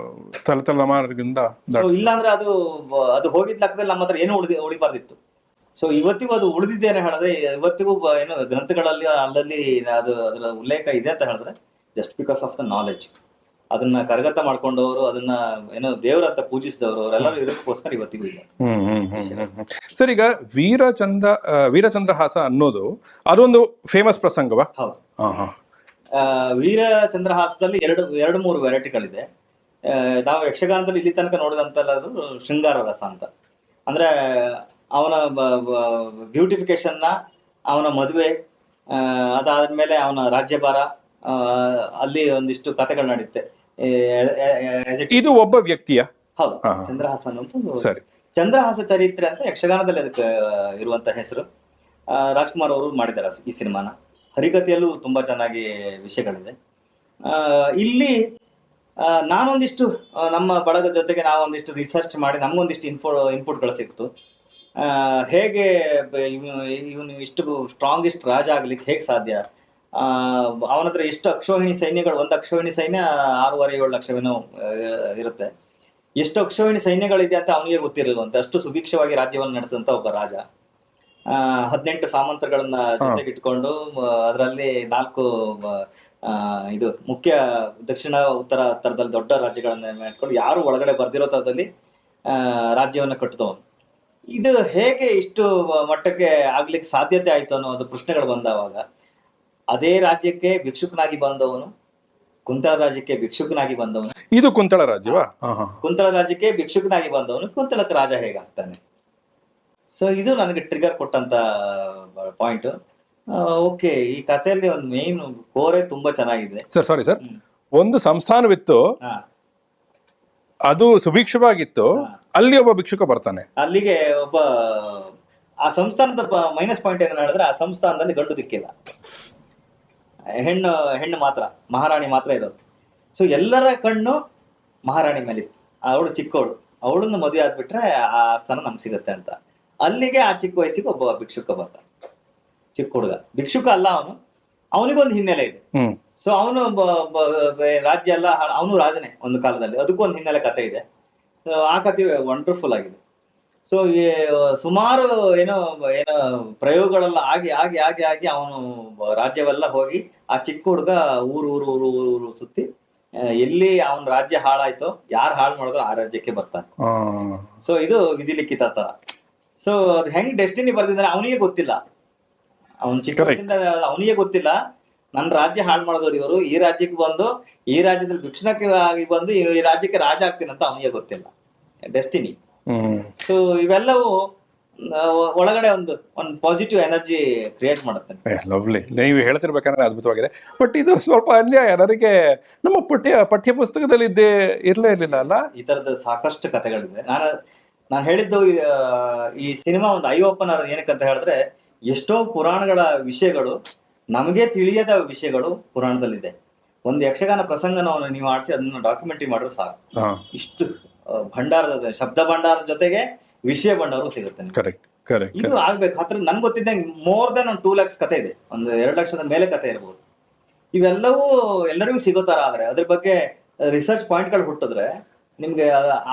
ತಲೆಮಾರಿನಿಂದ. ಇಲ್ಲಾಂದ್ರೆ ಅದು ಹೋಗಿದ್ ಲೆಕ್ಕದಲ್ಲಿ ನಮ್ಮ ಹತ್ರ ಏನು ಉಳಿಬಾರ್ದಿತ್ತು. ಸೊ ಇವತ್ತಿಗೂ ಅದು ಉಳಿದಿದ್ದೇನೆ ಹೇಳಿದ್ರೆ ಇವತ್ತಿಗೂ ಏನು ಗ್ರಂಥಗಳಲ್ಲಿ ಅಲ್ಲಲ್ಲಿ ಅದರ ಉಲ್ಲೇಖ ಇದೆ ಅಂತ ಹೇಳಿದ್ರೆ just because of the knowledge. ಅದನ್ನ ಕರಗತ ಮಾಡ್ಕೊಂಡವರು, ಅದನ್ನ ಏನೋ ದೇವರಂತ ಪೂಜಿಸಿದವರು ಅವರೆಲ್ಲರೂ ಇರೋದಕ್ಕೋಸ್ಕರ ಇವತ್ತಿಗೂ ಇದೆ. ಸರ್, ಈಗ ವೀರಚಂದ್ರಹಾಸ ಅನ್ನೋದು ಅದೊಂದು ಫೇಮಸ್ ಪ್ರಸಂಗವಾ? ಹೌದು. ವೀರಚಂದ್ರಹಾಸದಲ್ಲಿ ಎರಡು ಮೂರು ವೆರೈಟಿಗಳಿದೆ. ನಾವು ಯಕ್ಷಗಾನದಲ್ಲಿ ಇಲ್ಲಿ ತನಕ ನೋಡಿದಂತಲ್ಲದು ಶೃಂಗಾರ ರಸ ಅಂತ. ಅಂದ್ರೆ ಅವನ ಬ್ಯೂಟಿಫಿಕೇಶನ್ನ, ಅವನ ಮದುವೆ, ಅದಾದ್ಮೇಲೆ ಅವನ ರಾಜ್ಯಭಾರ, ಅಲ್ಲಿ ಒಂದಿಷ್ಟು ಕಥೆಗಳು ನಡೆಯುತ್ತೆ. ಇದು ಒಬ್ಬ ವ್ಯಕ್ತಿಯ? ಹೌದು, ಚಂದ್ರಹಾಸ ಅನ್ನೋದು. ಸರಿ. ಚಂದ್ರಹಾಸ ಚರಿತ್ರೆ ಅಂತ ಯಕ್ಷಗಾನದಲ್ಲಿ ಅದಕ್ಕೆ ಇರುವಂತ ಹೆಸರು. ರಾಜ್ಕುಮಾರ್ ಅವರು ಮಾಡಿದ್ದಾರೆ ಈ ಸಿನಿಮಾನ. ಹರಿಕಥೆಯಲ್ಲೂ ತುಂಬಾ ಚೆನ್ನಾಗಿ ವಿಷಯಗಳಿದೆ. ಇಲ್ಲಿ ನಾನೊಂದಿಷ್ಟು ನಮ್ಮ ಬಳಗದ ಜೊತೆಗೆ ನಾವೊಂದಿಷ್ಟು ರಿಸರ್ಚ್ ಮಾಡಿ ನಮ್ಗೊಂದಿಷ್ಟು ಇನ್ಪುಟ್ಗಳು ಸಿಕ್ತು. ಹೇಗೆ ಇವನು ಇಷ್ಟು ಸ್ಟ್ರಾಂಗೆಸ್ಟ್ ರಾಜ ಆಗ್ಲಿಕ್ಕೆ ಹೇಗೆ ಸಾಧ್ಯ? ಅವನ ಹತ್ರ ಎಷ್ಟು ಅಕ್ಷೋಹಿಣಿ ಸೈನ್ಯಗಳು, ಒಂದು ಅಕ್ಷೋಹಿಣಿ ಸೈನ್ಯ 6.5-7 ಲಕ್ಷವೇನೋ ಇರುತ್ತೆ. ಎಷ್ಟು ಅಕ್ಷೋಹಿಣಿ ಸೈನ್ಯಗಳಿದೆ ಅಂತ ಅವನಿಗೆ ಗೊತ್ತಿರಲಿಲ್ವಂತೆ. ಅಷ್ಟು ಸುಭಿಕ್ಷವಾಗಿ ರಾಜ್ಯವನ್ನು ನಡೆಸಿದಂತ ಒಬ್ಬ ರಾಜ. 18 ಸಾಮಂತಗಳನ್ನ ಜೊತೆಗಿಟ್ಕೊಂಡು ಅದರಲ್ಲಿ 4 ಇದು ಮುಖ್ಯ ದಕ್ಷಿಣ ಉತ್ತರ ತರದಲ್ಲಿ ದೊಡ್ಡ ರಾಜ್ಯಗಳನ್ನ ಮಾಡ್ಕೊಂಡು ಯಾರು ಒಳಗಡೆ ಬರ್ದಿರೋ ತರದಲ್ಲಿ ರಾಜ್ಯವನ್ನ ಕಟ್ಟಿದವನು. ಇದು ಹೇಗೆ ಇಷ್ಟು ಮಟ್ಟಕ್ಕೆ ಆಗ್ಲಿಕ್ಕೆ ಸಾಧ್ಯತೆ ಆಯ್ತು ಅನ್ನೋದು ಪ್ರಶ್ನೆಗಳು ಬಂದವಾಗ ಅದೇ ರಾಜ್ಯಕ್ಕೆ ಭಿಕ್ಷುಕನಾಗಿ ಬಂದವನು, ಕುಂತಳ ರಾಜ್ಯಕ್ಕೆ ಭಿಕ್ಷುಕನಾಗಿ ಬಂದವನು. ಇದು ಕುಂತಳ ರಾಜ್ಯವಾ? ಕುಂತಳ ರಾಜ್ಯಕ್ಕೆ ಭಿಕ್ಷುಕನಾಗಿ ಬಂದವನು ಕುಂತಳಕ್ಕೆ ರಾಜ ಹೇಗಾಗ್ತಾನೆ? ಸೊ ಇದು ನನಗೆ ಟ್ರಿಗರ್ ಕೊಟ್ಟಂತ ಪಾಯಿಂಟ್. ಓಕೆ, ಈ ಕಥೆಯಲ್ಲಿ ಒಂದು ಮೇನ್ ಕೋರೆ ತುಂಬಾ ಚೆನ್ನಾಗಿದೆ. ಸರ್, ಒಂದು ಸಂಸ್ಥಾನವಿತ್ತು, ಅದು ಸುಭಿಕ್ಷವಾಗಿತ್ತು, ಅಲ್ಲಿ ಒಬ್ಬ ಭಿಕ್ಷುಕ ಬರ್ತಾನೆ. ಅಲ್ಲಿಗೆ ಒಬ್ಬ ಆ ಸಂಸ್ಥಾನದ ಮೈನಸ್ ಪಾಯಿಂಟ್ ಏನ ಹೇಳಿದ್ರೆ ಆ ಸಂಸ್ಥಾನದಲ್ಲಿ ಗಂಡು ದಿಕ್ಕಿಲ್ಲ, ಹೆಣ್ಣು ಮಾತ್ರ, ಮಹಾರಾಣಿ ಮಾತ್ರ ಇರೋದು. ಸೊ ಎಲ್ಲರ ಕಣ್ಣು ಮಹಾರಾಣಿ ಮೇಲಿತ್ತು. ಅವಳು ಚಿಕ್ಕವಳು, ಅವಳನ್ನು ಮದುವೆ ಆದ್ಬಿಟ್ರೆ ಆ ಸ್ಥಾನ ನಮ್ಗೆ ಸಿಗುತ್ತೆ ಅಂತ. ಅಲ್ಲಿಗೆ ಆ ಚಿಕ್ಕ ವಯಸ್ಸಿಗೆ ಒಬ್ಬ ಭಿಕ್ಷುಕ ಬರ್ತಾನೆ. ಚಿಕ್ಕ ಹುಡುಗ ಭಿಕ್ಷುಕ ಅಲ್ಲ ಅವನು, ಅವನಿಗೊಂದು ಹಿನ್ನೆಲೆ ಇದೆ. ಸೊ ಅವನು ರಾಜ್ಯ ಎಲ್ಲ ಅವನು ರಾಜನೇ ಒಂದು ಕಾಲದಲ್ಲಿ, ಅದಕ್ಕೂ ಒಂದು ಹಿನ್ನೆಲೆ ಕಥೆ ಇದೆ. ಆ ಕಥೆ ವಂಡರ್ಫುಲ್ ಆಗಿದೆ. ಸೊ ಸುಮಾರು ಏನೋ ಪ್ರಯೋಗಗಳೆಲ್ಲ ಆಗಿ ಆಗಿ ಆಗಿ ಆಗಿ ಅವನು ರಾಜ್ಯವೆಲ್ಲ ಹೋಗಿ ಆ ಚಿಕ್ಕ ಹುಡುಗ ಊರು ಸುತ್ತಿ ಎಲ್ಲಿ ಅವನ ರಾಜ್ಯ ಹಾಳಾಯ್ತೋ, ಯಾರು ಹಾಳು ಮಾಡಿದ್ರು ಆ ರಾಜ್ಯಕ್ಕೆ ಬರ್ತಾನೆ. ಸೊ ಇದು ವಿಧಿಲಿಖಿತ ತರ. ಸೊ ಅದು ಹೆಂಗ್ ಡೆಸ್ಟಿನಿ ಬರ್ದಿದ್ದಾರೆ ಅವನಿಗೆ ಗೊತ್ತಿಲ್ಲ. ಅವನ್ ಚಿಕ್ಕ ವಯಸ್ಸಿಂದ ಅವನಿಗೆ ಗೊತ್ತಿಲ್ಲ ನನ್ನ ರಾಜ್ಯ ಹಾಳು ಮಾಡಿದವರು ಇವರು, ಈ ರಾಜ್ಯಕ್ಕೆ ಬಂದು ಈ ರಾಜ್ಯದಲ್ಲಿ ಭಿಕ್ಷುಕನಾಗಿ ಆಗಿ ಬಂದು ಈ ರಾಜ್ಯಕ್ಕೆ ರಾಜ ಆಗ್ತೀನಿ ಅಂತ ಅವನಿಗೆ ಗೊತ್ತಿಲ್ಲ. ಡೆಸ್ಟಿನಿ. ಸೊ ಇವೆಲ್ಲವೂ ಒಳಗಡೆ ಒಂದು ಪಾಸಿಟಿವ್ ಎನರ್ಜಿ ಕ್ರಿಯೇಟ್ ಮಾಡುತ್ತೆ. ಲವ್ಲಿ. ನೀವು ಹೇಳ್ತಿರ್ಬೇಕಂದ್ರೆ ಅದ್ಭುತವಾಗಿದೆ. ಬಟ್ ಇದು ಸ್ವಲ್ಪ ಅನ್ಯಾಯ, ನನಗೆ ನಮ್ಮ ಪಠ್ಯ ಪುಸ್ತಕದಲ್ಲಿ ಇರ್ಲೇ ಇರ್ಲಿಲ್ಲ ಅಲ್ಲ. ಈ ತರದ ಸಾಕಷ್ಟು ಕಥೆಗಳಿದೆ. ನಾನು ಹೇಳಿದ್ದು ಈ ಸಿನಿಮಾ ಒಂದು ಐ ಓಪನರ್. ಏನಕ್ಕಂತ ಹೇಳಿದ್ರೆ ಎಷ್ಟೋ ಪುರಾಣಗಳ ವಿಷಯಗಳು, ನಮಗೆ ತಿಳಿಯದ ವಿಷಯಗಳು ಪುರಾಣದಲ್ಲಿದೆ. ಒಂದು ಯಕ್ಷಗಾನ ಪ್ರಸಂಗನ ನೀವು ಆಡಿಸಿ ಅದನ್ನ ಡಾಕ್ಯುಮೆಂಟ್ರಿ ಮಾಡಿದ್ರೆ ಸಾಕು. ಇಷ್ಟು ಭಂಡಾರದ ಶಬ್ದ ಭಂಡಾರದ ಜೊತೆಗೆ ವಿಷಯ ಭಂಡಾರ ಸಿಗುತ್ತೆ. ಇದು ಆಗ್ಬೇಕು. ಹತ್ರ ನನ್ಗೆ ಗೊತ್ತಿದ್ದಂಗೆ ಮೋರ್ ದನ್ ಒಂದು 2 lakhs ಕತೆ ಇದೆ, ಒಂದು 2 ಲಕ್ಷದ ಮೇಲೆ ಕತೆ ಇರ್ಬೋದು. ಇವೆಲ್ಲವೂ ಎಲ್ಲರಿಗೂ ಸಿಗೋ ತರ ಆದ್ರೆ ಅದ್ರ ಬಗ್ಗೆ ರಿಸರ್ಚ್ ಪಾಯಿಂಟ್ಗಳು ಹುಟ್ಟಿದ್ರೆ ನಿಮ್ಗೆ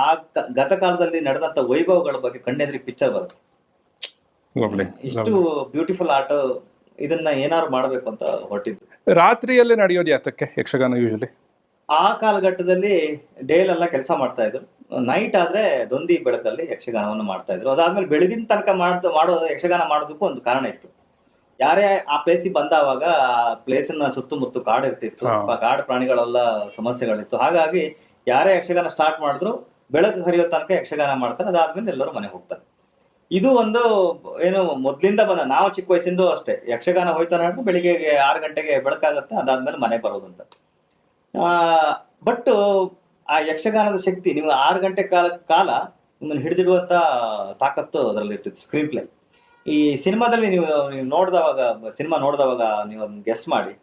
ಆ ಗತಕಾಲದಲ್ಲಿ ನಡೆದಂತ ವೈಭವಗಳ ಬಗ್ಗೆ ಕಣ್ಣೆದ್ರಿಗೆ ಪಿಕ್ಚರ್ ಬರುತ್ತೆ. ಇಷ್ಟು ಬ್ಯೂಟಿಫುಲ್ ಆರ್ಟ್. ಇದನ್ನ ಏನಾದ್ರು ಮಾಡ್ಬೇಕು ಅಂತ ಹೊರಟಿದ್ದು. ರಾತ್ರಿಯಲ್ಲಿ ನಡೆಯೋದು ಯಾತಕ್ಕೆ ಯಕ್ಷಗಾನ? ಯೂಶಲಿ ಆ ಕಾಲಘಟ್ಟದಲ್ಲಿ ಡೇಲೆಲ್ಲ ಕೆಲಸ ಮಾಡ್ತಾ ಇದ್ರು. ನೈಟ್ ಆದ್ರೆ ದೊಂದಿ ಬೆಳಕಲ್ಲಿ ಯಕ್ಷಗಾನವನ್ನು ಮಾಡ್ತಾ ಇದ್ರು. ಅದಾದ್ಮೇಲೆ ಬೆಳಗಿನ ತನಕ ಮಾಡೋ ಯಕ್ಷಗಾನ ಮಾಡೋದಕ್ಕೂ ಒಂದು ಕಾರಣ ಇತ್ತು. ಯಾರೇ ಆ ಪ್ಲೇಸಿಗೆ ಬಂದಾವಾಗ ಆ ಪ್ಲೇಸನ್ನ ಸುತ್ತಮುತ್ತ ಕಾಡು ಇರ್ತಿತ್ತು, ಕಾಡು ಪ್ರಾಣಿಗಳೆಲ್ಲ ಸಮಸ್ಯೆಗಳಿತ್ತು. ಹಾಗಾಗಿ ಯಾರೇ ಯಕ್ಷಗಾನ ಸ್ಟಾರ್ಟ್ ಮಾಡಿದ್ರು ಬೆಳಕು ಹರಿಯೋ ತನಕ ಯಕ್ಷಗಾನ ಮಾಡ್ತಾರೆ. ಅದಾದ್ಮೇಲೆ ಎಲ್ಲರೂ ಮನೆಗೆ ಹೋಗ್ತಾರೆ. ಇದು ಒಂದು ಏನು ಮೊದ್ಲಿಂದ ಬಂದ, ನಾವು ಚಿಕ್ಕ ವಯಸ್ಸಿಂದ ಅಷ್ಟೇ ಯಕ್ಷಗಾನ ಹೋಯ್ತಾನೆ ಅಂದ್ರೆ ಬೆಳಿಗ್ಗೆ 6 ಗಂಟೆಗೆ ಬೆಳಕಾಗತ್ತೆ, ಅದಾದ್ಮೇಲೆ ಮನೆ ಬರೋದಂತ. ಬಟ್ ಆ ಯಕ್ಷಗಾನದ ಶಕ್ತಿ, ನೀವು 6 ಗಂಟೆ ಕಾಲ ನಿಮ್ಮನ್ನು ಹಿಡಿದಿಡುವಂತ ತಾಕತ್ತು ಅದರಲ್ಲಿ ಇರ್ತಿತ್ತು. Screen play. ಈ ಸಿನಿಮಾದಲ್ಲಿ ನೀವು ಸಿನಿಮಾ ನೋಡಿದವಾಗ ನೀವು ಅದನ್ನ ಗೆಸ್ ಮಾಡಿ.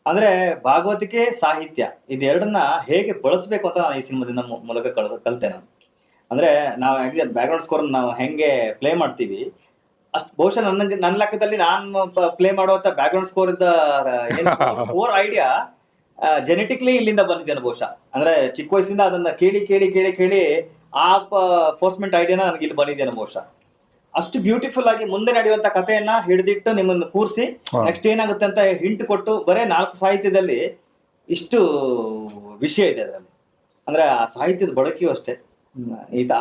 ಅಂದ್ರೆ ಭಾಗವತಿಕೆ, ಸಾಹಿತ್ಯ ಇದೆರಡನ್ನ ಹೇಗೆ ಬಳಸಬೇಕು ಅಂತ ನಾನು ಈ ಸಿನಿಮಾದಿಂದ ಮೂಲಕ ಕಲಿತೆ ನಾನು. ಅಂದ್ರೆ ನಾವು ಬ್ಯಾಕ್ಗ್ರೌಂಡ್ ಸ್ಕೋರ್ ನಾವು ಹೆಂಗೆ ಪ್ಲೇ ಮಾಡ್ತೀವಿ ಅಷ್ಟು ಬಹುಶಃ ನನ್ನ ಲೆಕ್ಕದಲ್ಲಿ ನಾನು ಪ್ಲೇ ಮಾಡುವಂತ ಬ್ಯಾಕ್ ಗ್ರೌಂಡ್ ಸ್ಕೋರ್ ಇದ್ದ ಕೋರ್ ಐಡಿಯಾ ಜೆನೆಟಿಕ್ಲಿ ಇಲ್ಲಿಂದ ಬಂದಿದ್ದೇನೆ ಬಹುಶಃ. ಅಂದ್ರೆ ಚಿಕ್ಕ ವಯಸ್ಸಿಂದ ಅದನ್ನ ಕೇಳಿ ಕೇಳಿ ಕೇಳಿ ಕೇಳಿ ಆ ಫೋರ್ಸ್ಮೆಂಟ್ ಐಡಿಯಾನ ನನಗೆ ಇಲ್ಲಿ ಬಂದಿದ್ದೇನೆ ಬಹುಶಃ. ಅಷ್ಟು ಬ್ಯೂಟಿಫುಲ್ ಆಗಿ ಮುಂದೆ ನಡೆಯುವಂತ ಕಥೆಯನ್ನ ಹಿಡಿದಿಟ್ಟು ನಿಮ್ಮನ್ನು ಕೂರಿಸಿ ನೆಕ್ಸ್ಟ್ ಏನಾಗುತ್ತೆ ಅಂತ ಹಿಂಟ್ ಕೊಟ್ಟು ಬರೇ 4 ಸಾಹಿತ್ಯದಲ್ಲಿ ಇಷ್ಟು ವಿಷಯ ಇದೆ ಅದರಲ್ಲಿ. ಅಂದ್ರೆ ಆ ಸಾಹಿತ್ಯದ ಬಳಕೆಯೂ ಅಷ್ಟೇ,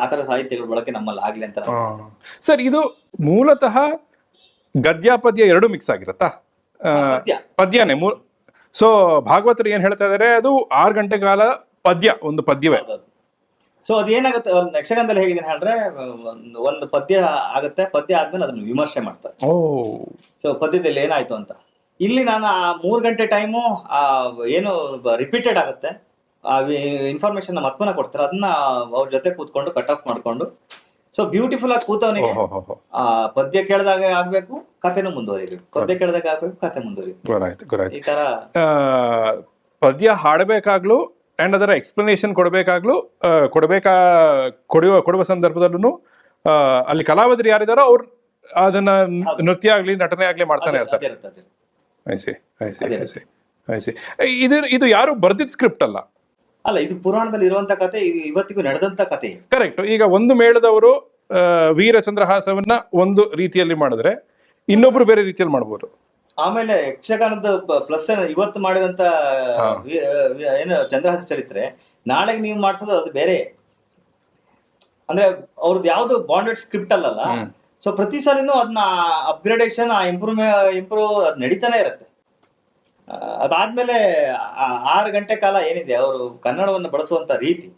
ಆತರ ಸಾಹಿತ್ಯಗಳ ಬಳಕೆ ನಮ್ಮಲ್ಲಿ ಆಗ್ಲಿ ಅಂತ ನನ್ನ ಆಸೆ. ಸರ್, ಇದು ಮೂಲತಃ ಗದ್ಯ ಪದ್ಯ ಎರಡು ಮಿಕ್ಸ್ ಆಗಿರತ್ತಾ? ಪದ್ಯ. ಪದ್ಯನೇ. ಸೊ ಭಾಗವತರು ಏನ್ ಹೇಳ್ತಾ ಇದಾರೆ, ಅದು 6 ಗಂಟೆ ಕಾಲ ಪದ್ಯ, ಒಂದು ಪದ್ಯವೇ. ಸೊ ಅದೇನಾಗುತ್ತೆ ಯಕ್ಷಗಾನದಲ್ಲಿ ಹೇಗಿದೆ ಹೇಳಿದ್ರೆ, ಒಂದು ಪದ್ಯ ಆಗುತ್ತೆ, ಪದ್ಯ ಆದ್ಮೇಲೆ ಅದನ್ನ ವಿಮರ್ಶೆ ಮಾಡ್ತಾರೆ. ಸೊ ಪದ್ಯದಲ್ಲಿ ಏನಾಯ್ತು ಅಂತ. ಇಲ್ಲಿ ನಾನು ಆ 3 ಗಂಟೆ ಟೈಮು ಏನು ರಿಪೀಟೆಡ್ ಆಗುತ್ತೆ, ಆ ಇನ್ಫಾರ್ಮೇಶನ್ ನಮ್ಮ ಅಪ್ಪನ ಕೊಡ್ತಾರೆ, ಅದನ್ನ ಅವ್ರ ಜೊತೆ ಕೂತ್ಕೊಂಡು ಕಟ್ ಆಫ್ ಮಾಡ್ಕೊಂಡು, ಸೊ ಬ್ಯೂಟಿಫುಲ್ ಆಗಿ ಕೂತವನಿಗೆ ಆ ಪದ್ಯ ಕೇಳಿದಾಗ ಆಗ್ಬೇಕು, ಕಥೆನೂ ಮುಂದುವರಿಬೇಕು, ಪದ್ಯ ಕೇಳಿದಾಗ ಆಗ್ಬೇಕು, ಕಥೆ ಮುಂದುವರಿಬೇಕು. ಈ ತರ ಪದ್ಯ ಹಾಡಬೇಕಾಗ್ಲು ಅಂಡ್ ಅದರ ಎಕ್ಸ್ಪ್ಲನೇಷನ್ ಕೊಡಬೇಕಾಗ್ಲು ಕೊಡುವ ಸಂದರ್ಭದಲ್ಲೂ ಅಲ್ಲಿ ಕಲಾವಿದರು ಯಾರಿದಾರೋ ಅವ್ರು ಅದನ್ನ ನೃತ್ಯ ಆಗ್ಲಿ ನಟನೆ ಆಗ್ಲಿ ಮಾಡ್ತಾನೆ ಇರ್ತಾರೆ. ಇದು ಯಾರು ಬರ್ದಿದ್ ಸ್ಕ್ರಿಪ್ಟ್ ಅಲ್ಲ, ಇದು ಪುರಾಣದಲ್ಲಿ ಇರುವಂತ ಕತೆ, ಇವತ್ತಿಗೂ ನಡೆದಂತ ಕತೆ. ಕರೆಕ್ಟ್. ಈಗ ಒಂದು ಮೇಳದವರು ವೀರಚಂದ್ರಹಾಸವನ್ನ ಒಂದು ರೀತಿಯಲ್ಲಿ ಮಾಡಿದ್ರೆ ಇನ್ನೊಬ್ರು ಬೇರೆ ರೀತಿಯಲ್ಲಿ ಮಾಡ್ಬೋದು. ಆಮೇಲೆ ಯಕ್ಷಗಾನದ ಪ್ಲಸ್ ಇವತ್ತು ಮಾಡಿದಂತ ಏನು ಚಂದ್ರಹಾಸ ಚರಿತ್ರೆ ನಾಳೆಗೆ ನೀವು ಮಾಡ್ಸೋದು ಅದು ಬೇರೆ. ಅಂದ್ರೆ ಅವ್ರದ್ದು ಯಾವ್ದು ಬಾಂಡೆಡ್ ಸ್ಕ್ರಿಪ್ಟ್ ಅಲ್ಲಲ್ಲ. ಸೊ ಪ್ರತಿ ಸಾಲಿನೂ ಅದನ್ನ ಅಪ್ಗ್ರೇಡೇಷನ್, ಇಂಪ್ರೂವ್ ಅದ್ ನಡೀತಾನೆ ಇರುತ್ತೆ. ಅದಾದ್ಮೇಲೆ 6 ಗಂಟೆ ಕಾಲ ಏನಿದೆ ಅವರು ಕನ್ನಡವನ್ನು ಬಳಸುವಂತ ರೀತಿ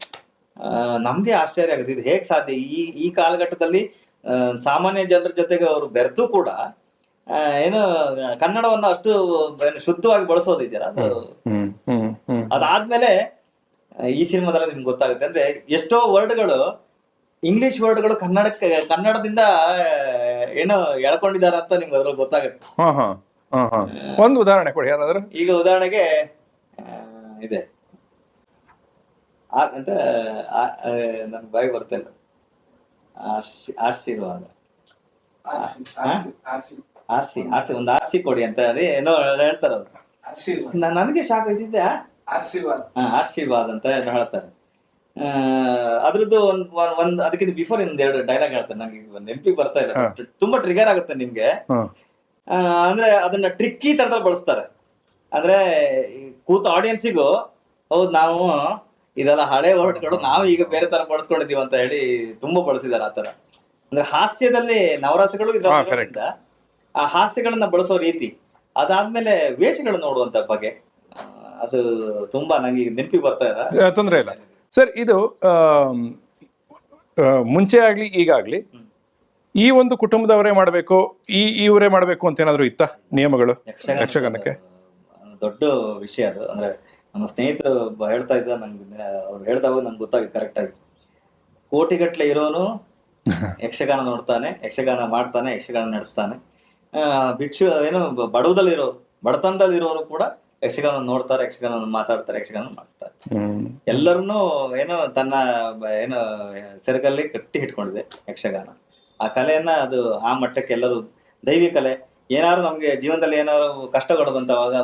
ನಮ್ಗೆ ಆಶ್ಚರ್ಯ ಆಗುತ್ತೆ. ಇದು ಹೇಗ್ ಸಾಧ್ಯ? ಈ ಕಾಲಘಟ್ಟದಲ್ಲಿ ಸಾಮಾನ್ಯ ಜನರ ಜೊತೆಗೆ ಅವರು ಬೆರೆತು ಕೂಡ ಏನು ಕನ್ನಡವನ್ನ ಅಷ್ಟು ಶುದ್ಧವಾಗಿ ಬಳಸೋದಿದೆಯಲ್ಲ ಅದು. ಅದಾದ್ಮೇಲೆ ಈ ಸಿನಿಮಾದಲ್ಲಿ ನಿಮ್ಗೆ ಗೊತ್ತಾಗುತ್ತೆ, ಅಂದ್ರೆ ಎಷ್ಟೋ ವರ್ಡ್ಗಳು, ಇಂಗ್ಲಿಷ್ ವರ್ಡ್ಗಳು ಕನ್ನಡದಿಂದ ಏನೋ ಎಳ್ಕೊಂಡಿದ್ದಾರೆ ಅಂತ ನಿಮ್ಗೆ ಅದ್ರಲ್ಲಿ ಗೊತ್ತಾಗುತ್ತೆ. ಒಂದು ಉದಾಹರಣೆ ಕೊಡಿ ಯಾರಾದ್ರೂ. ಈಗ ಉದಾಹರಣೆಗೆ ಇದೆ ಅಂತ ನನ್ ಬಾಯಿ ಬರ್ತಾ ಇಲ್ಲ, ಆಶೀರ್ವಾದ, ಆರ್ಸಿ ಒಂದು ಆರ್ಸಿ ಕೊಡಿ ಅಂತ ಹೇಳಿ ಏನೋ ಹೇಳ್ತಾರೆ. ಅದು ನನಗೆ ಶಾಕ್ ಇದ್ದಿದ್ದೆ, ಆಶೀರ್ವಾದ ಅಂತ ಹೇಳ್ತಾರೆ. ಅದ್ರದ್ದು ಒಂದ್ ಅದಕ್ಕಿಂತ ಬಿಫೋರ್ ಇನ್ನೊಂದೆರಡು ಡೈಲಾಗ್ ಹೇಳ್ತಾರೆ, ನಂಗೆ ನೆನಪಿಗೆ ಬರ್ತಾ ಇಲ್ಲ, ತುಂಬಾ ಟ್ರಿಗರ್ ಆಗುತ್ತೆ ನಿಮ್ಗೆ. ಅಂದ್ರೆ ಅದನ್ನ ಟ್ರಿಕ್ಕಿ ತರದಲ್ಲಿ ಬಳಸ್ತಾರೆ. ಅಂದ್ರೆ ಕೂತ ಆಡಿಯನ್ಸಿಗೂ ಹೌದು ನಾವು ಇದೆಲ್ಲ ಹಳೆ ವರ್ಡ್ಗಳು ನಾವು ಈಗ ಬೇರೆ ತರ ಬಳಸ್ಕೊಂಡಿದೀವಿ ಅಂತ ಹೇಳಿ ತುಂಬಾ ಬಳಸಿದಾರೆ ಆತರ. ಅಂದ್ರೆ ಹಾಸ್ಯದಲ್ಲಿ ನವರಸಗಳು ಇದ್ರಿಂದ ಆ ಹಾಸ್ಯಗಳನ್ನ ಬಳಸೋ ರೀತಿ, ಅದಾದ್ಮೇಲೆ ವೇಷಗಳು ನೋಡುವಂತ ಬಗೆ, ಅದು ತುಂಬಾ ನಂಗೆ ಈಗ ನೆನಪಿಗೆ ಬರ್ತಾ ಇದೆ. ತೊಂದ್ರೆ ಇಲ್ಲ ಸರ್. ಇದು ಮುಂಚೆ ಆಗ್ಲಿ ಈಗಾಗ್ಲಿ ಈ ಒಂದು ಕುಟುಂಬದವರೇ ಮಾಡ್ಬೇಕು, ಇವರೇ ಮಾಡ್ಬೇಕು ಅಂತ ಏನಾದ್ರು ಇತ್ತ ನಿಯಮಗಳು ಯಕ್ಷಗಾನಕ್ಕೆ? ದೊಡ್ಡ ವಿಷಯ ಅದು. ಅಂದ್ರೆ ನಮ್ಮ ಸ್ನೇಹಿತರು ಹೇಳ್ತಾ ಇದ್ದ, ನಂಗೆ ಅವ್ರು ಹೇಳ್ದಾಗ ನನ್ಗೆ ಗೊತ್ತಾಗಿದೆ ಕರೆಕ್ಟ್ ಆಗಿ. ಕೋಟಿಗಟ್ಲೆ ಇರೋನು ಯಕ್ಷಗಾನ ನೋಡ್ತಾನೆ, ಯಕ್ಷಗಾನ ಮಾಡ್ತಾನೆ, ಯಕ್ಷಗಾನ ನಡೆಸ್ತಾನೆ. ಏನು ಬಡತನದಲ್ಲಿರೋರು ಕೂಡ ಯಕ್ಷಗಾನ ನೋಡ್ತಾರೆ, ಯಕ್ಷಗಾನ ಮಾತಾಡ್ತಾರೆ, ಯಕ್ಷಗಾನ ಮಾಡಿಸ್ತಾರೆ. ಎಲ್ಲರನ್ನೂ ಏನೋ ತನ್ನ ಏನೋ ಸೆರಗಲ್ಲಿ ಕಟ್ಟಿ ಇಟ್ಕೊಂಡಿದೆ ಯಕ್ಷಗಾನ. ಆ ಕಲೆಯನ್ನ ಅದು ಆ ಮಟ್ಟಕ್ಕೆ ಎಲ್ಲರೂ ದೈವಿ ಕಲೆ. ಏನಾದ್ರು ನಮ್ಗೆ ಜೀವನದಲ್ಲಿ ಏನಾದ್ರು ಕಷ್ಟಗಳು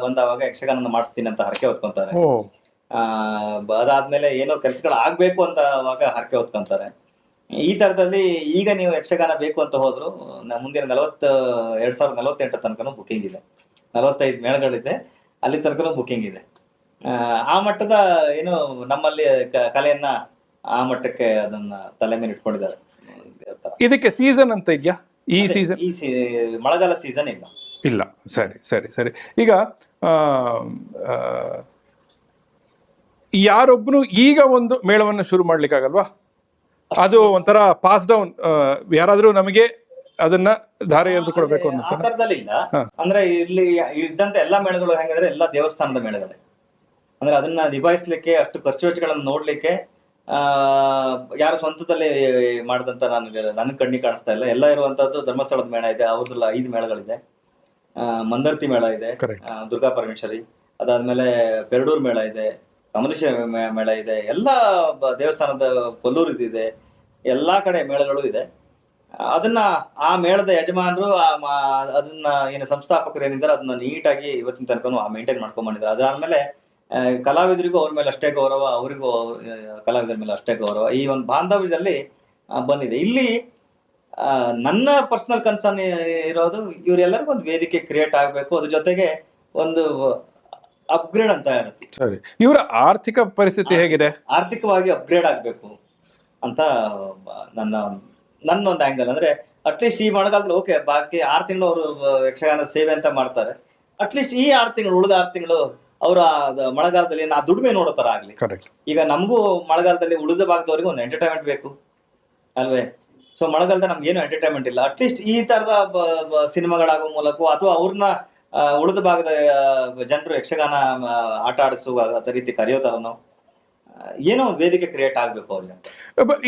ಬಂದವಾಗ ಯಕ್ಷಗಾನ ಮಾಡಿಸ್ತೀನಿ ಅಂತ ಹರಕೆ ಹೊತ್ಕೊಂತಾರೆ. ಅದಾದ್ಮೇಲೆ ಏನೋ ಕೆಲ್ಸಗಳು ಆಗ್ಬೇಕು ಅಂತ ಅವಾಗ ಹರಕೆ ಹೊತ್ಕೊಂತಾರೆ. ಈ ತರದಲ್ಲಿ ಈಗ ನೀವು ಯಕ್ಷಗಾನ ಬೇಕು ಅಂತ ಹೋದ್ರು ಮುಂದಿನ 2048 ತನಕನೂ ಬುಕಿಂಗ್ ಇದೆ. 45 ಮೇಳಗಳಿದೆ, ಅಲ್ಲಿ ತನಕನೂ ಬುಕಿಂಗ್ ಇದೆ. ಆ ಮಟ್ಟದ ಏನು ನಮ್ಮಲ್ಲಿ ಕಲೆಯನ್ನ ಆ ಮಟ್ಟಕ್ಕೆ ಅದನ್ನ ತಲೆ ಮೇಲೆ ಇಟ್ಕೊಂಡಿದ್ದಾರೆ. ಇದಕ್ಕೆ ಸೀಸನ್ ಅಂತ ಇದೆಯಾ? ಈ ಸೀಸನ್ ಮಳೆಗಾಲ ಸೀಸನ್ ಇಲ್ಲ. ಸರಿ. ಈಗ ಯಾರೊಬ್ಬನು ಈಗ ಒಂದು ಮೇಳವನ್ನು ಶುರು ಮಾಡ್ಲಿಕ್ಕಾಗಲ್ವಾ? ಅದು ಒಂಥರ ಪಾಸ್ ಡೌನ್, ಯಾರಾದ್ರೂ ನಮಗೆ ಅದನ್ನ ಧಾರೆ ಎರೆದು ಕೊಡ್ಬೇಕು ಅನ್ನೋ ಆ ತರದಲ್ಲಿ ಇಲ್ಲ. ಅಂದ್ರೆ ಇಲ್ಲಿ ಇದ್ದಂತ ಎಲ್ಲಾ ಮೇಳಗಳು ಹೆಂಗಂದ್ರೆ ಎಲ್ಲಾ ದೇವಸ್ಥಾನದ ಮೇಳಗಳೇ. ಅಂದ್ರೆ ಅದನ್ನ ನಿಭಾಯಿಸ್ಲಿಕ್ಕೆ, ಅಷ್ಟು ಖರ್ಚು ವೆಚ್ಚಗಳನ್ನು ನೋಡ್ಲಿಕ್ಕೆ ಯಾರು ಸ್ವಂತದಲ್ಲಿ ಮಾಡಿದಂತ ನನ್ನ ಕಣ್ಣಿಗೆ ಕಾಣಿಸ್ತಾ ಇಲ್ಲ. ಎಲ್ಲ ಇರುವಂತದ್ದು ಧರ್ಮಸ್ಥಳದ ಮೇಳ ಇದೆ, ಅವ್ರದ್ದೆಲ್ಲ 5 ಮೇಳಗಳಿದೆ. ಮಂದರ್ತಿ ಮೇಳ ಇದೆ, ದುರ್ಗಾ ಪರಮೇಶ್ವರಿ, ಅದಾದ್ಮೇಲೆ ಪೆರಡೂರ್ ಮೇಳ ಇದೆ, ಕಮಲೇಶ ಮೇಳ ಇದೆ, ಎಲ್ಲಾ ದೇವಸ್ಥಾನದ ಕೊಲ್ಲೂರು ಇದೆ, ಎಲ್ಲಾ ಕಡೆ ಮೇಳಗಳು ಇದೆ. ಅದನ್ನ ಆ ಮೇಳದ ಯಜಮಾನರು ಅದನ್ನ ಏನು ಸಂಸ್ಥಾಪಕರು ಏನಿದ್ದಾರೆ ಅದನ್ನ ನೀಟಾಗಿ ಇವತ್ತಿನ ತನಕನೂ ಮೇಂಟೈನ್ ಮಾಡ್ಕೊಂಡ್ ಬಂದಿದ್ದಾರೆ. ಅದಾದ್ಮೇಲೆ ಕಲಾವಿದರಿಗೂ ಅವ್ರ ಮೇಲೆ ಅಷ್ಟೇ ಗೌರವ, ಅವರಿಗೂ ಕಲಾವಿದರ ಮೇಲೆ ಅಷ್ಟೇ ಗೌರವ. ಈ ಒಂದು ಬಾಂಧವ್ಯದಲ್ಲಿ ಬಂದಿದೆ. ಇಲ್ಲಿ ನನ್ನ ಪರ್ಸನಲ್ ಕನ್ಸರ್ನ್ ಇರೋದು ಇವರೆಲ್ಲರಿಗೂ ಒಂದು ವೇದಿಕೆ ಕ್ರಿಯೇಟ್ ಆಗಬೇಕು, ಅದ್ರ ಜೊತೆಗೆ ಒಂದು ಅಪ್ಗ್ರೇಡ್ ಅಂತ ಹೇಳುತ್ತೆ. ಸರಿ, ಇವರ ಆರ್ಥಿಕ ಪರಿಸ್ಥಿತಿ ಹೇಗಿದೆ? ಆರ್ಥಿಕವಾಗಿ ಅಪ್ಗ್ರೇಡ್ ಆಗ್ಬೇಕು ಅಂತ ನನ್ನ ಒಂದು ಆಂಗಲ್. ಅಂದ್ರೆ ಅಟ್ಲೀಸ್ಟ್ ಈ ಮಳೆಗಾಲದಲ್ಲಿ ಓಕೆ, ಬಾಕಿ 6 ತಿಂಗಳು ಅವರು ಯಕ್ಷಗಾನ ಸೇವೆ ಅಂತ ಮಾಡ್ತಾರೆ, ಅಟ್ಲೀಸ್ಟ್ ಈ 6 ತಿಂಗಳು ಉಳಿದ 6 ತಿಂಗಳು ಅವರ ಮಳೆಗಾಲದಲ್ಲಿ ನಾ ದುಡಿಮೆ ನೋಡೋ ತರ ಆಗ್ಲಿ. ಈಗ ನಮಗೂ ಮಳೆಗಾಲದಲ್ಲಿ ಉಳಿದ ಭಾಗದವರಿಗೂ ಒಂದು ಎಂಟರ್ಟೈನ್ಮೆಂಟ್ ಬೇಕು ಅಲ್ವೇ? ಸೊ ಮಳೆಗಾಲದ ನಮ್ಗೇನು ಎಂಟರ್ಟೈನ್ಮೆಂಟ್ ಇಲ್ಲ. ಅಟ್ಲೀಸ್ಟ್ ಈ ತರದ ಸಿನಿಮಾಗಳಾಗೋ ಮೂಲಕ ಅಥವಾ ಅವ್ರನ್ನ ಉಳಿದ ಭಾಗದ ಜನರು ಯಕ್ಷಗಾನ ಆಟ ಆಡಿಸುವ ರೀತಿ ಕರೆಯೋ ತರನೋ ಏನೋ ಒಂದು ವೇದಿಕೆ ಕ್ರಿಯೇಟ್ ಆಗ್ಬೇಕು ಅವ್ರಿಗೆ.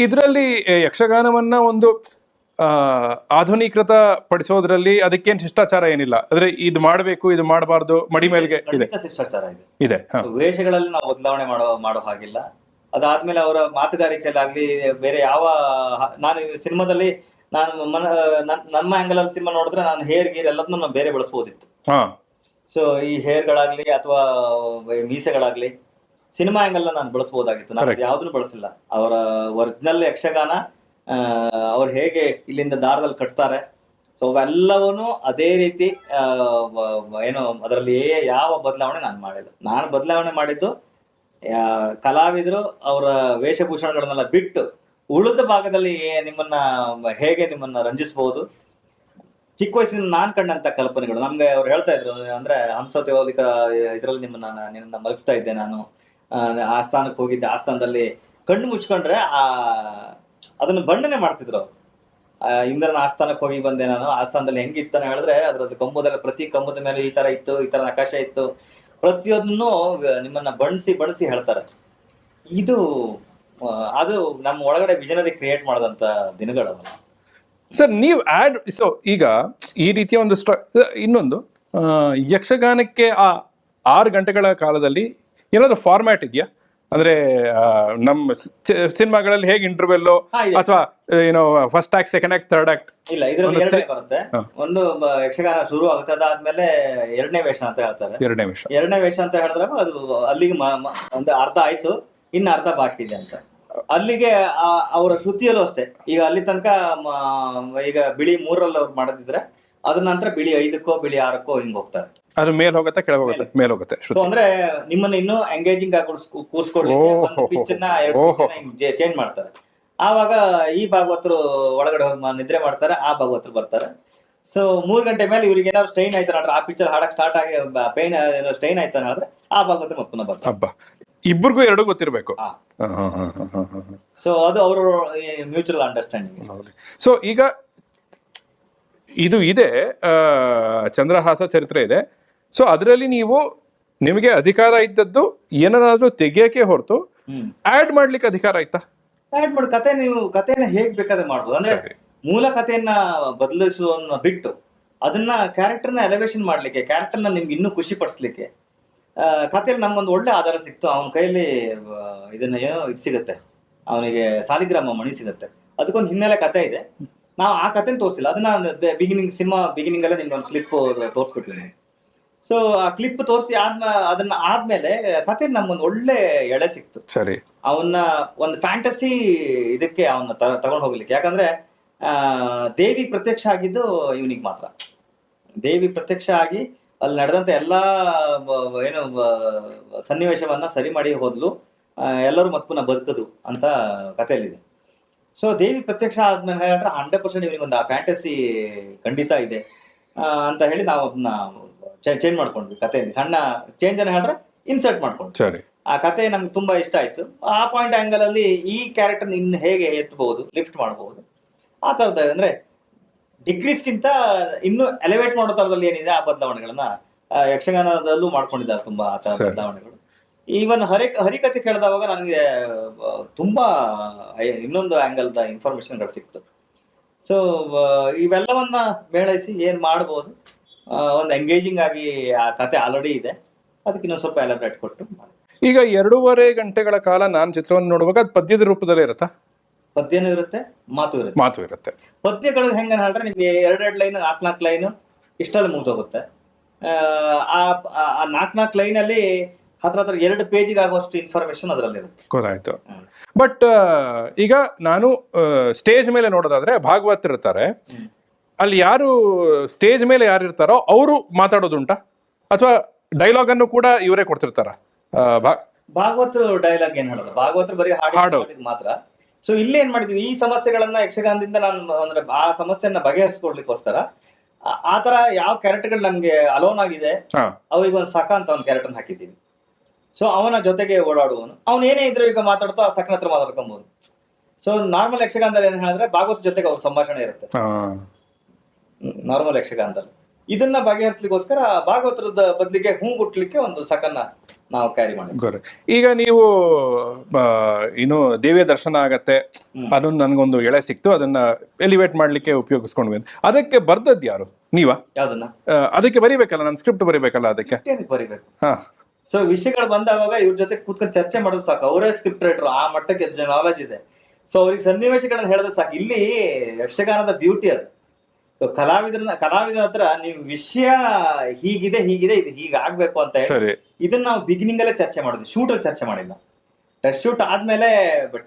ಇದರಲ್ಲಿ ಯಕ್ಷಗಾನವನ್ನ ಒಂದು ಆಧುನೀಕೃತ ಪಡಿಸೋದ್ರಲ್ಲಿ ಅದಕ್ಕೇನು ಶಿಷ್ಟಾಚಾರ ಏನಿಲ್ಲ, ಅಂದ್ರೆ ಇದು ಮಾಡಬೇಕು ಇದು ಮಾಡಬಾರ್ದು ಮಡಿ ಮೇಲ್ಗೆ ಇದೆ? ಶಿಷ್ಟಾಚಾರ ಇದೆ. ವೇಷಗಳಲ್ಲಿ ನಾವು ಬದಲಾವಣೆ ಮಾಡೋ ಹಾಗಿಲ್ಲ. ಅದಾದ್ಮೇಲೆ ಅವರ ಮಾತುಗಾರಿಕೆಯಲ್ಲಾಗ್ಲಿ, ಬೇರೆ ಯಾವ ನಾನು ಸಿನಿಮಾದಲ್ಲಿ ನಮ್ಮ ಆಂಗಲ್ ಅಲ್ಲಿ ಸಿನಿಮಾ ನೋಡಿದ್ರೆ ನಾನು ಹೇರ್ ಗೀರ್ ಎಲ್ಲದನ್ನೂ ನಾವು ಬೇರೆ ಬಳಸ್ಬೋದಿತ್ತು. ಸೊ ಈ ಹೇರ್ಗಳಾಗ್ಲಿ ಅಥವಾ ಮೀಸೆಗಳಾಗ್ಲಿ ಸಿನಿಮಾ ಆಂಗಲ್ ನಾನು ಬಳಸಬಹುದಾಗಿತ್ತು. ನಾನು ಯಾವ್ದನ್ನು ಬಳಸಿಲ್ಲ. ಅವರ ಒರಿಜಿನಲ್ ಯಕ್ಷಗಾನ ಅವ್ರು ಹೇಗೆ ಇಲ್ಲಿಂದ ದಾರದಲ್ಲಿ ಕಟ್ತಾರೆ, ಸೊ ಅವೆಲ್ಲವನ್ನೂ ಅದೇ ರೀತಿ ಏನು ಅದರಲ್ಲಿ ಯಾವ ಬದಲಾವಣೆ ನಾನು ಮಾಡಿಲ್ಲ. ನಾನು ಬದಲಾವಣೆ ಮಾಡಿದ್ದು ಕಲಾವಿದರು ಅವರ ವೇಷಭೂಷಣಗಳನ್ನೆಲ್ಲ ಬಿಟ್ಟು ಉಳಿದ ಭಾಗದಲ್ಲಿ ನಿಮ್ಮನ್ನ ರಂಜಿಸಬಹುದು. ಚಿಕ್ಕ ವಯಸ್ಸಿನ ನಾನ್ ಕಂಡಂತ ಕಲ್ಪನೆಗಳು ನಮ್ಗೆ ಅವ್ರು ಹೇಳ್ತಾ ಇದ್ರು, ಅಂದ್ರೆ ಹಂಸೋದ್ಯೋಲಿಕ ಇದ್ರಲ್ಲಿ ನಿನ್ನ ಮಲಗಿಸ್ತಾ ಇದ್ದೆ, ನಾನು ಆಸ್ಥಾನಕ್ಕೆ ಹೋಗಿದ್ದೆ, ಆಸ್ಥಾನದಲ್ಲಿ ಕಣ್ಣು ಮುಚ್ಕೊಂಡ್ರೆ ಅದನ್ನ ಬಣ್ಣನೆ ಮಾಡ್ತಿದ್ರು ಅವ್ರು. ಇಂದ್ರನ ಆಸ್ಥಾನಕ್ಕೆ ಹೋಗಿ ಬಂದೆ ನಾನು, ಆಸ್ಥಾನದಲ್ಲಿ ಹೆಂಗಿತ್ತಾನೆ ಹೇಳಿದ್ರೆ ಅದ್ರದ್ದು ಕಂಬದಲ್ಲಿ ಪ್ರತಿ ಕಂಬದ ಮೇಲೆ ಈ ತರ ಇತ್ತು, ಈ ತರ ನಕಾಶೆ ಇತ್ತು, ಪ್ರತಿಯೊಂದನ್ನು ನಿಮ್ಮನ್ನ ಬಣ್ಸಿ ಹೇಳ್ತಾರೆ. ಅದು ನಮ್ಮ ಒಳಗಡೆ ವಿಷನರಿ ಕ್ರಿಯೇಟ್ ಮಾಡಿದಂತ ದಿನಗಳವಲ್ಲ ಸರ್. ನೀವು ಈಗ ಈ ರೀತಿಯ ಒಂದು ಇನ್ನೊಂದು ಯಕ್ಷಗಾನಕ್ಕೆ ಆ 6 ಗಂಟೆಗಳ ಕಾಲದಲ್ಲಿ ಏನಾದ್ರು ಫಾರ್ಮ್ಯಾಟ್ ಇದೆಯಾ? ಅಂದ್ರೆ ನಮ್ಮ ಸಿನಿಮಾಗಳಲ್ಲಿ ಹೇಗೆ ಇಂಟರ್ವೆಲ್ ಅಥವಾ ಏನೋ first act, second act, third act? ಇಲ್ಲ, ಇದರಲ್ಲಿ 2 ಬರುತ್ತೆ. ಒಂದು ಯಕ್ಷಗಾನ ಶುರು ಆಗುತ್ತೆ, ಅದಾದ್ಮೇಲೆ 2ನೇ ವೇಷ ಅಂತ ಹೇಳ್ತಾರೆ. 2ನೇ ವೇಷ ಅಂತ ಹೇಳಿದ್ರೆ ಅದು ಅಲ್ಲಿಗೆ ಒಂದು ಅರ್ಧ ಆಯ್ತು, ಇನ್ನು ಅರ್ಧ ಬಾಕಿ ಇದೆ ಅಂತ. ಅಲ್ಲಿಗೆ ಅವರ ಶ್ರುತಿಯಲ್ಲೂ ಅಷ್ಟೇ. ಈಗ ಅಲ್ಲಿ ತನಕ ಈಗ ಬಿಳಿ 3ರಲ್ಲಿ ಅವ್ರು ಮಾಡೋದಿದ್ರೆ ಅದ್ರ ನಂತರ ಬಿಳಿ 5ಕ್ಕೋ ಬಿಳಿ 6ಕ್ಕೋ ಹಿಂಗ್ ಹೋಗ್ತಾರೆ. ಅದು ಮೇಲ್ ಹೋಗುತ್ತೆ, ಕೆಳಗೆ ಹೋಗುತ್ತೆ, ಮೇಲ್ ಹೋಗುತ್ತೆ. ಅಂದ್ರೆ ನಿಮ್ಮನ್ನ ಇನ್ನೂ ಎಂಗೇಜಿಂಗ್ ಆಗಿ ಕೂರ್ಸ್ಕೊಳ್ಳಿಕ್ಕೆ ಚೇಂಜ್ ಮಾಡ್ತಾರೆ. ಆವಾಗ ಈ ಭಾಗವತರು ಒಳಗಡೆ ಹೋಗಿ ನಿದ್ರೆ ಮಾಡ್ತಾರೆ, ಆ ಭಾಗವತರು ಬರ್ತಾರೆ. ಸೊ 3 ಗಂಟೆ ಮೇಲೆ ಇವ್ರಿಗೆ ಏನಾದ್ರು ಸ್ಟೈನ್ ಆಯ್ತಾ ನೋಡ್ರೆ, ಆ ಪಿಕ್ಚರ್ ಹಾಡಕ್ ಸ್ಟಾರ್ಟ್ ಆಗಿ ಪೈನ್ ಸ್ಟೈನ್ ಆಯ್ತಾ ಹೇಳಿದ್ರೆ ಆ ಭಾಗವತರು ಮತ್ತೆ ಪುನಃ ಬರ್ತಾರೆ. ಇಬ್ಬರಿಗೂ 2 ಗೊತ್ತಿರ್ಬೇಕು. ಸೊ ಅದು ಅವರು ಮ್ಯೂಚುವಲ್ ಅಂಡರ್ಸ್ಟ್ಯಾಂಡಿಂಗ್. ಸೊ ಈಗ ಇದು ಇದೆ, ಚಂದ್ರಹಾಸ ಚರಿತ್ರೆ ಇದೆ. ಸೊ ಅದರಲ್ಲಿ ನಿಮಗೆ ಅಧಿಕಾರ ಇದ್ದದ್ದು ಏನಾದ್ರೂ ತೆಗಿಯಕ್ಕೆ ಹೊರತು ಆಡ್ ಮಾಡ್ಲಿಕ್ಕೆ ಅಧಿಕಾರ ಆಯ್ತಾ? ಆಡ್ ಮಾಡಿ ಕಥೆನ ಹೇಗ್ ಬೇಕಾದ್ರೆ ಮಾಡ್ಬೋದು. ಅಂದ್ರೆ ಮೂಲ ಕಥೆಯನ್ನ ಬದಲಿಸುವನ್ನ ಬಿಟ್ಟು ಅದನ್ನ ಕ್ಯಾರೆಕ್ಟರ್ನ ಎಲಿವೇಶನ್ ಮಾಡ್ಲಿಕ್ಕೆ, ಕ್ಯಾರೆಕ್ಟರ್ನ ನಿಮ್ಗೆ ಇನ್ನೂ ಖುಷಿ ಪಡಿಸ್ಲಿಕ್ಕೆ ಕಥೆಯಲ್ಲಿ ನಮ್ಗೊಂದು ಒಳ್ಳೆ ಆಧಾರ ಸಿಕ್ತು. ಅವನ ಕೈಯಲ್ಲಿ ಇದನ್ನ ಏನೋ ಇದು ಸಿಗುತ್ತೆ, ಅವನಿಗೆ ಸಾಲಿಗ್ರಾಮ ಮಣಿ ಸಿಗುತ್ತೆ, ಅದಕ್ಕೊಂದು ಹಿನ್ನೆಲೆ ಕಥೆ ಇದೆ. ನಾವು ಆ ಕಥೆನ ತೋರಿಸಿಲ್ಲ, ಅದನ್ನ ಸಿನಿಮಾ ಬಿಗಿನಿಂಗ್ ಅಲ್ಲೇ ನಿಮ್ಗೆ ಒಂದು ಕ್ಲಿಪ್ ತೋರಿಸ್ಬಿಟ್ವಿ. ಸೊ ಆ ಕ್ಲಿಪ್ ತೋರಿಸಿ ಅದನ್ನ ಆದ್ಮೇಲೆ ಕಥೆ ನಮ್ಗೊಂದು ಒಳ್ಳೆ ಎಳೆ ಸಿಕ್ತು. ಸರಿ, ಅವನ್ನ ಒಂದು ಫ್ಯಾಂಟಸಿ ಇದಕ್ಕೆ ಅವನ್ನ ತಗೊಂಡು ಹೋಗ್ಲಿಕ್ಕೆ. ಯಾಕಂದ್ರೆ ದೇವಿ ಪ್ರತ್ಯಕ್ಷ ಆಗಿದ್ದು ಇವನಿಗೆ ಮಾತ್ರ. ದೇವಿ ಪ್ರತ್ಯಕ್ಷ ಆಗಿ ಅಲ್ಲಿ ನಡೆದಂತ ಎಲ್ಲಾ ಏನು ಸನ್ನಿವೇಶವನ್ನ ಸರಿ ಮಾಡಿ ಹೋದ್ಲು, ಎಲ್ಲರೂ ಮತ್ ಪುನಃ ಬದುಕದ್ರು ಅಂತ ಕಥೆಯಲ್ಲಿದೆ. ಸೊ ದೇವಿ ಪ್ರತ್ಯಕ್ಷ ಆದ್ಮೇಲೆ ಹೇಳಿದ್ರೆ 100% ಇವನಿಗೆ ಒಂದು ಆ ಫ್ಯಾಂಟಸಿ ಖಂಡಿತ ಇದೆ ಅಂತ ಹೇಳಿ ನಾವು ಅದನ್ನ ಚೇಂಜ್ ಮಾಡ್ಕೊಂಡ್ವಿ. ಕಥೆಯಲ್ಲಿ ಸಣ್ಣ ಚೇಂಜ್ ಅನ್ನ ಹೇಳಿದ್ರೆ ಇನ್ಸರ್ಟ್ ಮಾಡ್ಕೊಂಡು ಆ ಕತೆ ನಮ್ಗೆ ತುಂಬಾ ಇಷ್ಟ ಆಯ್ತು. ಆ ಪಾಯಿಂಟ್ ಆಂಗಲ್ ಅಲ್ಲಿ ಈ ಕ್ಯಾರೆಕ್ಟರ್ ಇನ್ನು ಹೇಗೆ ಎತ್ತಬಹುದು, ಲಿಫ್ಟ್ ಮಾಡಬಹುದು, ಆ ತರದ ಅಂದ್ರೆ ಡಿಗ್ರೀಸ್ಗಿಂತ ಇನ್ನು ಎಲಿವೇಟ್ ಮಾಡೋ ತರದಲ್ಲಿ ಏನಿದೆ ಆ ಬದಲಾವಣೆಗಳನ್ನ ಯಕ್ಷಗಾನದಲ್ಲೂ ಮಾಡ್ಕೊಂಡಿದ್ದಾರೆ ತುಂಬಾ ಆ ತರ ಬದಲಾವಣೆಗಳು. ಈವನ್ ಹರಿಕತೆ ಕೇಳಿದವಾಗ ನನಗೆ ತುಂಬಾ ಇನ್ನೊಂದು ಆಂಗಲ್ ದ ಇನ್ಫಾರ್ಮೇಶನ್ಗಳು ಸಿಕ್ತು. ಸೊ ಇವೆಲ್ಲವನ್ನ ಮೇಳೈಸಿ ಏನ್ ಮಾಡ್ಬೋದು, ಒಂದು ಎಂಗೇಜಿಂಗ್ ಆಗಿ ಆ ಕತೆ ಆಲ್ರೆಡಿ ಇದೆ, ಅದಕ್ಕೆ ಇನ್ನೊಂದು ಸ್ವಲ್ಪ ಎಲಾಬ್ರೇಟ್ ಕೊಟ್ಟು. ಈಗ 2.5 ಗಂಟೆಗಳ ಕಾಲ ನಾನು ಚಿತ್ರವನ್ನು ನೋಡುವಾಗ ಅದು ಪದ್ಯದ ರೂಪದಲ್ಲೇ ಇರುತ್ತಾ? ಪದ್ಯನೂ ಇರುತ್ತೆ, ಮಾತು ಇರುತ್ತೆ. ಮಾತು ಇರುತ್ತೆ. ಪದ್ಯಗಳು ಹೆಂಗ ಹೇಳಿದ್ರೆ ನಿಮ್ಗೆ 2 ಲೈನ್ 4 ಲೈನ್ ಇಷ್ಟಲ್ಲಿ ಮುಗ್ದೋಗುತ್ತೆ. ಆ 4 ಲೈನ್ ಅಲ್ಲಿ ಹತ್ರ 2 ಪೇಜಿಗೆ ಆಗುವಷ್ಟು ಇನ್ಫಾರ್ಮೇಶನ್ ಅದರಲ್ಲಿರುತ್ತೆ. ಗೊತ್ತಾಯ್ತು. ಬಟ್ ಈಗ ನಾನು ಸ್ಟೇಜ್ ಮೇಲೆ ನೋಡೋದಾದ್ರೆ ಭಾಗವತರು ಇರ್ತಾರೆ, ಅಲ್ಲಿ ಯಾರು ಸ್ಟೇಜ್ ಮೇಲೆ ಯಾರು ಇರ್ತಾರೋ ಅವರು ಮಾತಾಡೋದುಂಟಾ ಅಥವಾ ಡೈಲಾಗ್ ಅನ್ನು ಕೂಡ ಇವರೇ ಕೊಡ್ತಿರ್ತಾರ? ಭಾಗವತರು ಡೈಲಾಗ್ ಏನ್ ಹೇಳೋದು, ಭಾಗವತರು ಬರೀ ಹಾಡು ಮಾತ್ರ. ಸೊ ಇಲ್ಲಿ ಏನ್ ಮಾಡಿದ್ವಿ, ಈ ಸಮಸ್ಯೆಗಳನ್ನ ಯಕ್ಷಗಾನದಿಂದ ನಾನು ಅಂದ್ರೆ ಆ ಸಮಸ್ಯೆಯನ್ನ ಬಗೆಹರಿಸ್ಕೊಡ್ಲಿಕ್ಕೋಸ್ಕರ ಆತರ ಯಾವ ಕ್ಯಾರೆಕ್ಟರ್ಗಳು ನಮ್ಗೆ ಅಲೋನ್ ಆಗಿದೆ ಅವ್ರಿಗೆ ಒಂದು ಸಖ ಅಂತ ಒಂದು ಕ್ಯಾರೆಕ್ಟರ್ ಹಾಕಿದ್ದೀವಿ. ಸೊ ಅವನ ಜೊತೆಗೆ ಓಡಾಡುವನು, ಅವ್ನು ಏನೇ ಇದ್ರು ಈಗ ಮಾತಾಡ್ತಾ ಆ ಸಖನ ಹತ್ರ ಮಾತಾಡ್ಕೊಬಹುದು. ಸೊ ನಾರ್ಮಲ್ ಯಕ್ಷಗಾನದಲ್ಲಿ ಏನ್ ಹೇಳಿದ್ರೆ ಭಾಗವತ ಜೊತೆಗೆ ಅವ್ರ ಸಂಭಾಷಣೆ ಇರುತ್ತೆ ನಾರ್ಮಲ್ ಯಕ್ಷಗಾನದಲ್ಲಿ. ಇದನ್ನ ಬಗೆಹರಿಸ್ಲಿಕ್ಕೋಸ್ಕರ ಭಾಗವತರದ ಬದಲಿಗೆ ಗುಟ್ಲಿಕ್ಕೆ ಒಂದು ಸಖನ್ನ ನಾವು ಕ್ಯಾರಿ ಮಾಡಿ. ಈಗ ನೀವು ಇನ್ನು ದೇವಿಯ ದರ್ಶನ ಆಗತ್ತೆ, ಅದನ್ನ ನನ್ಗೊಂದು ಎಳೆ ಸಿಕ್ತು, ಅದನ್ನ ಎಲಿವೇಟ್ ಮಾಡ್ಲಿಕ್ಕೆ ಉಪಯೋಗಿಸ್ಕೊಂಡ್ವಿ. ಅದಕ್ಕೆ ಬರ್ದದ್ ಯಾರು, ನೀವಾ? ಯಾವ್ದನ್ನ ಅದಕ್ಕೆ ಬರಿಬೇಕಲ್ಲ, ನಾನು ಸ್ಕ್ರಿಪ್ಟ್ ಬರಿಬೇಕಲ್ಲ, ಅದಕ್ಕೆ ಬರಿಬೇಕು. ಸೊ ವಿಷಯಗಳು ಬಂದಾಗ ಇವ್ರ ಜೊತೆ ಕೂತ್ಕೊಂಡು ಚರ್ಚೆ ಮಾಡೋದು ಸಾಕು, ಅವರೇ ಸ್ಕ್ರಿಪ್ಟ್ ರೈಟರ್, ಆ ಮಟ್ಟಕ್ಕೆ ನಾಲೆಜ್ ಇದೆ. ಸೊ ಅವ್ರಿಗೆ ಸನ್ನಿವೇಶಗಳನ್ನ ಹೇಳಿದ್ರೆ ಸಾಕು. ಇಲ್ಲಿ ಯಕ್ಷಗಾನದ ಬ್ಯೂಟಿ ಅದು. ಕಲಾವಿದರ ಹತ್ರ ನೀವು ವಿಷಯ ಹೀಗಿದೆ ಇದು ಹೀಗಾಗ್ಬೇಕು ಅಂತ ಹೇಳಿ ಇದನ್ನ ನಾವು ಬಿಗಿನಿಂಗ್ ಅಲ್ಲೇ ಚರ್ಚೆ ಮಾಡಿದ್ವಿ, ಶೂಟ್ ಅಲ್ಲಿ ಚರ್ಚೆ ಮಾಡಿಲ್ಲ. ಟೆಸ್ಟ್ ಶೂಟ್ ಆದ್ಮೇಲೆ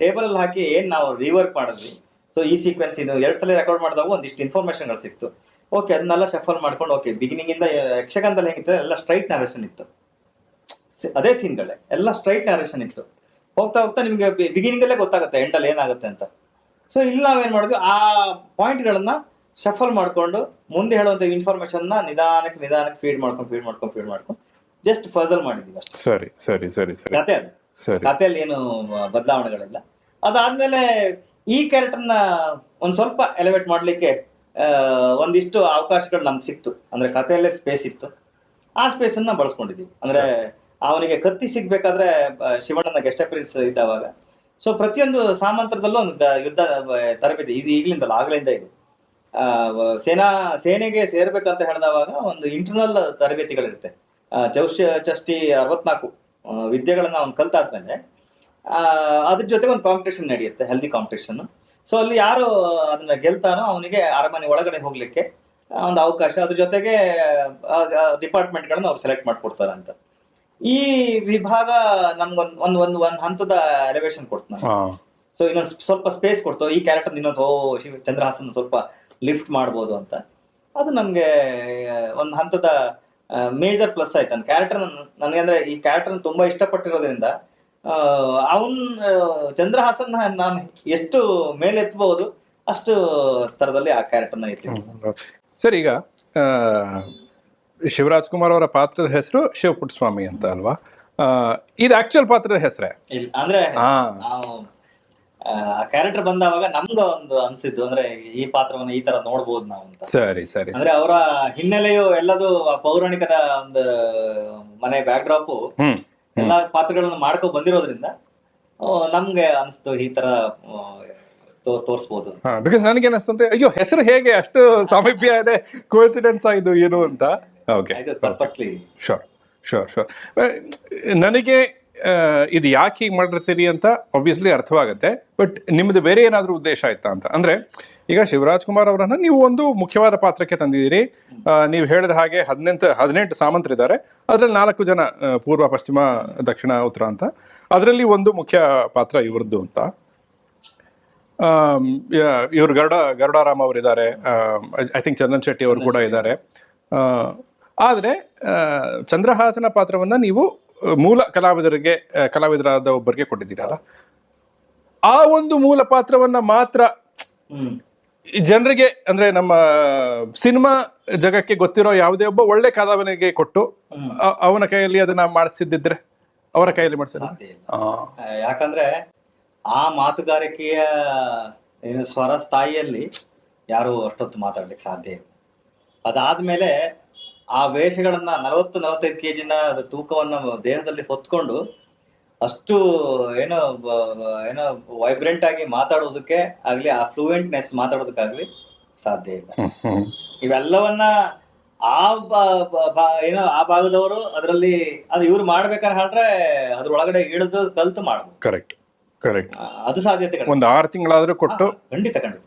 ಟೇಬಲ್ ಅಲ್ಲಿ ಹಾಕಿ ಏನ್ ನಾವು ರಿವರ್ಕ್ ಮಾಡಿದ್ವಿ. ಸೊ ಈ ಸೀಕ್ವೆನ್ಸ್ ಇದು 2 ಸಲ ರೆಕಾರ್ಡ್ ಮಾಡಿದಾಗ ಒಂದಿಷ್ಟು ಇನ್ಫಾರ್ಮೇಶನ್ಗಳು ಸಿಕ್ತು. ಓಕೆ, ಅದನ್ನೆಲ್ಲ ಶಫಲ್ ಮಾಡ್ಕೊಂಡು ಓಕೆ ಬಿಗಿನಿಂಗ್ ಇಂದ ಯಕ್ಷಗಾನದಲ್ಲಿ ಹೇಗಿತ್ತು ಎಲ್ಲ ಸ್ಟ್ರೈಟ್ ನ್ಯಾರೇಷನ್ ಇತ್ತು, ಅದೇ ಸೀನ್ಗಳೇ ಎಲ್ಲ ಸ್ಟ್ರೈಟ್ ನ್ಯಾರೇಷನ್ ಇತ್ತು. ಹೋಗ್ತಾ ಹೋಗ್ತಾ ನಿಮ್ಗೆ ಬಿಗಿನಿಂಗ್ ಅಲ್ಲೇ ಗೊತ್ತಾಗುತ್ತೆ ಎಂಡಲ್ಲಿ ಏನಾಗುತ್ತೆ ಅಂತ. ಸೊ ಇಲ್ಲಿ ನಾವೇನ್ ಮಾಡಿದ್ವಿ, ಆ ಪಾಯಿಂಟ್ಗಳನ್ನ ಶಫಲ್ ಮಾಡ್ಕೊಂಡು ಮುಂದೆ ಹೇಳುವಂತ ಇನ್ಫಾರ್ಮೇಶನ್ ನಿಧಾನಕ್ಕೆ ಫೀಡ್ ಮಾಡ್ಕೊಂಡು ಜಸ್ಟ್ ಫಜಲ್ ಮಾಡಿದೀವಿ ಅಷ್ಟೇ. ಸರಿ ಕತೆ ಅದು, ಕಥೆಯಲ್ಲಿ ಏನು ಬದಲಾವಣೆಗಳಿಲ್ಲ. ಅದಾದ್ಮೇಲೆ ಈ ಕ್ಯಾರೆಕ್ಟರ್ನ ಒಂದ್ ಸ್ವಲ್ಪ ಎಲಿವೇಟ್ ಮಾಡ್ಲಿಕ್ಕೆ ಒಂದಿಷ್ಟು ಅವಕಾಶಗಳು ನಮ್ಗೆ ಸಿಕ್ತು. ಅಂದ್ರೆ ಕಥೆಯಲ್ಲೇ ಸ್ಪೇಸ್ ಇತ್ತು, ಆ ಸ್ಪೇಸ್ ಅನ್ನ ಬಳಸ್ಕೊಂಡಿದೀವಿ. ಅಂದ್ರೆ ಅವನಿಗೆ ಕತ್ತಿ ಸಿಗ್ಬೇಕಾದ್ರೆ ಶಿವಣ್ಣನ ಗೆಸ್ಟ್ ಅಪಿಯರೆನ್ಸ್ ಇದ್ದಾವಾಗ. ಸೊ ಪ್ರತಿಯೊಂದು ಸಾಮಂತರದಲ್ಲೂ ಒಂದು ಯುದ್ಧ ತರಬೇತಿ ಇದು ಈಗಲಿಂದಲ್ಲ, ಆಗ್ಲಿಂದ ಇದೆ. ಸೇನೆಗೆ ಸೇರ್ಬೇಕಂತ ಹೇಳಿದವಾಗ ಒಂದು ಇಂಟರ್ನಲ್ ತರಬೇತಿಗಳಿರುತ್ತೆ. ಚೌಷ್ಟಿ 64 ವಿದ್ಯೆಗಳನ್ನ ಅವ್ನು ಕಲ್ತಾದ್ಮೇಲೆ ಅದ್ರ ಜೊತೆಗೆ ಒಂದು ಕಾಂಪಿಟೇಷನ್ ನಡೆಯುತ್ತೆ, ಹೆಲ್ದಿ ಕಾಂಪಿಟೇಷನ್. ಸೊ ಅಲ್ಲಿ ಯಾರು ಅದನ್ನ ಗೆಲ್ತಾನೋ ಅವನಿಗೆ ಅರಮನೆ ಒಳಗಡೆ ಹೋಗ್ಲಿಕ್ಕೆ ಒಂದು ಅವಕಾಶ, ಅದ್ರ ಜೊತೆಗೆ ಡಿಪಾರ್ಟ್ಮೆಂಟ್ಗಳನ್ನ ಅವ್ರು ಸೆಲೆಕ್ಟ್ ಮಾಡ್ಕೊಡ್ತಾರೆ ಅಂತ. ಈ ವಿಭಾಗ ನಮ್ಗೊಂದು ಒಂದು ಹಂತದ ಎಲಿವೇಶನ್ ಕೊಡ್ತು ನಾನು. ಸೊ ಇನ್ನೊಂದು ಸ್ವಲ್ಪ ಸ್ಪೇಸ್ ಕೊಡ್ತು, ಈ ಕ್ಯಾರೆಕ್ಟರ್ ಇನ್ನೊಂದು ಚಂದ್ರಹಾಸನ್ ಸ್ವಲ್ಪ ಲಿಫ್ಟ್ ಮಾಡ್ಬೋದು ಅಂತ. ಅದು ನಮ್ಗೆ ಒಂದು ಹಂತದ ಮೇಜರ್ ಪ್ಲಸ್ ಆಯ್ತು. ನನ್ನ ಕ್ಯಾರೆಕ್ಟರ್ ನನಗೆ ಅಂದ್ರೆ ಈ ಕ್ಯಾರೆಕ್ಟರ್ ತುಂಬಾ ಇಷ್ಟಪಟ್ಟಿರೋದ್ರಿಂದ ಚಂದ್ರಹಾಸನ್ ನಾನು ಎಷ್ಟು ಮೇಲೆ ಎತ್ತಬಹುದು ಅಷ್ಟು ತರದಲ್ಲಿ ಆ ಕ್ಯಾರೆಕ್ಟರ್ನ ಎತ್ತಿ. ಸರ್, ಈಗ ಶಿವರಾಜ್ ಕುಮಾರ್ ಅವರ ಪಾತ್ರದ ಹೆಸರು ಶಿವಪುಟ್ಟಸ್ವಾಮಿ ಅಂತ ಅಲ್ವಾ? ಇದು ಆಕ್ಚುಯಲ್ ಪಾತ್ರದ ಹೆಸರೇ? ಅಂದ್ರೆ ಆ ಕ್ಯಾರೆಕ್ಟರ್ ಬಂದಾಗ ನಮ್ಗ ಒಂದು ಅನ್ಸಿದ್ದು ಅಂದ್ರೆ ಈ ಪಾತ್ರವನ್ನ ಈ ತರ ನೋಡ್ಬೋದು ನಾವು ಅಂತ. ಸರಿ. ಅಂದ್ರೆ ಅವರ ಹಿನ್ನೆಲೆಯು ಎಲ್ಲದು ಪೌರಾಣಿಕದ ಒಂದು ಮನೆ ಬ್ಯಾಕ್ ಡ್ರಾಪ್ ಎಲ್ಲಾ ಪಾತ್ರಗಳನ್ನ ಮಾಡ್ಕೊ ಬಂದಿರೋದ್ರಿಂದ ನಮ್ಗೆ ಅನಿಸ್ತು ಈ ತರ ತೋರಿಸಬಹುದು. ಬಿಕಾಸ್ ನನಗೆ ಅನಿಸ್ತಂತೆ, ಅಯ್ಯೋ ಹೆಸರು ಹೇಗೆ ಅಷ್ಟು ಸಾಮೀಪ್ಯ ಇದೆ, ಕೋಇನ್ಸಿಡೆನ್ಸ್ ಆಯ್ತು ಏನು ಅಂತ. ಶೋರ್. ನನಗೆ ಇದು ಯಾಕೆ ಹೀಗೆ ಮಾಡಿರ್ತೀರಿ ಅಂತ ಆಬ್ವಿಯಸ್ಲಿ ಅರ್ಥವಾಗುತ್ತೆ. ಬಟ್ ನಿಮ್ದು ಬೇರೆ ಏನಾದರೂ ಉದ್ದೇಶ ಆಯ್ತಾ ಅಂತ? ಅಂದ್ರೆ ಈಗ ಶಿವರಾಜ್ ಕುಮಾರ್ ಅವರನ್ನ ನೀವು ಒಂದು ಮುಖ್ಯವಾದ ಪಾತ್ರಕ್ಕೆ ತಂದಿದ್ದೀರಿ. ನೀವು ಹೇಳಿದ ಹಾಗೆ 18 ಸಾಮಂತರಿದ್ದಾರೆ, ಅದರಲ್ಲಿ 4 ಜನ ಪೂರ್ವ, ಪಶ್ಚಿಮ, ದಕ್ಷಿಣ, ಉತ್ತರ ಅಂತ. ಅದರಲ್ಲಿ ಒಂದು ಮುಖ್ಯ ಪಾತ್ರ ಇವ್ರದ್ದು ಅಂತ. ಇವರು ಗರುಡಾರಾಮ್ ಅವರು ಇದ್ದಾರೆ, ಐ ಥಿಂಕ್ ಚಂದನ್ ಶೆಟ್ಟಿ ಅವರು ಕೂಡ ಇದ್ದಾರೆ. ಆದರೆ ಚಂದ್ರಹಾಸನ ಪಾತ್ರವನ್ನ ನೀವು ಮೂಲ ಕಲಾವಿದರಾದ ಒಬ್ಬರಿಗೆ ಕೊಟ್ಟಿದ್ದೀರಲ್ಲ, ಆ ಒಂದು ಮೂಲ ಪಾತ್ರವನ್ನ ಮಾತ್ರ ಜನರಿಗೆ, ಅಂದ್ರೆ ನಮ್ಮ ಸಿನಿಮಾ ಜಗಕ್ಕೆ ಗೊತ್ತಿರೋ ಯಾವುದೇ ಒಬ್ಬ ಒಳ್ಳೆ ಕಲಾವಿದನಿಗೆ ಕೊಟ್ಟು ಅವನ ಕೈಯಲ್ಲಿ ಅದನ್ನ ಮಾಡಿಸಿದ್ದಿದ್ರೆ ಅವರ ಕೈಯಲ್ಲಿ ಮಾಡಿಸಿದ್ರೆ? ಯಾಕಂದ್ರೆ ಆ ಮಾತುಗಾರಿಕೆಯ ಸ್ವರ ಸ್ಥಾಯಿಯಲ್ಲಿ ಯಾರು ಅಷ್ಟೊತ್ತು ಮಾತಾಡ್ಲಿಕ್ಕೆ ಸಾಧ್ಯ ಇಲ್ಲ. ಅದಾದ್ಮೇಲೆ ಆ ವೇಷಗಳನ್ನ 40-45 kg ತೂಕವನ್ನ ದೇಹದಲ್ಲಿ ಹೊತ್ಕೊಂಡು ಅಷ್ಟು ಏನೋ ವೈಬ್ರೆಂಟ್ ಆಗಿ ಮಾತಾಡೋದಕ್ಕೆ ಆಗ್ಲಿ, ಆ ಫ್ಲೂಯೆಂಟ್ನೆಸ್ ಮಾತಾಡೋದಕ್ಕಾಗ್ಲಿ ಸಾಧ್ಯ ಇಲ್ಲ. ಇವೆಲ್ಲವನ್ನ ಆ ಭಾಗದವರು ಅದರಲ್ಲಿ ಅದು ಇವ್ರು ಮಾಡ್ಬೇಕಾದ್ರೆ ಹೇಳಿದ್ರೆ ಅದ್ರೊಳಗಡೆ ಇಳಿದು ಕಲ್ತು ಮಾಡ್ಬೋದು. ಕರೆಕ್ಟ್. ಕರೆಕ್ಟ್. ಅದು ಸಾಧ್ಯತೆಗಳು ಒಂದು 6 ತಿಂಗಳಾದ್ರೂ ಕೊಟ್ಟು ಖಂಡಿತ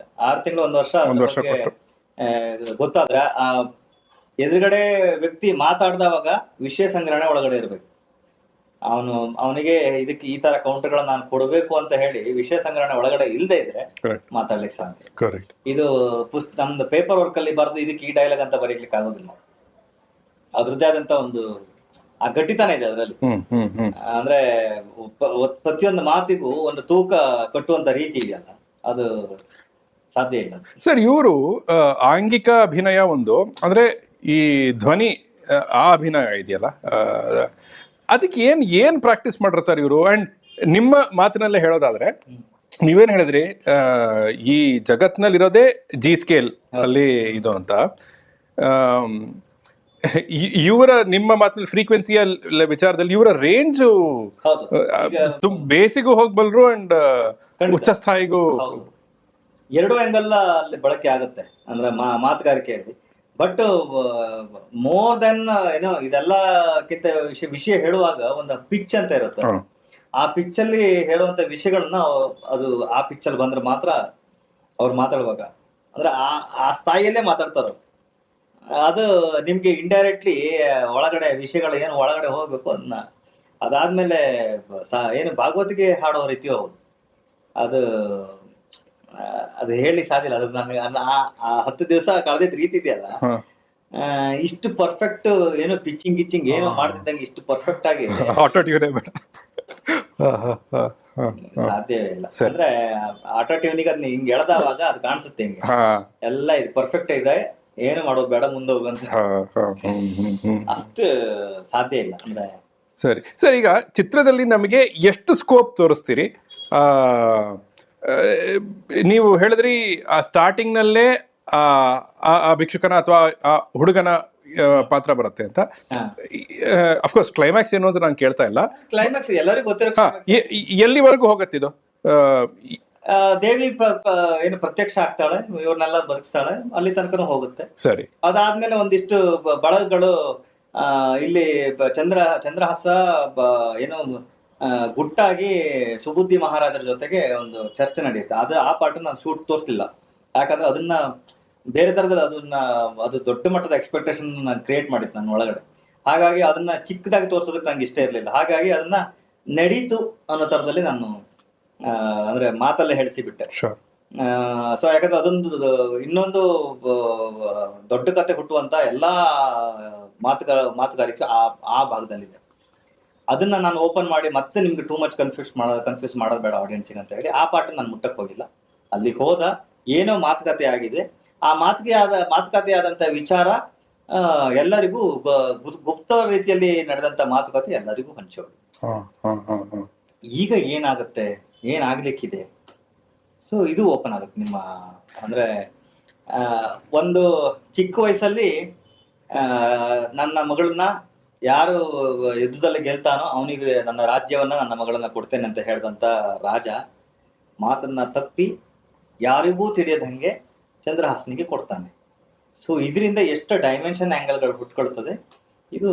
6 ತಿಂಗಳು 1 ವರ್ಷ ಒಂದು ವರ್ಷ ಬಗ್ಗೆ, ಕೊಟ್ಟು ಗೊತ್ತಾದ್ರೆ ಆ ಎದುರುಗಡೆ ವ್ಯಕ್ತಿ ಮಾತಾಡ್ದವಾಗ ವಿಷಯ ಸಂಗ್ರಹಣೆ ಒಳಗಡೆ ಇರ್ಬೇಕು. ಅವನಿಗೆ ಇದಕ್ಕೆ ಈ ತರ ಕೌಂಟರ್ಗಳನ್ನ ನಾನು ಕೊಡಬೇಕು ಅಂತ ಹೇಳಿ ವಿಷಯ ಸಂಗ್ರಹಣೆ ಒಳಗಡೆ ಇಲ್ಲದೆ ಇದ್ರೆ ಕರೆಕ್ಟ್ ಮಾತಾಡ್ಲಿಕ್ಕೆ ಸಾಧ್ಯ. ಕರೆಕ್ಟ್. ಇದು ನಮ್ದು ಪೇಪರ್ ವರ್ಕ್ ಅಲ್ಲಿ ಬರೆದು ಇದಕ್ಕೆ ಈ ಡೈಲಾಗ್ ಅಂತ ಬರೀಲಿಕ್ಕೆ ಆಗೋದಿಲ್ಲ. ಅದ್ರದ್ದೇ ಆದಂತ ಒಂದು ಆ ಗಟ್ಟಿತನ ಇದೆ ಅದರಲ್ಲಿ. ಅಂದ್ರೆ ಪ್ರತಿಯೊಂದು ಮಾತಿಗೂ ಒಂದು ತೂಕ ಕಟ್ಟುವಂತ ರೀತಿ ಇದೆಯಲ್ಲ, ಅದು ಸಾಧ್ಯ ಇಲ್ಲ. ಸರ್, ಇವರು ಆಂಗಿಕ ಅಭಿನಯ ಒಂದು, ಅಂದ್ರೆ ಈ ಧ್ವನಿ ಆ ಅಭಿನಯ ಇದೆಯಲ್ಲ, ಅದಕ್ಕೆ ಏನ್ ಪ್ರಾಕ್ಟೀಸ್ ಮಾಡಿರ್ತಾರೆ ಇವರು? ಅಂಡ್ ನಿಮ್ಮ ಮಾತಿನಲ್ಲೇ ಹೇಳೋದಾದ್ರೆ, ನೀವೇನ್ ಹೇಳಿದ್ರಿ, ಈ ಜಗತ್ನಲ್ಲಿರೋದೇ ಜಿ ಸ್ಕೇಲ್ ಅಲ್ಲಿ ಇದು ಅಂತ. ಇವರ ನಿಮ್ಮ ಮಾತಿನಲ್ಲಿ ಫ್ರೀಕ್ವೆನ್ಸಿಯ ವಿಚಾರದಲ್ಲಿ ಇವರ ರೇಂಜು ಬೇಸಿಗೂ ಹೋಗ್ಬಲ್ರು ಅಂಡ್ ಉಚ್ಚ ಸ್ಥಾಯಿಗೂ. ಎರಡು ಆಂಗಲ್ ಅಲ್ಲಿ ಬಳಕೆ ಆಗುತ್ತೆ ಅಂದ್ರೆ ಮಾತುಗಾರಿಕೆಯಲ್ಲಿ. ಬಟ್ ಮೋರ್ ದೆನ್ ಏನೋ ಇದೆಲ್ಲಕ್ಕಿಂತ ವಿಷಯ ಹೇಳುವಾಗ ಒಂದು ಪಿಚ್ ಅಂತ ಇರುತ್ತೆ. ಆ ಪಿಚ್ ಅಲ್ಲಿ ಹೇಳುವಂತ ವಿಷಯಗಳನ್ನ ಅದು ಆ ಪಿಚ್ ಅಲ್ಲಿ ಬಂದ್ರೆ ಮಾತ್ರ ಅವ್ರು ಮಾತಾಡುವಾಗ ಅಂದ್ರೆ ಆ ಸ್ಥಾಯಿಯಲ್ಲೇ ಮಾತಾಡ್ತಾರ. ಅದು ನಿಮ್ಗೆ ಇಂಡೈರೆಕ್ಟ್ಲಿ ಒಳಗಡೆ ವಿಷಯಗಳು ಏನು ಒಳಗಡೆ ಹೋಗ್ಬೇಕು ಅದನ್ನ ಅದಾದ್ಮೇಲೆ ಏನು ಭಾಗವತಿಗೆ ಹಾಡೋ ರೀತಿ ಹೌದು. ಅದು ಹೇಳಿ ಸಾಧ್ಯ ಇಲ್ಲ. ಅದು ನನಗೆ ಆ 10 ದಿವಸ ಕಳೆದಿದ್ದ ರೀತಿ ಇದೆಯಲ್ಲ, ಇಷ್ಟು ಪರ್ಫೆಕ್ಟ್ ಏನು ಪಿಚ್ಚಿಂಗ್ ಗಿಚ್ಚಿಂಗ್ ಏನು ಮಾಡ್ತಿದ್ದಂಗೆ ಇಷ್ಟು ಪರ್ಫೆಕ್ಟ್ ಆಗಿ ಸಾಧ್ಯವೇ ಇಲ್ಲ. ಅಂದ್ರೆ ಆಟೋ ಟ್ಯೂನಿಗೆ ಅದ್ನ ಹಿಂಗ್ ಎಳ್ದವಾಗ ಅದು ಕಾಣಿಸುತ್ತೆ ಹಿಂಗೆ ಎಲ್ಲ ಇದು ಪರ್ಫೆಕ್ಟ್ ಇದೆ, ಏನು ಮಾಡೋದು ಬೇಡ, ಮುಂದೆ ಹೋಗಂತ ಅಷ್ಟು ಸಾಧ್ಯ ಇಲ್ಲ. ಅಂದ್ರೆ ಸರಿ ಸರ್, ಈಗ ಚಿತ್ರದಲ್ಲಿ ನಮಗೆ ಎಷ್ಟು ಸ್ಕೋಪ್ ತೋರಿಸ್ತೀರಿ? ನೀವು ಹೇಳಿದ್ರಿ ಆ ಸ್ಟಾರ್ಟಿಂಗ್ ನಲ್ಲೇ ಆ ಭಿಕ್ಷುಕನ ಅಥವಾ ಆ ಹುಡುಗನ ಪಾತ್ರ ಬರುತ್ತೆ ಅಂತ. ಅಫ್ಕೋರ್ಸ್ ಕ್ಲೈಮ್ಯಾಕ್ಸ್ ಏನು ಅಂತ ನಾನು ಕೇಳ್ತಾ ಇಲ್ಲ. ಕ್ಲೈಮ್ಯಾಕ್ಸ್ ಎಲ್ಲರಿಗೂ ಗೊತ್ತಿರೋ ಎಲ್ಲಿವರೆಗೂ ಹೋಗತ್ತಿದು? ದೇವಿ ಏನು ಪ್ರತ್ಯಕ್ಷ ಆಗ್ತಾಳೆ, ಇವ್ರನ್ನೆಲ್ಲ ಬದುಕಿಸ್ತಾಳೆ, ಅಲ್ಲಿ ತನಕನೂ ಹೋಗುತ್ತೆ. ಸರಿ. ಅದಾದ್ಮೇಲೆ ಒಂದಿಷ್ಟು ಬಳಗಗಳು ಇಲ್ಲಿ ಚಂದ್ರಹಾಸ ಏನು ಗುಟ್ಟಾಗಿ ಸುಬುದ್ಧಿ ಮಹಾರಾಜರ ಜೊತೆಗೆ ಒಂದು ಚರ್ಚೆ ನಡೆಯುತ್ತೆ. ಆ ಪಾರ್ಟ್ ನಾನು ಶೂಟ್ ತೋರಿಸ್ತಿಲ್ಲ, ಯಾಕಂದ್ರೆ ಅದನ್ನ ಬೇರೆ ತರದಲ್ಲಿ ಅದು ದೊಡ್ಡ ಮಟ್ಟದ ಎಕ್ಸ್ಪೆಕ್ಟೇಷನ್ ನಾನು ಕ್ರಿಯೇಟ್ ಮಾಡಿತ್ತು ನನ್ನ ಒಳಗಡೆ. ಹಾಗಾಗಿ ಅದನ್ನ ಚಿಕ್ಕದಾಗಿ ತೋರಿಸೋದಕ್ಕೆ ನಂಗೆ ಇಷ್ಟ ಇರಲಿಲ್ಲ. ಹಾಗಾಗಿ ಅದನ್ನ ನಡೀತು ಅನ್ನೋ ತರದಲ್ಲಿ ನಾನು ಅಂದ್ರೆ ಮಾತಲ್ಲೇ ಹೇಳಿಸಿಬಿಟ್ಟೆ. ಸೊ ಯಾಕಂದ್ರೆ ಅದೊಂದು ಇನ್ನೊಂದು ದೊಡ್ಡ ಕತೆ ಹುಟ್ಟುವಂತ ಎಲ್ಲಾ ಮಾತುಗಾರಿಕೆ ಆ ಭಾಗದಲ್ಲಿದೆ. ಅದನ್ನ ನಾನು ಓಪನ್ ಮಾಡಿ ಮತ್ತೆ ನಿಮ್ಗೆ ಟೂ ಮಚ್ ಕನ್ಫ್ಯೂಸ್ ಮಾಡೋದು ಬೇಡ ಆಡಿಯನ್ಸಿಗೆ ಅಂತ ಹೇಳಿ ಆ ಪಾರ್ಟ್ ನಾನು ಮುಟ್ಟಕ್ಕೆ ಹೋಗಿಲ್ಲ. ಅಲ್ಲಿಗೆ ಹೋದ ಏನೋ ಮಾತುಕತೆ ಆಗಿದೆ, ಆ ಮಾತುಕತೆ ಆದಂತ ವಿಚಾರ ಎಲ್ಲರಿಗೂ ಗುಪ್ತ ರೀತಿಯಲ್ಲಿ ನಡೆದಂತ ಮಾತುಕತೆ ಎಲ್ಲರಿಗೂ ಹಂಚೋದು. ಈಗ ಏನಾಗುತ್ತೆ, ಏನಾಗ್ಲಿಕ್ಕಿದೆ, ಸೊ ಇದು ಓಪನ್ ಆಗುತ್ತೆ ನಿಮ್ಮ ಅಂದ್ರೆ ಒಂದು ಚಿಕ್ಕ ವಯಸ್ಸಲ್ಲಿ ನನ್ನ ಮಗಳನ್ನ ಯಾರು ಯುದ್ಧದಲ್ಲಿ ಗೆಲ್ತಾನೋ ಅವನಿಗೆ ನನ್ನ ರಾಜ್ಯವನ್ನ ನನ್ನ ಮಗಳನ್ನ ಕೊಡ್ತೇನೆ ಅಂತ ಹೇಳಿದಂತ ರಾಜ ಮಾತನ್ನ ತಪ್ಪಿ ಯಾರಿಗೂ ತಿಳಿಯದಂಗೆ ಚಂದ್ರಹಾಸನಿಗೆ ಕೊಡ್ತಾನೆ. ಸೊ ಇದರಿಂದ ಎಷ್ಟು ಡೈಮೆನ್ಷನ್ ಆಂಗಲ್ಗಳು ಹುಟ್ಕೊಳ್ತದೆ. ಇದು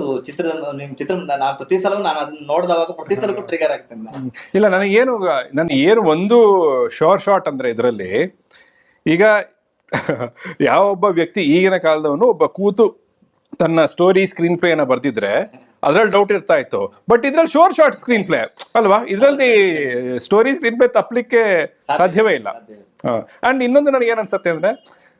ನಿಮ್ ಚಿತ್ರ ನಾನು ಪ್ರತಿ ಸಲವೂ ನಾನು ಅದನ್ನ ನೋಡಿದವಾಗ ಪ್ರತಿ ಸಲಕ್ಕೂ ಟ್ರಿಗರ್ ಆಗ್ತೇನೆ. ಇಲ್ಲ, ನನಗೇನು ಒಂದು ಶೋರ್ ಶಾಟ್ ಅಂದ್ರೆ ಇದರಲ್ಲಿ ಈಗ ಯಾವೊಬ್ಬ ವ್ಯಕ್ತಿ ಈಗಿನ ಕಾಲದವನು ಒಬ್ಬ ಕೂತು ತನ್ನ ಸ್ಟೋರಿ ಸ್ಕ್ರೀನ್ ಪ್ಲೇ ಅನ್ನ ಬರ್ದಿದ್ರೆ ಅದ್ರಲ್ಲಿ ಡೌಟ್ ಇರ್ತಾ ಇತ್ತು. ಬಟ್ ಇದ್ರಲ್ಲಿ ಶೋರ್ ಶಾರ್ಟ್ ಸ್ಕ್ರೀನ್ ಪ್ಲೇ ಅಲ್ವಾ, ಇದ್ರಲ್ಲಿ ಸ್ಟೋರಿ ಸ್ಕ್ರೀನ್ ಪ್ಲೇ ತಪ್ಪಲಿಕ್ಕೆ ಸಾಧ್ಯವೇ ಇಲ್ಲ. ಅಂಡ್ ಇನ್ನೊಂದು ನನಗೆ ಏನ್ ಅನ್ಸುತ್ತೆ ಅಂದ್ರೆ,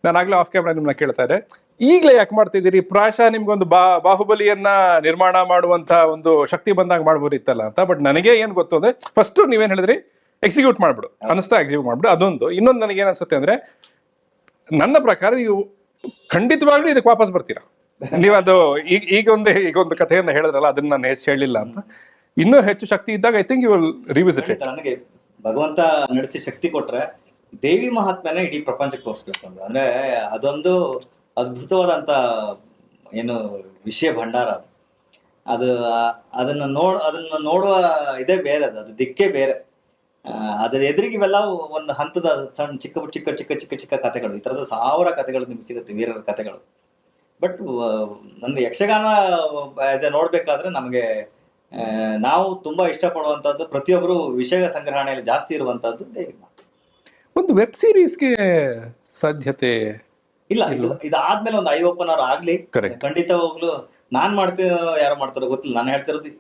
ನಾನು ಆಗ್ಲೇ ಆಫ್ ಕ್ಯಾಮ್ರಾ ನಿಮ್ನ ಕೇಳ್ತಾ ಇದ್ದೆ, ಈಗಲೇ ಯಾಕೆ ಮಾಡ್ತಿದ್ದೀರಿ? ಪ್ರಾಯಶಃ ನಿಮ್ಗೊಂದು ಬಾಹುಬಲಿಯನ್ನ ನಿರ್ಮಾಣ ಮಾಡುವಂತ ಒಂದು ಶಕ್ತಿ ಬಂದಾಗ ಮಾಡ್ಬೋದಿತ್ತಲ್ಲ ಅಂತ. ಬಟ್ ನನಗೆ ಏನ್ ಗೊತ್ತು ಅಂದ್ರೆ, ಫಸ್ಟ್ ನೀವೇನ್ ಹೇಳಿದ್ರಿ, ಎಕ್ಸಿಕ್ಯೂಟ್ ಮಾಡ್ಬಿಡು ಅನಿಸ್ತಾ, ಎಕ್ಸಿಕ್ಯೂಟ್ ಮಾಡ್ಬಿಡು. ಇನ್ನೊಂದು ನನಗೆ ಏನ್ ಅನ್ಸುತ್ತೆ ಅಂದ್ರೆ, ನನ್ನ ಪ್ರಕಾರ ನೀವು ಖಂಡಿತವಾಗ್ಲೂ ಇದಕ್ಕೆ ವಾಪಸ್ ಬರ್ತೀರಾ. ನೀವದು ಈಗೊಂದು ಕಥೆಯನ್ನ ಹೇಳಿದ್ರಲ್ಲ, ಅದನ್ನ ನಾನು ಹೆಚ್ಚು ಹೇಳಿಲ್ಲ ಅಂತ. ಇನ್ನೂ ಹೆಚ್ಚು ಶಕ್ತಿ ಇದ್ದಾಗ I think you will revisit it. ನನಗೆ ಭಗವಂತ ನಡೆಸಿ ಶಕ್ತಿ ಕೊಟ್ರೆ ದೇವಿ ಮಹಾತ್ಮನೇ ಇಡೀ ಪ್ರಪಂಚಕ್ಕೆ ತೋರಿಸ್ಬೇಕು ಅಂದ್ರೆ ಅದೊಂದು ಅದ್ಭುತವಾದಂತ ಏನು ವಿಷಯ ಭಂಡಾರ ಅದನ್ನ ನೋಡುವ ಇದೇ ಬೇರೆ, ಅದು ದಿಕ್ಕೇ ಬೇರೆ. ಅದ್ರ ಎದುರಿಗೆ ಇವೆಲ್ಲ ಒಂದು ಹಂತದ ಸಣ್ಣ ಚಿಕ್ಕ ಕಥೆಗಳು, ಈ ತರದ 1000 ಕಥೆಗಳು ನಿಮ್ಗೆ ಸಿಗುತ್ತೆ, ವೀರರ ಕಥೆಗಳು. ಬಟ್ ನನ್ನ ಯಕ್ಷಗಾನ ಆಸ್ ಎ ನೋಡ್ಬೇಕಾದ್ರೆ ನಮಗೆ ನಾವು ತುಂಬಾ ಇಷ್ಟಪಡುವಂತದ್ದು ಪ್ರತಿಯೊಬ್ಬರು ವಿಷಯ ಸಂಗ್ರಹಣೆಯಲ್ಲಿ ಜಾಸ್ತಿ ಇರುವಂತದ್ದು ದೇವಿಮಾತೆ. ಒಂದು ವೆಬ್ ಸೀರೀಸ್ಗೆ ಸಾಧ್ಯತೆ ಇಲ್ಲ, ಇದಾದ್ಮೇಲೆ ಒಂದು ಐ ಓಪನರ್ ಆಗ್ಲಿ, Correct. ಖಂಡಿತವಾಗ್ಲು ನಾನ್ ಮಾಡ್ತೀನೋ ಯಾರು ಮಾಡ್ತಾರೋ ಗೊತ್ತಿಲ್ಲ. ನಾನು ಹೇಳ್ತಿರೋದು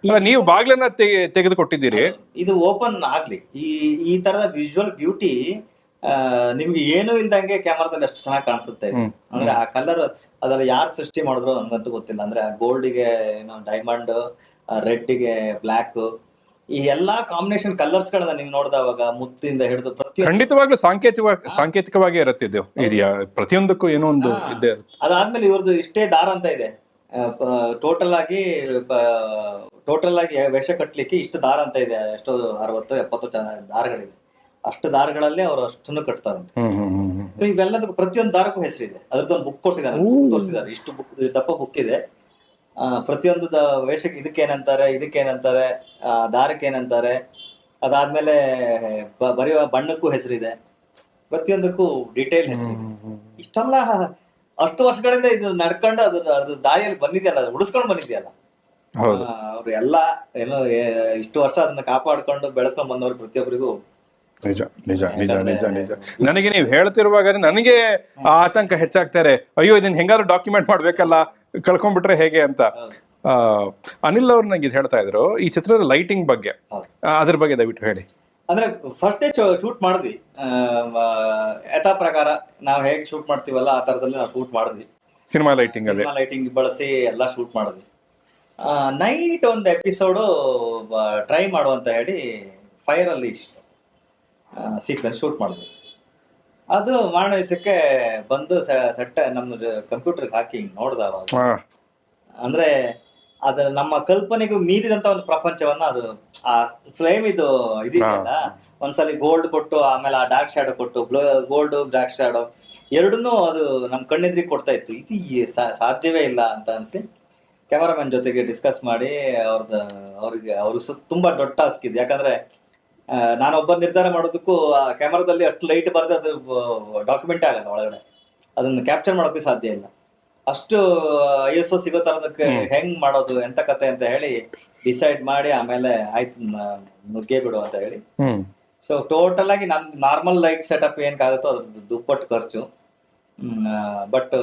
ಅಲ್ಲ, ನೀವು ಬಾಗ್ಲನ್ನ ತೆಗೆದುಕೊಟ್ಟಿದ್ದೀರಿ. ಇದು ಓಪನ್ ಆಗ್ಲಿ. ಈ ತರದ ವಿಜುವಲ್ ಬ್ಯೂಟಿ ನಿಮ್ಗೆ ಏನೂ ಇಲ್ದಂಗೆ ಕ್ಯಾಮರಾದಲ್ಲಿ ಅಷ್ಟು ಚೆನ್ನಾಗಿ ಕಾಣಿಸುತ್ತೆ ಇದು. ಅಂದ್ರೆ ಆ ಕಲರ್ ಅದೆಲ್ಲ ಯಾರು ಸೃಷ್ಟಿ ಮಾಡಿದ್ರು ನನ್ಗಂತೂ ಗೊತ್ತಿಲ್ಲ. ಅಂದ್ರೆ ಆ ಗೋಲ್ಡಿಗೆ ಏನೋ ಡೈಮಂಡ್, ರೆಡ್ಗೆ ಬ್ಲ್ಯಾಕ್, ಈ ಎಲ್ಲಾ ಕಾಂಬಿನೇಷನ್ ಕಲರ್ಸ್ ಗಳನ್ನ ನೀವು ನೋಡಿದವಾಗ ಮುತ್ತಿಂದ ಹಿಡಿದು ಖಂಡಿತವಾಗ್ಲೂ ಸಾಂಕೇತಿಕವಾಗಿ ಇರುತ್ತೆ ಇದು. ಇದೆಯಾ ಪ್ರತಿಯೊಂದಕ್ಕೂ ಏನೋ ಒಂದು ಇದ್ದೇ ಇರುತ್ತೆ. ಅದಾದ್ಮೇಲೆ ಇವ್ರದ್ದು ಇಷ್ಟೇ ದಾರ ಅಂತ ಇದೆ. ಟೋಟಲ್ ಆಗಿ ವೇಷ ಕಟ್ಲಿಕ್ಕೆ ಇಷ್ಟು ದಾರ ಅಂತ ಇದೆ. ಎಷ್ಟು 60-70 ದಾರಗಳಿದೆ. ಅಷ್ಟು ದಾರಗಳಲ್ಲಿ ಅವ್ರು ಅಷ್ಟನ್ನು ಕಟ್ತಾರಂತೆ. ಸೊ ಇವೆಲ್ಲದಕ್ಕೂ ಪ್ರತಿಯೊಂದು ದಾರಕ್ಕೂ ಹೆಸರಿದೆ. ಅದ್ರದ್ದೊಂದು ಬುಕ್ ಕೊಟ್ಟಿದ್ದಾರೆ, ತೋರಿಸಿದ್ದಾರೆ. ಇಷ್ಟು ಬುಕ್, ದಪ್ಪ ಬುಕ್ ಇದೆ. ಪ್ರತಿಯೊಂದು ವೇಷಕ್ಕೆ ಇದಕ್ಕೇನಂತಾರೆ, ದಾರಕ್ಕೇನಂತಾರೆ. ಅದಾದ್ಮೇಲೆ ಬರೆಯುವ ಬಣ್ಣಕ್ಕೂ ಹೆಸರಿದೆ. ಪ್ರತಿಯೊಂದಕ್ಕೂ ಡೀಟೇಲ್ ಹೆಸರಿದೆ. ಇಷ್ಟೆಲ್ಲ ಅಷ್ಟು ವರ್ಷಗಳಿಂದ ಇದು ನಡ್ಕೊಂಡು ಅದ್ರ ದಾರಿಯಲ್ಲಿ ಬಂದಿದೆಯಲ್ಲ, ಅದು ಉಳಿಸ್ಕೊಂಡು ಬಂದಿದೆಯಲ್ಲ. ಅವ್ರು ಎಲ್ಲ ಏನೋ ಇಷ್ಟು ವರ್ಷ ಅದನ್ನ ಕಾಪಾಡ್ಕೊಂಡು ಬೆಳೆಸ್ಕೊಂಡ್ ಬಂದವ್ರು ಪ್ರತಿಯೊಬ್ಬರಿಗೂ ನಿಜ ನಿಜ ನಿಜ ನಿಜ ನಿಜ. ನನಗೆ ನೀವು ಹೇಳ್ತಿರುವಾಗ ನನಗೆ ಆ ಆತಂಕ ಹೆಚ್ಚಾಗ್ತಾರೆ. ಅಯ್ಯೋ, ಇದನ್ನ ಹೆಂಗಾದ್ರೂ ಡಾಕ್ಯುಮೆಂಟ್ ಮಾಡ್ಬೇಕಲ್ಲ, ಕಳ್ಕೊಂಡ್ಬಿಟ್ರೆ ಹೇಗೆ ಅಂತ. ಅನಿಲ್ ಅವ್ರು ನಂಗೆ ಇದು ಹೇಳ್ತಾ ಇದ್ರು ಈ ಚಿತ್ರದ ಲೈಟಿಂಗ್ ಬಗ್ಗೆ. ಅದ್ರ ಬಗ್ಗೆ ದಯವಿಟ್ಟು ಹೇಳಿ. ಅಂದ್ರೆ ಫಸ್ಟ್ ಡೇ ಶೂಟ್ ಮಾಡಿದ್ವಿ. ಯಥಾ ಪ್ರಕಾರ ನಾವು ಹೇಗೆ ಶೂಟ್ ಮಾಡ್ತೀವಲ್ಲ ಆ ತರದಲ್ಲಿ ನಾವು ಶೂಟ್ ಮಾಡಿದ್ವಿ. ಸಿನಿಮಾ ಲೈಟಿಂಗ್ ಬಳಸಿ ಎಲ್ಲ ಶೂಟ್ ಮಾಡಿದ್ವಿ. ನೈಟ್ ಒಂದು ಎಪಿಸೋಡು ಟ್ರೈ ಮಾಡುವಂತ ಹೇಳಿ ಫೈರ್ ಅಲ್ಲಿ ಸೀಕ್ವೆನ್ಸ್ ಶೂಟ್ ಮಾಡಿದ್ವಿ. ಅದು ಮಾರನೇ ದಿವಸಕ್ಕೆ ಬಂದು ಸೆಟ್ ನಮ್ಮ ಕಂಪ್ಯೂಟರ್ಗೆ ಹಾಕಿ ನೋಡ್ದವಾಗ ಅಂದ್ರೆ ಅದು ನಮ್ಮ ಕಲ್ಪನೆಗೂ ಮೀರಿದಂತ ಒಂದು ಪ್ರಪಂಚವನ್ನ, ಅದು ಆ ಫ್ಲೇಮ್ ಇದೆಯಲ್ಲ, ಒಂದ್ಸಲಿ ಗೋಲ್ಡ್ ಕೊಟ್ಟು ಆಮೇಲೆ ಆ ಡಾರ್ಕ್ ಶಾಡೋ ಕೊಟ್ಟು, ಗೋಲ್ಡ್ ಡಾರ್ಕ್ ಶಾಡೋ ಎರಡನ್ನೂ ಅದು ನಮ್ ಕಣ್ಣೆದ್ರಿಗೆ ಕೊಡ್ತಾ ಇತ್ತು. ಇದು ಸಾಧ್ಯವೇ ಇಲ್ಲ ಅಂತ ಅನ್ಸಿ ಕ್ಯಾಮರಾಮನ್ ಜೊತೆಗೆ ಡಿಸ್ಕಸ್ ಮಾಡಿ ಅವರು ತುಂಬಾ ದೊಡ್ಡ ಟಾಸ್ಕ್ ಇದೆ. ಯಾಕಂದ್ರೆ ನಾನೊಬ್ಬ ನಿರ್ಧಾರ ಮಾಡೋದಕ್ಕೂ ಆ ಕ್ಯಾಮರಾದಲ್ಲಿ ಅಷ್ಟು ಲೈಟ್ ಬರದೆ ಅದು ಡಾಕ್ಯುಮೆಂಟ್ ಆಗಲ್ಲ ಒಳಗಡೆ, ಅದನ್ನ ಕ್ಯಾಪ್ಚರ್ ಮಾಡೋಕೆ ಸಾಧ್ಯ ಇಲ್ಲ. ಅಷ್ಟು ISO ಸಿಗೋ ತರದಕ್ಕೆ ಹೆಂಗ್ ಮಾಡೋದು, ಎಂತ ಕತೆ ಅಂತ ಹೇಳಿ ಡಿಸೈಡ್ ಮಾಡಿ ಆಮೇಲೆ ಆಯ್ತು ನುಗ್ಗೆ ಬಿಡು ಅಂತ ಹೇಳಿ. ಸೊ ಟೋಟಲ್ ಆಗಿ ನಮ್ ನಾರ್ಮಲ್ ಲೈಟ್ ಸೆಟಪ್ ಏನ್ಕಾಗುತ್ತೋ ಅದ್ರ ದುಪ್ಪಟ್ಟು ಖರ್ಚು. ಬಟ್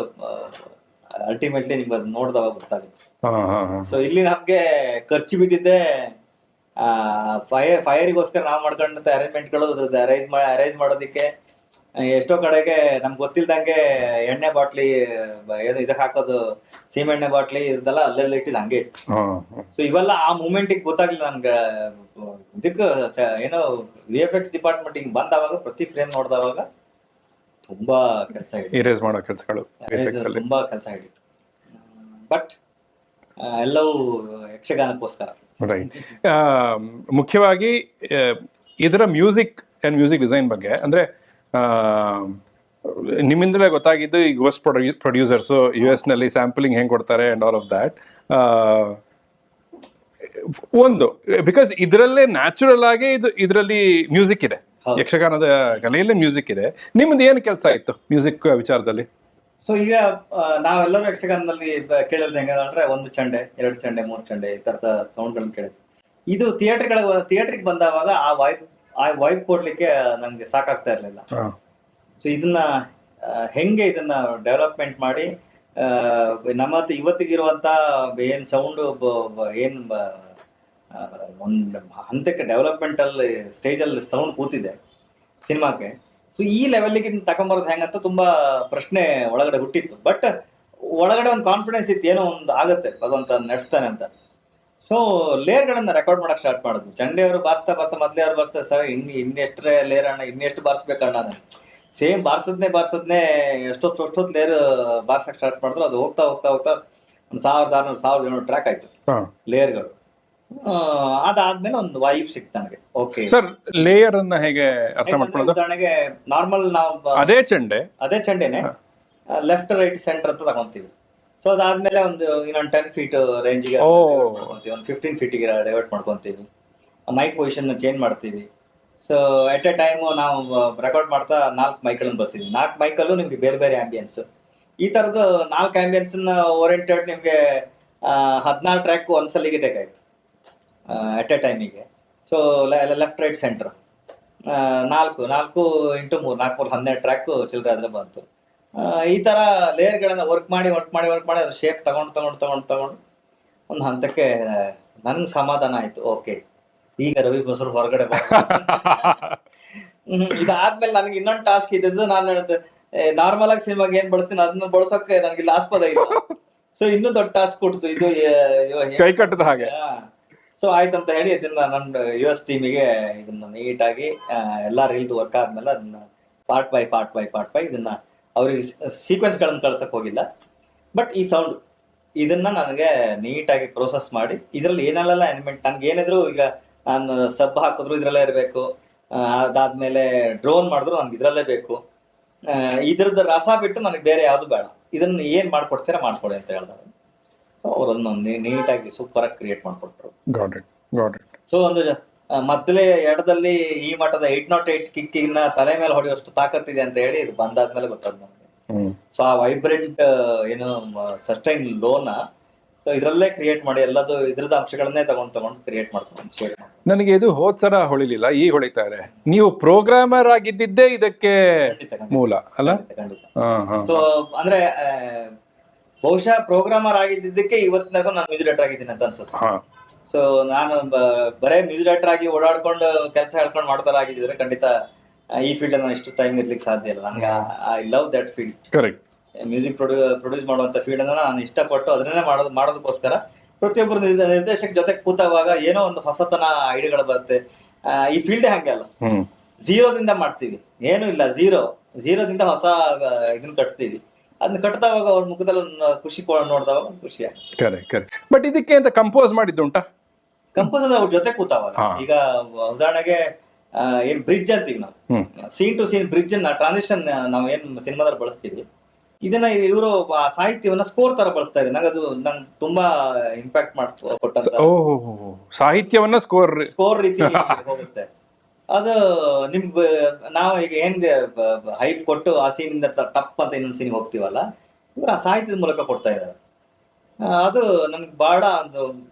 ಅಲ್ಟಿಮೇಟ್ಲಿ ನಿಮ್ಗೆ ಅದು ನೋಡಿದವಾಗ ಗೊತ್ತಾಗುತ್ತೆ. ಸೊ ಇಲ್ಲಿ ನಮ್ಗೆ ಖರ್ಚು ಬಿದ್ದಿದ್ದೆ ಫೈರಿಗೋಸ್ಕರ ನಾವು ಮಾಡ್ಕೊಂಡಂತ ಅರೇಂಜ್ಮೆಂಟ್ಗಳು, ಅರೇಂಜ್ ಮಾಡೋದಿಕ್ಕೆ ಎಷ್ಟೋ ಕಡೆಗೆ ನಮ್ಗೆ ಗೊತ್ತಿಲ್ದಂಗೆ ಎಣ್ಣೆ ಬಾಟ್ಲಿ ಏನು ಇದಕ್ಕೆ ಹಾಕೋದು, ಸೀಮೆಣ್ಣೆ ಬಾಟ್ಲಿ ಇದೆಲ್ಲ ಅಲ್ಲೆಲ್ಲ ಇಟ್ಟಿದ್ದು ಹಂಗೆ ಇತ್ತು. ಸೊ ಇವೆಲ್ಲ ಆ ಮೂಮೆಂಟಿಗೆ ಗೊತ್ತಾಗ್ಲಿಲ್ಲ ನನ್ಗೆ. ಇದಕ್ಕೆ ಏನೋ VFX ಡಿಪಾರ್ಟ್ಮೆಂಟ್ ಹಿಂಗ್ ಬಂದವಾಗ ಪ್ರತಿ ಫ್ರೇಮ್ ನೋಡಿದವಾಗ ತುಂಬಾ ಕೆಲಸ ತುಂಬಾ ಕೆಲಸ ಹಿಡಿತು. ಬಟ್ ಎಲ್ಲವೂ ಯಕ್ಷಗಾನಕ್ಕೋಸ್ಕರ. ರೈಟ್. ಮುಖ್ಯವಾಗಿ ಇದರ ಮ್ಯೂಸಿಕ್ ಅಂಡ್ ಮ್ಯೂಸಿಕ್ ಡಿಸೈನ್ ಬಗ್ಗೆ ಅಂದ್ರೆ ನಿಮ್ಮಿಂದಲೇ ಗೊತ್ತಾಗಿದ್ದು ಈ US ಪ್ರೊಡ್ಯೂಸರ್ಸು US ನಲ್ಲಿ ಸ್ಯಾಂಪಲಿಂಗ್ ಹೆಂಗ್ ಕೊಡ್ತಾರೆ ಅಂಡ್ ಆಲ್ ಆಫ್ ದ್ಯಾಟ್. ಒಂದು ಬಿಕಾಸ್ ಇದರಲ್ಲೇ ನ್ಯಾಚುರಲ್ ಆಗಿ ಇದರಲ್ಲಿ ಮ್ಯೂಸಿಕ್ ಇದೆ, ಯಕ್ಷಗಾನದ ಕಲೆಯಲ್ಲೇ ಮ್ಯೂಸಿಕ್ ಇದೆ. ನಿಮ್ದು ಏನು ಕೆಲಸ ಇತ್ತು ಮ್ಯೂಸಿಕ್ ವಿಚಾರದಲ್ಲಿ? ಸೊ ಈಗ ನಾವೆಲ್ಲರೂ ಯಕ್ಷಗಾನದಲ್ಲಿ ಕೇಳಿರೋದು ಹೆಂಗಂದ್ರೆ 1 ಚಂಡೆ 2 ಚಂಡೆ 3 ಚಂಡೆ ಈ ತರದ ಸೌಂಡ್ಗಳನ್ನ ಕೇಳಿದ್ವಿ. ಇದು ಥಿಯೇಟ್ರಿಗೆ ಬಂದವಾಗ ಆ ವೈಬ್ ಕೊಡ್ಲಿಕ್ಕೆ ನಮ್ಗೆ ಸಾಕಾಗ್ತಾ ಇರ್ಲಿಲ್ಲ. ಸೊ ಇದನ್ನ ಹೆಂಗೆ ಇದನ್ನ ಡೆವಲಪ್ಮೆಂಟ್ ಮಾಡಿ ನಮ್ಮ ಇವತ್ತಿಗಿರುವಂತ ಏನ್ ಸೌಂಡ್ ಏನ್ ಒಂದು ಹಂತಕ್ಕೆ ಡೆವಲಪ್ಮೆಂಟಲ್ ಸ್ಟೇಜಲ್ಲಿ ಸೌಂಡ್ ಕೂತಿದೆ ಸಿನಿಮಾಕ್ಕೆ. ಸೊ ಈ ಲೆವೆಲ್ಗೆ ತಗೊಂಬರೋದು ಹೆಂಗಂತ ತುಂಬಾ ಪ್ರಶ್ನೆ ಒಳಗಡೆ ಹುಟ್ಟಿತ್ತು. ಬಟ್ ಒಳಗಡೆ ಒಂದು ಕಾನ್ಫಿಡೆನ್ಸ್ ಇತ್ತು, ಏನೋ ಒಂದು ಆಗತ್ತೆ ಭಗವಂತ ನಡೆಸ್ತಾನೆ ಅಂತ. ಸೊ ಲೇಯರ್ಗಳನ್ನ ರೆಕಾರ್ಡ್ ಮಾಡಕ್ ಸ್ಟಾರ್ಟ್ ಮಾಡಿದ್ವಿ. ಚಂಡೆಯವರು ಬಾರಿಸ್ತಾ ಮೊದಲೇ ಅವ್ರು ಬಾರಿಸ್ತಾರೆ, ಸರ್ ಇನ್ನೆಷ್ಟೇ ಲೇಯರ್ ಅಣ್ಣ, ಇನ್ನೆಷ್ಟು ಬಾರಿಸ್ಬೇಕಣ್ಣ. ಸೇಮ್ ಬಾರ್ಸದ್ನೇ ಎಷ್ಟೊತ್ತು ಲೇಯರ್ ಬಾರ್ಸಕ್ ಸ್ಟಾರ್ಟ್ ಮಾಡಿದ್ರು. ಅದು ಹೋಗ್ತಾ ಒಂದು 1600-1700 ಟ್ರ್ಯಾಕ್ ಆಯ್ತು ಲೇಯರ್ಗಳು. ಅದಾದ್ಮೇಲೆ ಒಂದು ವೈಬ್ ಸಿಕ್ತು ನನಗೆ. ಓಕೆ ಸರ್, ಲೇಯರ್ ಅನ್ನ ಹೇಗೆ ಅರ್ಥ ಮಾಡ್ಕೊಳ್ಳೋದು? ಉದಾಹರಣೆಗೆ ನಾರ್ಮಲ್ ನಾವು ಅದೇ ಚಂಡೆನೆ ಲೆಫ್ಟ್ ರೈಟ್ ಸೆಂಟರ್ ಅಂತ ತಗೊಂತೀವಿ. ಸೊ ಅದಾದ್ಮೇಲೆ ಇನ್ನೊಂದು 10 feet ರೇಂಜಿಗೆ ಮಾಡ್ಕೊಂತೀವಿ, ಒಂದು 15 feet ಡೈವರ್ಟ್ ಮಾಡ್ಕೊಂತೀವಿ. ಮೈಕ್ ಪೊಸಿಷನ್ ಚೇಂಜ್ ಮಾಡ್ತೀವಿ. ಸೊ ಎಟ್ ಎ ಟೈಮ್ ನಾವು ರೆಕಾರ್ಡ್ ಮಾಡ್ತಾ 4 ಮೈಕ್ಗಳನ್ನು ಬರ್ತೀವಿ. 4 ಮೈಕಲ್ಲೂ ನಿಮ್ಗೆ ಬೇರೆ ಬೇರೆ ಆಂಬಿಯನ್ಸ್. ಈ ತರದ್ದು 4 ಆಂಬಿಯನ್ಸ್ ಓರಿಯೆಂಟೆಡ್ ನಿಮ್ಗೆ 16 ಟ್ರ್ಯಾಕ್ ಒಂದ್ಸಲಿಗೆ ಟೇಕ್ ಆಯ್ತು. ಅಟ್ ಎ ಟೈಮಿಗೆ. So left right centre 4x3 4x12 track ಚಿಲ್ಲರೆ ಆದ್ರೆ ಬಂತು. ಈ ತರ ಲೇಯರ್ಗಳನ್ನ ವರ್ಕ್ ಮಾಡಿ ಅದ್ರ ಶೇಪ್ ತಗೊಂಡು ಒಂದು ಹಂತಕ್ಕೆ ನನ್ಗೆ ಸಮಾಧಾನ ಆಯ್ತು. ಓಕೆ, ಈಗ ರವಿ ಬಸರು ಹೊರಗಡೆ ಇದಾದ್ಮೇಲೆ ನನಗೆ ಇನ್ನೊಂದು ಟಾಸ್ಕ್ ಇದ್ದಿದ್ದು, ನಾನು ನಾರ್ಮಲ್ ಆಗಿ ಸಿನಿಮಾಗೆ ಏನ್ ಬಳಸ್ತೀನಿ ಅದನ್ನ ಬಳಸೋಕೆ ನನಗೆ ಇಲ್ಲಿ ಆಸ್ಪದ ಇಲ್ಲ. ಸೊ ಇನ್ನೂ ದೊಡ್ಡ ಟಾಸ್ಕ್ ಕೊಡ್ತು ಇದು, ಕೈ ಕಟ್ಟದ ಹಾಗೆ. ಸೊ ಆಯ್ತಂತ ಹೇಳಿ ಇದನ್ನ ನನ್ನ US ಟೀಮಿಗೆ ಇದನ್ನ ನೀಟಾಗಿ ಎಲ್ಲಾ ರೀಲ್ದು ವರ್ಕ್ ಆದ್ಮೇಲೆ ಅದನ್ನ ಪಾರ್ಟ್ ಬೈ ಇದನ್ನ ಅವ್ರಿಗೆ ಸೀಕ್ವೆನ್ಸ್ ಗಳನ್ನ ಕಳ್ಸಕ್ ಹೋಗಿಲ್ಲ. ಬಟ್ ಈ ಸೌಂಡ್ ಇದನ್ನ ನನಗೆ ನೀಟಾಗಿ ಪ್ರೋಸೆಸ್ ಮಾಡಿ ಇದ್ರಲ್ಲಿ ಏನೆಲ್ಲ ಎಲಿಮೆಂಟ್ ನನ್ಗೆ ಏನಿದ್ರು, ಈಗ ನಾನು ಸಬ್ ಹಾಕಿದ್ರು ಇದ್ರಲ್ಲೇ ಇರಬೇಕು, ಅದಾದ್ಮೇಲೆ ಡ್ರೋನ್ ಮಾಡಿದ್ರು ನನ್ಗೆ ಇದ್ರಲ್ಲೇ ಬೇಕು, ಇದ್ರದ್ದು ರಸ ಬಿಟ್ಟು ನನಗೆ ಬೇರೆ ಯಾವ್ದು ಬೇಡ, ಇದನ್ನ ಏನ್ ಮಾಡ್ಕೊಡ್ತೀರಾ ಮಾಡ್ಕೊಡಿ ಅಂತ ಹೇಳಿದ್ರು. ಸೊ ಅವರೊಂದು ನೀಟಾಗಿ ಸೂಪರ್ ಆಗಿ ಕ್ರಿಯೇಟ್ ಮಾಡ್ಕೊಟ್ರು. ಸೊ ಒಂದು ಮೊದಲೇ ಎಡದಲ್ಲಿ ಈ ಮಟ್ಟದ 808 ಕಿಕ್ಕಿನ ತಲೆ ಮೇಲೆ ಹೊಡೆಯುವಷ್ಟು ತಾಕತ್ತಿದೆ ಅಂತ ಹೇಳಿ ಇದು ಬಂದಾದ್ಮೇಲೆ ಗೊತ್ತಾದ ನನಗೆ. ಸೊ ಆ ವೈಬ್ರೆಂಟ್ ಏನು ಸಸ್ಟೈನ್ ಲೋನ ಸೊ ಇದ್ರಲ್ಲೇ ಕ್ರಿಯೇಟ್ ಮಾಡಿ ಎಲ್ಲದು ಇದ್ರದ ಅಂಶಗಳನ್ನೇ ತಗೊಂಡು ಕ್ರಿಯೇಟ್ ಮಾಡ್ಕೊಂಡು ನನಗೆ ಇದು ಹೋದ್ಸಲ ಹೊಳಿಲಿಲ್ಲ, ಈಗ ಹೊಳಿತಾ ಇದೆ. ನೀವು ಪ್ರೋಗ್ರಾಮರ್ ಆಗಿದ್ದಿದ್ದೇ ಇದಕ್ಕೆ ಮೂಲ ಅಲ್ಲ? ಸೊ ಅಂದ್ರೆ ಬಹುಶಃ ಪ್ರೋಗ್ರಾಮರ್ ಆಗಿದ್ದಕ್ಕೆ ಇವತ್ತಿನಾಗೂ ನಾನು ಮ್ಯೂಸಿಕ್ ಡೈರೆಕ್ಟರ್ ಆಗಿದ್ದೀನಿ ಅಂತ ಅನ್ಸುತ್ತೆ. ಸೊ ನಾನು ಬರೇ ಮ್ಯೂಸಿಕ್ ಡೈರೆಕ್ಟರ್ ಆಗಿ ಓಡಾಡ್ಕೊಂಡು ಕೆಲಸ ಹೇಳ್ಕೊಂಡು ಮಾಡ್ತಾರ ಆಗಿದ್ರೆ ಖಂಡಿತ ಈ ಫೀಲ್ಡ್ ನಾನು ಇಷ್ಟು ಟೈಮ್ ಇರ್ಲಿಕ್ಕೆ ಸಾಧ್ಯ ಇಲ್ಲ. ನನ್ಗೆ I love that field. Correct. Music produce ಮಾಡುವಂತ ಫೀಲ್ಡ್ ಅನ್ನ ನಾನು ಇಷ್ಟಪಟ್ಟು ಅದನ್ನೇ ಮಾಡೋದಕ್ಕೋಸ್ಕರ ಪ್ರತಿಯೊಬ್ಬರು ನಿರ್ದೇಶಕ ಜೊತೆ ಕೂತಾಗ ಏನೋ ಒಂದು ಹೊಸತನ ಐಡಿಯಾಗಳು ಬರುತ್ತೆ. ಈ ಫೀಲ್ಡ್ ಹಂಗೆ ಅಲ್ಲ, ಝೀರೋದಿಂದ ಮಾಡ್ತೀವಿ, ಏನು ಇಲ್ಲ, ಝೀರೋದಿಂದ ಹೊಸ ಇದನ್ನ ಕಟ್ತೀವಿ. ಅದನ್ನ ಕಟ್ತಾವಾಗ ಅವ್ರ ಮುಖದಲ್ಲಿ ಖುಷಿ ನೋಡಿದವಾಗ ಖುಷಿ ಆಗುತ್ತೆ. ಬಟ್ ಇದಕ್ಕೆ ಅಂತ ಕಂಪೋಸ್ ಮಾಡಿದ್ದುಂಟಾ? ಕಂಪೋಸ್ ಅಂದ್ರೆ ಅವ್ರ ಜೊತೆ ಕೂತಾವಾಗ. ಈಗ ಉದಾಹರಣೆಗೆ ಏನ್ ಬ್ರಿಡ್ಜ್ ಅಂತೀವಿ ನಾವು, ಸೀನ್ ಟು ಸೀನ್ ಬ್ರಿಡ್ಜ್ ಅನ್ನ ಟ್ರಾನ್ಸಿಷನ್ ನಾವು ಏನ್ ಸಿನಿಮಾದಲ್ಲಿ ಬಳಸ್ತೀವಿ, ಇದನ್ನ ಇವರು ಸಾಹಿತ್ಯವನ್ನ ಸ್ಕೋರ್ ತರ ಬಳಸ್ತಾ ಇದ್ದಾರೆ. ನಂಗೆ ಅದು ನಂಗೆ ತುಂಬಾ ಇಂಪ್ಯಾಕ್ಟ್ ಕೊಟ್ಟಂತ ಸಾಹಿತ್ಯವನ್ನ ಸ್ಕೋರ್ ರೀತಿ ಹೋಗುತ್ತೆ. ಅದು ನಿಮ್ಗೆ ನಾವು ಈಗ ಏನ್ ಹೈಪ್ ಕೊಟ್ಟು ಆ ಸೀನಿಂದ ಟಪ್ ಅಂತ ಇನ್ನೊಂದು ಸೀನ್ ಹೋಗ್ತೀವಲ್ಲ, ಇವರು ಆ ಸಾಹಿತ್ಯದ ಮೂಲಕ ಕೊಡ್ತಾ ಇದ್ದಾರೆ. ಅದು ನನ್ಗೆ ಬಹಳ ಒಂದು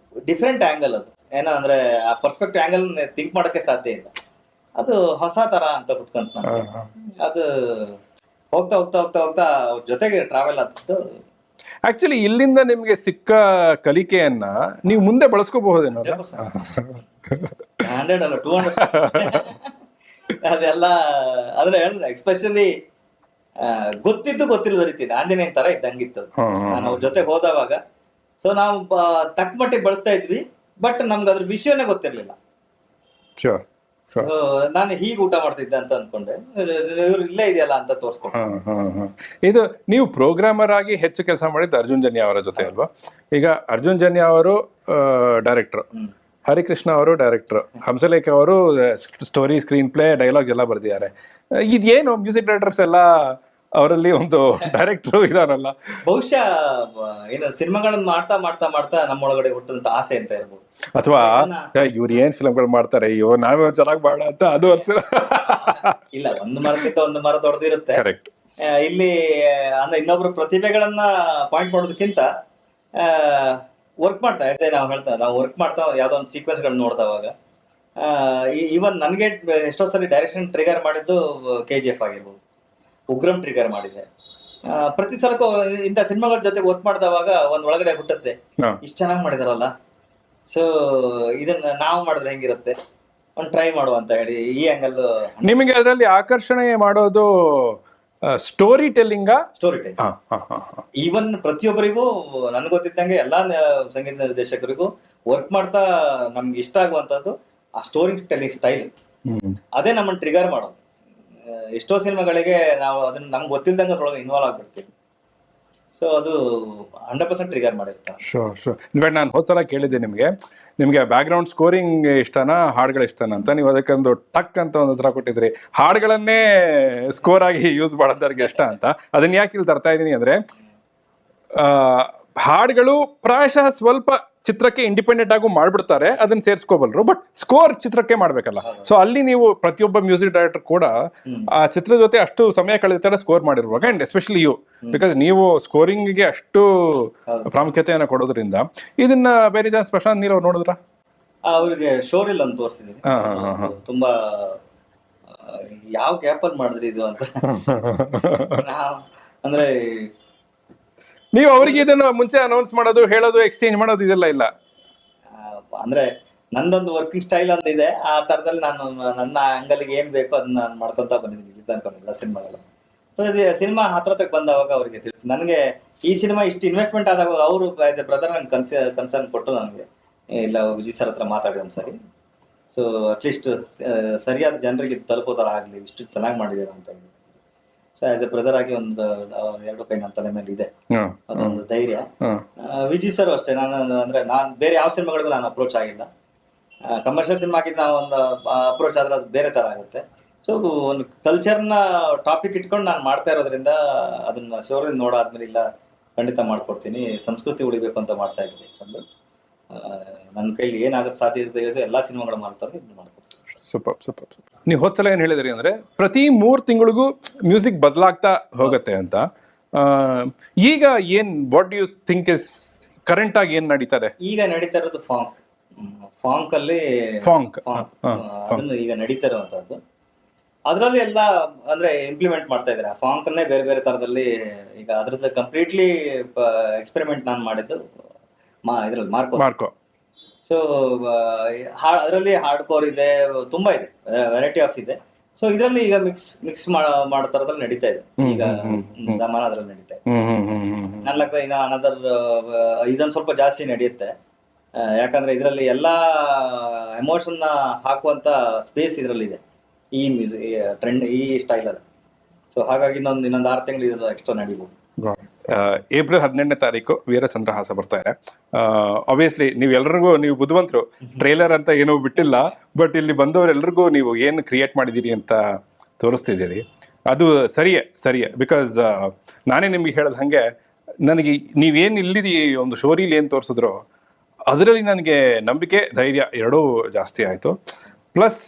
ಡಿಫ್ರೆಂಟ್ ಆಂಗಲ್. ಅದು ಏನಂದ್ರೆ ಆ ಪರ್ಸ್ಪೆಕ್ಟಿವ್ ಆಂಗಲ್ ಥಿಂಕ್ ಮಾಡಕ್ಕೆ ಸಾಧ್ಯ ಇಲ್ಲ. ಅದು ಹೊಸ ತರ ಅಂತ ಬಿಟ್ಕೊಂತ ಅದು ಹೋಗ್ತಾ ಜೊತೆಗೆ ಟ್ರಾವೆಲ್ ಆಗ್ತದ್ದು. ಆಕ್ಚುಲಿ ಇಲ್ಲಿಂದ ನಿಮ್ಗೆ ಸಿಕ್ಕ ಕಲಿಕೆಯನ್ನ ನೀವು ಮುಂದೆ ಬಳಸ್ಕೋಬಹುದೇನೋ. 100 ಅಲ್ಲ 200 ಅದೆಲ್ಲ. ಆದ್ರೆ ಎಸ್ಪೆಷಲಿ ಗೊತ್ತಿಲ್ಲದ ರೀತಿ ಆಂಜನೇಯನ್ ತರ ಇದ್ದಂಗಿತ್ತು. ನಾನು ಅವ್ರ ಜೊತೆಗೆ ಹೋದವಾಗ ಸೊ ನಾವು ತಕ್ಕ ಮಟ್ಟಿಗೆ ಬಳಸ್ತಾ ಇದ್ವಿ, ಬಟ್ ನಮ್ಗೆ ಅದ್ರ ವಿಷಯನೇ ಗೊತ್ತಿರ್ಲಿಲ್ಲ. ನಾನು ಹೀಗೆ ಊಟ ಮಾಡ್ತಿದ್ದೆ ಅಂತ ಅನ್ಕೊಂಡೆ, ಇವ್ರು ಇಲ್ಲೇ ಇದೆಯಲ್ಲ ಅಂತ ತೋರ್ಸ್ಕೊಂಡು. ಇದು ನೀವು ಪ್ರೋಗ್ರಾಮರ್ ಆಗಿ ಹೆಚ್ಚು ಕೆಲಸ ಮಾಡಿದ್ದು ಅರ್ಜುನ್ ಜನ್ಯ ಅವರ ಜೊತೆ ಅಲ್ವಾ? ಈಗ ಅರ್ಜುನ್ ಜನ್ಯ ಅವರು ಡೈರೆಕ್ಟರ್, ಹರಿಕೃಷ್ಣ ಅವರು ಡೈರೆಕ್ಟರ್, ಹಂಸಲೇಖ ಅವರು ಸ್ಟೋರಿ, ಸ್ಕ್ರೀನ್ ಪ್ಲೇ, ಡೈಲಾಗ್ ಎಲ್ಲ ಬರ್ದಿದ್ದಾರೆ. ಇದೇನು ಮ್ಯೂಸಿಕ್ ಡೈರೆಕ್ಟರ್ಸ್ ಎಲ್ಲ ಅವರಲ್ಲಿ ಒಂದು ಡೈರೆಕ್ಟರ್ ಇದಾರಲ್ಲ. ಬಹುಶಃ ಏನು ಸಿನಿಮಾಗಳನ್ನ ಮಾಡ್ತಾ ನಮ್ಮೊಳಗಡೆ ಹುಟ್ಟಂತ ಆಸೆ ಅಂತ ಇರ್ಬೋದು. ಅಥವಾ ಇವ್ರು ಏನ್ ಫಿಲ್ಮ್ಗಳು ಮಾಡ್ತಾರೆ, ಅಯ್ಯೋ ನಾವೇ ಚೆನ್ನಾಗಿ ಮಾಡ ಅಂತ ಅದು ಅನ್ಸಿಲ್ಲ. ಇಲ್ಲ, ಒಂದು ಮರಕ್ಕಿಂತ ಒಂದು ಮರ ದೊಡ್ಡದಿರುತ್ತೆ. ಕರೆಕ್ಟ್. ಇಲ್ಲಿ ಅಂದ್ರೆ ಇನ್ನೊಬ್ರು ಪ್ರತಿಭೆಗಳನ್ನ ಪಾಯಿಂಟ್ ಮಾಡೋದಕ್ಕಿಂತ ವರ್ಕ್ ಮಾಡ್ತಾ ಇರ್ತೇವೆ. ನಾವು ವರ್ಕ್ ಮಾಡ್ತಾ ಯಾವ್ದೋ ಒಂದು ಸೀಕ್ವೆನ್ಸ್ ಗಳನ್ನ ನೋಡಿದವಾಗ ಇವನ್ ನನ್ಗೆ ಎಷ್ಟೋ ಸಲ ಡೈರೆಕ್ಷನ್ ಟ್ರಿಗರ್ ಮಾಡಿದ್ದು KGF ಆಗಿರ್ಬೋದು, ಉಗ್ರಂ ಟ್ರಿಗರ್ ಮಾಡಿದೆ. ಪ್ರತಿ ಸಲಕ್ಕೂ ಇಂಥ ಸಿನಿಮಾಗಳ ಜೊತೆ ವರ್ಕ್ ಮಾಡಿದವಾಗ ಒಂದ್ ಒಳಗಡೆ ಹುಟ್ಟುತ್ತೆ, ಇಷ್ಟು ಚೆನ್ನಾಗಿ ಮಾಡಿದಾರಲ್ಲ, ಸೊ ಇದನ್ನ ನಾವು ಮಾಡಿದ್ರೆ ಹೆಂಗಿರುತ್ತೆ, ಒಂದು ಟ್ರೈ ಮಾಡುವ ಅಂತ ಹೇಳಿ ಈ ಆಂಗಲ್. ನಿಮಗೆ ಅದರಲ್ಲಿ ಆಕರ್ಷಣೆ ಮಾಡೋದು ಸ್ಟೋರಿ ಟೆಲ್ಲಿಂಗ್. ಈವನ್ ಪ್ರತಿಯೊಬ್ಬರಿಗೂ ನನ್ಗೆ ಗೊತ್ತಿದ್ದಂಗೆ ಎಲ್ಲಾ ಸಂಗೀತ ನಿರ್ದೇಶಕರಿಗೂ ವರ್ಕ್ ಮಾಡ್ತಾ ನಮ್ಗೆ ಇಷ್ಟ ಆಗುವಂತದ್ದು ಆ ಸ್ಟೋರಿ ಟೆಲ್ಲಿಂಗ್ ಸ್ಟೈಲ್. ಅದೇ ನಮ್ಮನ್ನ ಟ್ರಿಗರ್ ಮಾಡೋದು. ಎಷ್ಟೋ ಸಿನಿಮಾಗಳಿಗೆ ನಾವು ಅದನ್ನ ನಮ್ಗೆ ಗೊತ್ತಿಲ್ದಂಗೆ ಅದ್ರೊಳಗೆ ಇನ್ವಾಲ್ವ್ ಆಗ್ಬಿಡ್ತೀವಿ. ಸೊ ಅದು 100% ಟ್ರಿಗರ್ ಮಾಡಿರ್ತಾರೆ. ಇನ್ಫ್ಯಾಕ್ಟ್ ನಾನು ಹೋದ್ಸಲ ಕೇಳಿದ್ದೆ ನಿಮ್ಗೆ ಬ್ಯಾಕ್ ಗ್ರೌಂಡ್ ಸ್ಕೋರಿಂಗ್ ಇಷ್ಟನಾ, ಹಾಡುಗಳು ಇಷ್ಟನಾ ಅಂತ. ನೀವು ಅದಕ್ಕೊಂದು ಟಕ್ ಅಂತ ಒಂದು ಉತ್ತರ ಕೊಟ್ಟಿದ್ರಿ, ಹಾಡುಗಳನ್ನೇ ಸ್ಕೋರ್ ಆಗಿ ಯೂಸ್ ಮಾಡೋದವ್ರಿಗೆ ಇಷ್ಟ ಅಂತ. ಅದನ್ನ ಯಾಕೆ ಇಲ್ಲಿ ತರ್ತಾ ಇದ್ದೀನಿ ಅಂದ್ರೆ, ಹಾಡುಗಳು ಪ್ರಾಯಶಃ ಸ್ವಲ್ಪ ಚಿತ್ರಕ್ಕೆ ಇಂಡಿಪೆಂಡೆಂಟ್ ಆಗು ಮಾಡ್ಬಿಡ್ತಾರೆ, ಅದನ್ನ ಸೇರಿಸ್ಕೋಬಲ್ರು, ಬಟ್ ಸ್ಕೋರ್ ಚಿತ್ರಕ್ಕೆ ಮಾಡ್ಬೇಕಲ್ಲ. ಸೊ ಅಲ್ಲಿ ನೀವು ಪ್ರತಿಯೊಬ್ಬ ಮ್ಯೂಸಿಕ್ ಡೈರೆಕ್ಟರ್ ಕೂಡ ಆ ಚಿತ್ರದ ಜೊತೆ ಅಷ್ಟು ಸಮಯ ಕಳೆದ ಸ್ಕೋರ್ ಮಾಡಿರುವಾಗ, ಅಂಡ್ ಎಸ್ಪೆಷಲಿ ಯು, ಬಿಕಾಸ್ ನೀವು ಸ್ಕೋರಿಂಗ್ಗೆ ಅಷ್ಟು ಪ್ರಾಮುಖ್ಯತೆಯನ್ನು ಕೊಡೋದ್ರಿಂದ ಇದನ್ನ ಬೇರೆ ಚಾನ್ಸ್ ಪ್ರಶಾಂತ್ ನೀಲ್ ಅವ್ರು ನೋಡಿದ್ರ? ಅವ್ರಿಗೆ ಶೋರಿಲ್ ಅಂತ ತೋರಿಸಿದೀನಿ. ಹಾ, ಹಾ, ಹಾ, ಹಾ. ತುಂಬಾ ಯಾವ ಗ್ಯಾಪ್ ಅಲ್ಲಿ ಮಾಡಿದ್ರಿ ಇದು ಅಂತ. ನಾವ್- ಅಂದ್ರೆ ನೀವು ಅವರಿಗೆ ಇದನ್ನು ಮುಂಚೆ ಅನೌನ್ಸ್ ಮಾಡೋದು, ಹೇಳೋದು, ಎಕ್ಸ್ಚೇಂಜ್ ಮಾಡೋದು ಇದೆಲ್ಲ ಇಲ್ಲ? ಅಂದ್ರೆ ನಂದೊಂದು ವರ್ಕಿಂಗ್ ಸ್ಟೈಲ್ ಅಂತ ಇದೆ. ಆ ತರದಲ್ಲಿ ನಾನು ನನ್ನ ಆಂಗಲ್ಗೆ ಏನ್ ಬೇಕೋ ಅದನ್ನ ನಾನು ಮಾಡ್ಕೊಂತ ಬಂದಿದ್ದೀನಿ ಇದು ಅನ್ಕೊಂಡಿಲ್ಲ ಸಿನಿಮಾಗಳು. ಸಿನಿಮಾ ಹತ್ರಕ್ಕೆ ಬಂದವಾಗ ಅವ್ರಿಗೆ ತಿಳಿಸಿ, ನನಗೆ ಈ ಸಿನಿಮಾ ಇಷ್ಟು ಇನ್ವೆಸ್ಟ್ಮೆಂಟ್ ಆದಾಗ ಅವರು ಆಸ್ ಎ ಬ್ರದರ್ ನನ್ಗೆ ಕನ್ಸರ್ನ್ ಕೊಟ್ಟು ನನಗೆ ಇಲ್ಲ ವಿಜಯ್ ಸರ್ ಹತ್ರ ಮಾತಾಡಿ ಒಂದ್ಸರಿ, ಸೊ ಅಟ್ಲೀಸ್ಟ್ ಸರಿಯಾದ ಜನರಿಗೆ ತಲುಪೋ ಥರ ಆಗಲಿ, ಇಷ್ಟು ಚೆನ್ನಾಗಿ ಮಾಡಿದ್ದೀರಾ ಅಂತ ಹೇಳಿ. ಸೊ ಆಸ್ ಎ ಬ್ರದರ್ ಆಗಿ ಒಂದು 2 ಕೈ ನನ್ನ ತಲೆ ಮೇಲೆ ಇದೆ, ಅದೊಂದು ಧೈರ್ಯ. ವಿಜಯ್ ಸರ್ ಅಷ್ಟೇ, ನಾನು ಬೇರೆ ಯಾವ ಸಿನಿಮಾಗಳಿಗೂ ನಾನು ಅಪ್ರೋಚ್ ಆಗಿಲ್ಲ. ಕಮರ್ಷಿಯಲ್ ಸಿನಿಮಾ ಆಗಿದ್ದು ನಾವು ಒಂದು ಅಪ್ರೋಚ್ ಆದ್ರೆ ಅದು ಬೇರೆ ತರ ಆಗುತ್ತೆ. ಸೊ ಒಂದು ಕಲ್ಚರ್ನ ಟಾಪಿಕ್ ಇಟ್ಕೊಂಡು ನಾನು ಮಾಡ್ತಾ ಇರೋದ್ರಿಂದ ಅದನ್ನ ಶೋರಲ್ಲಿ ನೋಡಾದ್ಮೇಲೆ ಇಲ್ಲ ಖಂಡಿತ ಮಾಡ್ಕೊಡ್ತೀನಿ, ಸಂಸ್ಕೃತಿ ಉಳಿಬೇಕು ಅಂತ ಮಾಡ್ತಾ ಇದ್ದೀನಿ. ಇಷ್ಟೊಂದು ನನ್ನ ಕೈಲಿ ಏನಾಗುತ್ತೆ ಸಾಧ್ಯತೆ ಇದೆ ಎಲ್ಲಾ ಸಿನಿಮಾಗಳು ಮಾಡ್ತಾರೆ, ಇದನ್ನ ಮಾಡ್ಕೊಡ್ತೀನಿ. Super super super. ನೀವು ಹೋದ್ಸಲ ಏನ್ ಹೇಳಿದ್ರಿ ಅಂದ್ರೆ ಪ್ರತಿ 3 ತಿಂಗಳಿಗೂ ಮ್ಯೂಸಿಕ್ ಬದಲಾಗ್ತಾ ಹೋಗುತ್ತೆ ಅಂತ. ಈಗ ಏನ್ what you think is current ಆಗಿ ಏನ್ ನಡೀತಾರೆ? ಈಗ ನಡೀತಾ ಇರೋದು ಫಾಂಕ್ ಅಲ್ಲಿ ಅದನ್ನು ಈಗ ನಡೀತಾ ಇರುವಂತದ್ದು. ಅದರಲ್ಲಿ ಎಲ್ಲ ಅಂದ್ರೆ ಇಂಪ್ಲಿಮೆಂಟ್ ಮಾಡ್ತಾ ಇದ್ದಾರೆ ಆ ಫಾಂಕ್ ಅನ್ನೇ ಬೇರೆ ಬೇರೆ ತರದಲ್ಲಿ. ಈಗ ಅದ್ರದ್ದು ಕಂಪ್ಲೀಟ್ಲಿ ಎಕ್ಸ್ಪೆರಿಮೆಂಟ್ ನಾನು ಮಾಡಿದ್ದು ಇದ್ರಲ್ಲಿ ಮಾರ್ಕೋ. ಸೊ ಅದರಲ್ಲಿ ಹಾರ್ಡ್ ಕೋರ್ ಇದೆ, ತುಂಬಾ ಇದೆ, ವೆರೈಟಿ ಆಫ್ ಇದೆ. ಸೊ ಇದರಲ್ಲಿ ಈಗ ಮಿಕ್ಸ್ ಮಾಡೋ ತರದಲ್ಲಿ ನಡೀತಾ ಇದೆ ಈಗ ಜಮಾನ, ಅದ್ರಲ್ಲಿ ನಡೀತಾ ಇದೆ. ನನ್ನ ಲೆಕ್ಕ ಈಗ ಅನದರ್ ಇದೊಂದು ಸ್ವಲ್ಪ ಜಾಸ್ತಿ ನಡೆಯುತ್ತೆ, ಯಾಕಂದ್ರೆ ಇದರಲ್ಲಿ ಎಲ್ಲಾ ಎಮೋಷನ್ ನ ಹಾಕುವಂತ ಸ್ಪೇಸ್ ಇದರಲ್ಲಿ ಇದೆ ಈ ಮ್ಯೂಸಿಕ್ ಟ್ರೆಂಡ್ ಈ ಸ್ಟೈಲ್ ಅಲ್ಲಿ. ಸೊ ಹಾಗಾಗಿ ಇನ್ನೊಂದು 6 ತಿಂಗಳು ಇದೆಲ್ಲ ಎಕ್ಸ್ಟ್ರಾ ನಡೀಬಹುದು. ಏಪ್ರಿಲ್ 18ನೇ ತಾರೀಕು ವೀರಚಂದ್ರಹಾಸ ಬರ್ತಾ ಇದೆ. ಆಬ್ವಿಯಸ್ಲಿ ನೀವು ಬುದ್ಧಿವಂತರು, ಟ್ರೇಲರ್ ಅಂತ ಏನೂ ಬಿಟ್ಟಿಲ್ಲ, ಬಟ್ ಇಲ್ಲಿ ಬಂದವರೆಲ್ಲರಿಗೂ ನೀವು ಏನು ಕ್ರಿಯೇಟ್ ಮಾಡಿದ್ದೀರಿ ಅಂತ ತೋರಿಸ್ತಿದ್ದೀರಿ. ಅದು ಸರಿಯೇ ಬಿಕಾಸ್ ನಾನೇ ನಿಮ್ಗೆ ಹೇಳೋದು ಹಾಗೆ, ನನಗೆ ನೀವೇನು ಇಲ್ಲಿದಿ ಒಂದು ಶೋರಿಲಿ ಏನು ತೋರಿಸಿದ್ರು ಅದರಲ್ಲಿ ನನಗೆ ನಂಬಿಕೆ, ಧೈರ್ಯ ಎರಡೂ ಜಾಸ್ತಿ ಆಯಿತು. ಪ್ಲಸ್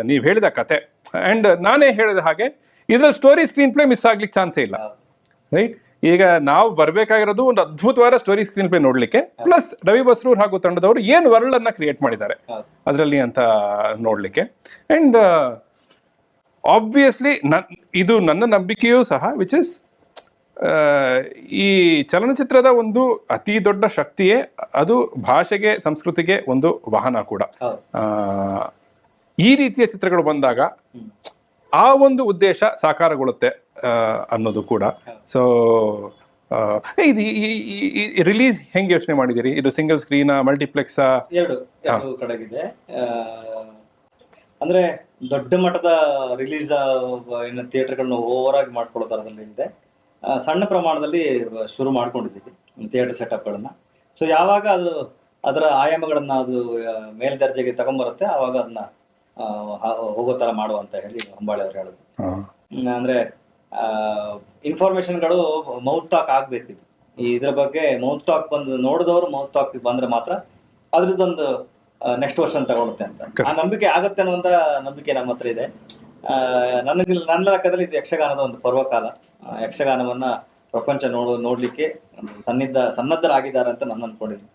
ನೀವು ಹೇಳಿದ ಕತೆ ಆ್ಯಂಡ್ ನಾನೇ ಹೇಳಿದ ಹಾಗೆ ಇದರಲ್ಲಿ ಸ್ಟೋರಿ ಸ್ಕ್ರೀನ್ ಪ್ಲೇ ಮಿಸ್ ಆಗ್ಲಿಕ್ಕೆ ಚಾನ್ಸೇ ಇಲ್ಲ, ರೈಟ್? ಈಗ ನಾವು ಬರಬೇಕಾಗಿರೋದು ಒಂದು ಅದ್ಭುತವಾದ ಸ್ಟೋರಿ ಸ್ಕ್ರೀನ್ ಪ್ಲೇ ನೋಡ್ಲಿಕ್ಕೆ, ಪ್ಲಸ್ ರವಿ ಬಸ್ರೂರ್ ಹಾಗೂ ತಂಡದವರು ಏನು ವರ್ಲ್ಡ್ ಅನ್ನ ಕ್ರಿಯೇಟ್ ಮಾಡಿದ್ದಾರೆ ಅದರಲ್ಲಿ ಅಂತ ನೋಡ್ಲಿಕ್ಕೆ. ಅಂಡ್ ಆಬ್ವಿಯಸ್ಲಿ ಇದು ನನ್ನ ನಂಬಿಕೆಯೂ ಸಹ, ವಿಚ್ ಇಸ್ ಈ ಚಲನಚಿತ್ರದ ಒಂದು ಅತಿ ದೊಡ್ಡ ಶಕ್ತಿಯೇ ಅದು ಭಾಷೆಗೆ, ಸಂಸ್ಕೃತಿಗೆ ಒಂದು ವಾಹನ ಕೂಡ. ಈ ರೀತಿಯ ಚಿತ್ರಗಳು ಬಂದಾಗ ಆ ಒಂದು ಉದ್ದೇಶ ಸಾಕಾರಗೊಳ್ಳುತ್ತೆ ಅನ್ನೋದು ಕೂಡ. ಸೊ ಇದು ರಿಲೀಸ್ ಹೆಂಗೆ ಯೋಚನೆ ಮಾಡಿದಿರಿ? ಇದು ಸಿಂಗಲ್ ಸ್ಕ್ರೀನ್, ಮಲ್ಟಿಪ್ಲೆಕ್ಸ್? ಎರಡು ಕಡೆಗಿದೆ. ಅಂದ್ರೆ ದೊಡ್ಡ ಮಟ್ಟದ ರಿಲೀಸ್ ಥಿಯೇಟರ್ಗಳನ್ನ ಓವರ್ ಆಗಿ ಮಾಡ್ಕೊಳ್ಳೋ ತರದಲ್ಲಿ ಇದೆ. ಸಣ್ಣ ಪ್ರಮಾಣದಲ್ಲಿ ಶುರು ಮಾಡ್ಕೊಂಡಿದ್ದೀವಿ ಥಿಯೇಟರ್ ಸೆಟಪ್ಗಳನ್ನ. ಸೊ ಯಾವಾಗ ಅದು ಅದರ ಆಯಾಮಗಳನ್ನ ಅದು ಮೇಲ್ದರ್ಜೆಗೆ ತಗೊಂಡ್ಬರುತ್ತೆ ಆವಾಗ ಅದನ್ನ ಹೋಗೋ ತರ ಮಾಡುವ ಅಂತ ಹೇಳಿ ಹೊಂಬಾಳೆ ಅವ್ರು ಹೇಳಿದ್ರು. ಅಂದ್ರೆ ಇನ್ಫಾರ್ಮೇಶನ್ಗಳು ಮೌತ್ ಟಾಕ್ ಆಗ್ಬೇಕಿತ್ತು. ಇದ್ರ ಬಗ್ಗೆ ಮೌತ್ ಟಾಕ್ ಬಂದು ನೋಡಿದವರು ಮೌತ್ ಟಾಕ್ ಬಂದ್ರೆ ಮಾತ್ರ ಅದ್ರದ್ದೊಂದು ನೆಕ್ಸ್ಟ್ ವರ್ಷನ್ ತಗೊಳುತ್ತೆ ಅಂತ ಆ ನಂಬಿಕೆ ಆಗತ್ತೆ ಅನ್ನುವಂತ ನಂಬಿಕೆ ನಮ್ಮ ಹತ್ರ ಇದೆ. ನನ್ನ ಲೆಕ್ಕದಲ್ಲಿ ಇದು ಯಕ್ಷಗಾನದ ಒಂದು ಪರ್ವಕಾಲ. ಯಕ್ಷಗಾನವನ್ನ ಪ್ರಪಂಚ ನೋಡ್ಲಿಕ್ಕೆ ಸನ್ನದ್ಧರಾಗಿದ್ದಾರೆ ಅಂತ ನಾನು ಅನ್ಕೊಂಡಿದ್ದೀನಿ.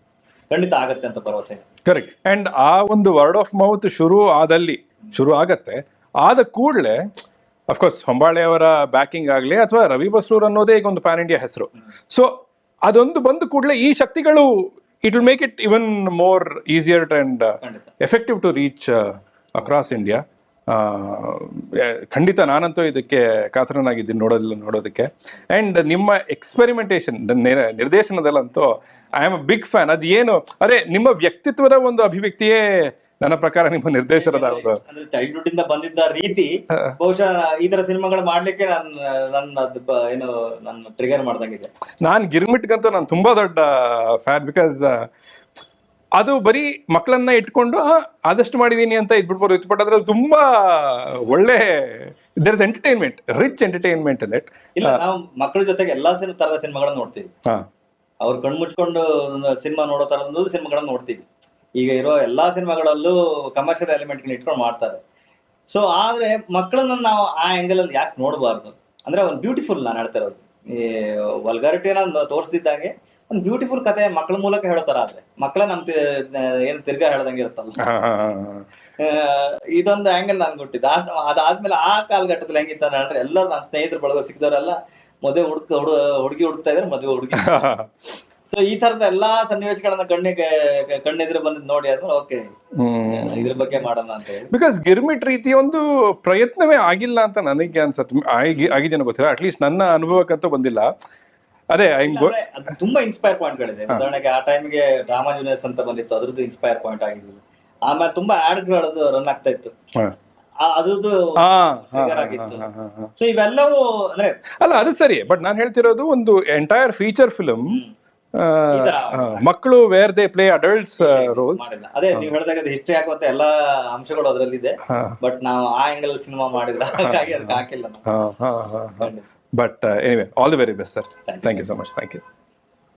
ಖಂಡಿತ ಆಗತ್ತೆ ಅಂತ ಭರವಸೆ ಇದೆ. ಕರೆಕ್ಟ್. ಅಂಡ್ ಆ ಒಂದು ವರ್ಡ್ ಆಫ್ ಮೌತ್ ಶುರು ಆಗತ್ತೆ, ಆದ ಕೂಡಲೇ ಅಫ್ಕೋರ್ಸ್ ಹೊಂಬಾಳೆ ಅವರ ಬ್ಯಾಕಿಂಗ್ ಆಗಲಿ ಅಥವಾ ರವಿ ಬಸ್ರೂರ್ ಅನ್ನೋದೇ ಈಗ ಒಂದು ಪ್ಯಾನ್ ಇಂಡಿಯಾ ಹೆಸರು. ಸೊ ಅದೊಂದು ಬಂದ ಕೂಡಲೇ ಈ ಶಕ್ತಿಗಳು it will make it even more easier and effective to reach across India. ಖಂಡಿತ ನಾನಂತೂ ಇದಕ್ಕೆ ಕಾತರನಾಗಿದ್ದೀನಿ ನೋಡೋದಕ್ಕೆ. ಅಂಡ್ ನಿಮ್ಮ ಎಕ್ಸ್ಪೆರಿಮೆಂಟೇಷನ್ ನಿರ್ದೇಶನದಲ್ಲಂತೂ I am a big fan. ಅದೇನು ಅದೇ ನಿಮ್ಮ ವ್ಯಕ್ತಿತ್ವದ ಒಂದು ಅಭಿವ್ಯಕ್ತಿಯೇ ನನ್ನ ಪ್ರಕಾರ ನಿಮ್ಮ ನಿರ್ದೇಶನದ ಚೈಲ್ಡ್ಹುಡ್ ಇಂದ ಬಂದಿದ್ದ ರೀತಿ ಬಹುಶಃ ಈ ತರ ಸಿನಿಮಾಗಳು ಮಾಡ್ಲಿಕ್ಕೆ ನನ್ನ ಟ್ರಿಗರ್ ಮಾಡ್ದಂಗಿದೆ. ನಾನು ಗಿರ್ಮಿಟ್ಗಂತೂ ನಾನು ತುಂಬಾ ದೊಡ್ಡ ಫ್ಯಾನ್. ಬಿಕಾಸ್ ಅದು ಬರೀ ಮಕ್ಕಳನ್ನ ಇಟ್ಕೊಂಡು ಆದಷ್ಟು ಮಾಡಿದೀನಿ ಅಂತ ಇದ್ಬಿಡ್ಬೋದು, ಬಟ್ ಅದ್ರಲ್ಲಿ ತುಂಬಾ ಒಳ್ಳೆ there is entertainment, rich entertainment in it. ಇಲ್ಲ, ನಾವು ಮಕ್ಕಳ ಜೊತೆಗೆ ಎಲ್ಲಾ ತರದ ಸಿನಿಮಾಗಳನ್ನ ನೋಡ್ತೀವಿ. ಅವ್ರು ಕಣ್ಮುಚ್ಕೊಂಡು ಸಿನಿಮಾ ನೋಡೋ ತರದ ಸಿನಿಮಾಗಳನ್ನ ನೋಡ್ತೀವಿ. ಈಗ ಇರೋ ಎಲ್ಲಾ ಸಿನಿಮಾಗಳಲ್ಲೂ ಕಮರ್ಷಿಯಲ್ ಎಲಿಮೆಂಟ್ ಇಟ್ಕೊಂಡು ಮಾಡ್ತಾರೆ. ಸೊ ಆದ್ರೆ ಮಕ್ಕಳನ್ನ ನಾವು ಆ ಆಂಗಲ್ ಅಲ್ಲಿ ಯಾಕೆ ನೋಡಬಾರ್ದು? ಅಂದ್ರೆ ಒಂದು ಬ್ಯೂಟಿಫುಲ್ ನಾನು ಹೇಳ್ತಾ ಇರೋದು, ಈ ವಲ್ಗಾರಿಟಿನ ತೋರಿಸ್ದಿದ್ದಾಗೆ ಒಂದು ಬ್ಯೂಟಿಫುಲ್ ಕತೆ ಮಕ್ಕಳ ಮೂಲಕ ಹೇಳೋತರ ಆದ್ರೆ ಮಕ್ಕಳ ಏನ್ ತಿರ್ಗಾ ಹೇಳ್ದಂಗೆ ಇರುತ್ತಲ್ಲ. ಇದೊಂದು ಆಂಗಲ್ ನನ್ಗೆ ಕೊಟ್ಟಿದ್ದು. ಅದಾದ್ಮೇಲೆ ಆ ಕಾಲಘಟ್ಟದಲ್ಲಿ ಹೆಂಗಿತ್ತ ಅಂದ್ರೆ ಎಲ್ಲರೂ ನನ್ನ ಸ್ನೇಹಿತರು ಬಳಗ ಸಿಕ್ಕಿದವರೆಲ್ಲ ಮದುವೆ ಹುಡುಗಿ ಹುಡುಕ್ತಾ ಇದ್ರೆ ಮದುವೆ ಹುಡುಗಿ. ಸೊ ಈ ತರದ ಎಲ್ಲಾ ಸನ್ನಿವೇಶಗಳನ್ನ ಕಣ್ಣೆದುರು ಬಂದ್ ನೋಡಿ ಆದ್ಮೇಲೆ ಓಕೆ ಇದ್ರ ಬಗ್ಗೆ ಮಾಡೋಣ ಅಂತ ಹೇಳಿ. ಬಿಕಾಸ್ ಗಿರ್ಮಿಟ್ ರೀತಿಯ ಒಂದು ಪ್ರಯತ್ನವೇ ಆಗಿಲ್ಲ ಅಂತ ನನಗೆ ಅನ್ಸತ್ತೆ. ಆಗಿದೇನೋ ಗೊತ್ತಿಲ್ಲ, ಅಟ್ಲೀಸ್ಟ್ ನನ್ನ ಅನುಭವಕ್ಕಂತೂ ಬಂದಿಲ್ಲ. ಅದೇ ಅದು ತುಂಬಾ ಇನ್ಸ್ಪೈರ್ ಪಾಯಿಂಟ್ಗಳಿದೆ. ಉದಾಹರಣೆಗೆ ಆ ಟೈಮ್ಗೆ ಡ್ರಾಮಾ ಜೂನಿಯರ್ಸ್ ಅಂತ ಬಂದಿತ್ತು, ಅದ್ರದ್ದು ಇನ್ಸ್ಪೈರ್ ಪಾಯಿಂಟ್ ಆಗಿದ್ದು. ಆಮೇಲೆ ತುಂಬಾ ಆಡ್ಗಳದ್ದು ರನ್ ಆಗ್ತಾ ಇತ್ತು, ಅದ್ರದ್ದು ಟ್ರಿಗರ್ ಆಗಿತ್ತು. ಸೊ ಇವೆಲ್ಲವೂ ಅಂದ್ರೆ ಅಲ್ಲ ಅದು ಸರಿ, ಬಟ್ ನಾನು ಹೇಳ್ತಿರೋದು ಒಂದು ಎಂಟೈರ್ ಫೀಚರ್ ಫಿಲ್ಮ್ ಮಕ್ಕಳು where they play adults roles. ಅದೇ ನೀವು ಹೇಳಿದಾಗ ಹಿಸ್ಟ್ರಿ ಹಾಕುವಂತ ಎಲ್ಲಾ ಅಂಶಗಳು ಅದರಲ್ಲಿ ಇದೆ, ಬಟ್ ನಾವು ಆ ಆಂಗಲ್ ಸಿನಿಮಾ ಮಾಡಿಲ್ಲ, ಹಾಗಾಗಿ ಅದಕ್ಕೆ ಹಾಕಿಲ್ಲ. But anyway, all the very best sir. Thank you so much. Thank you.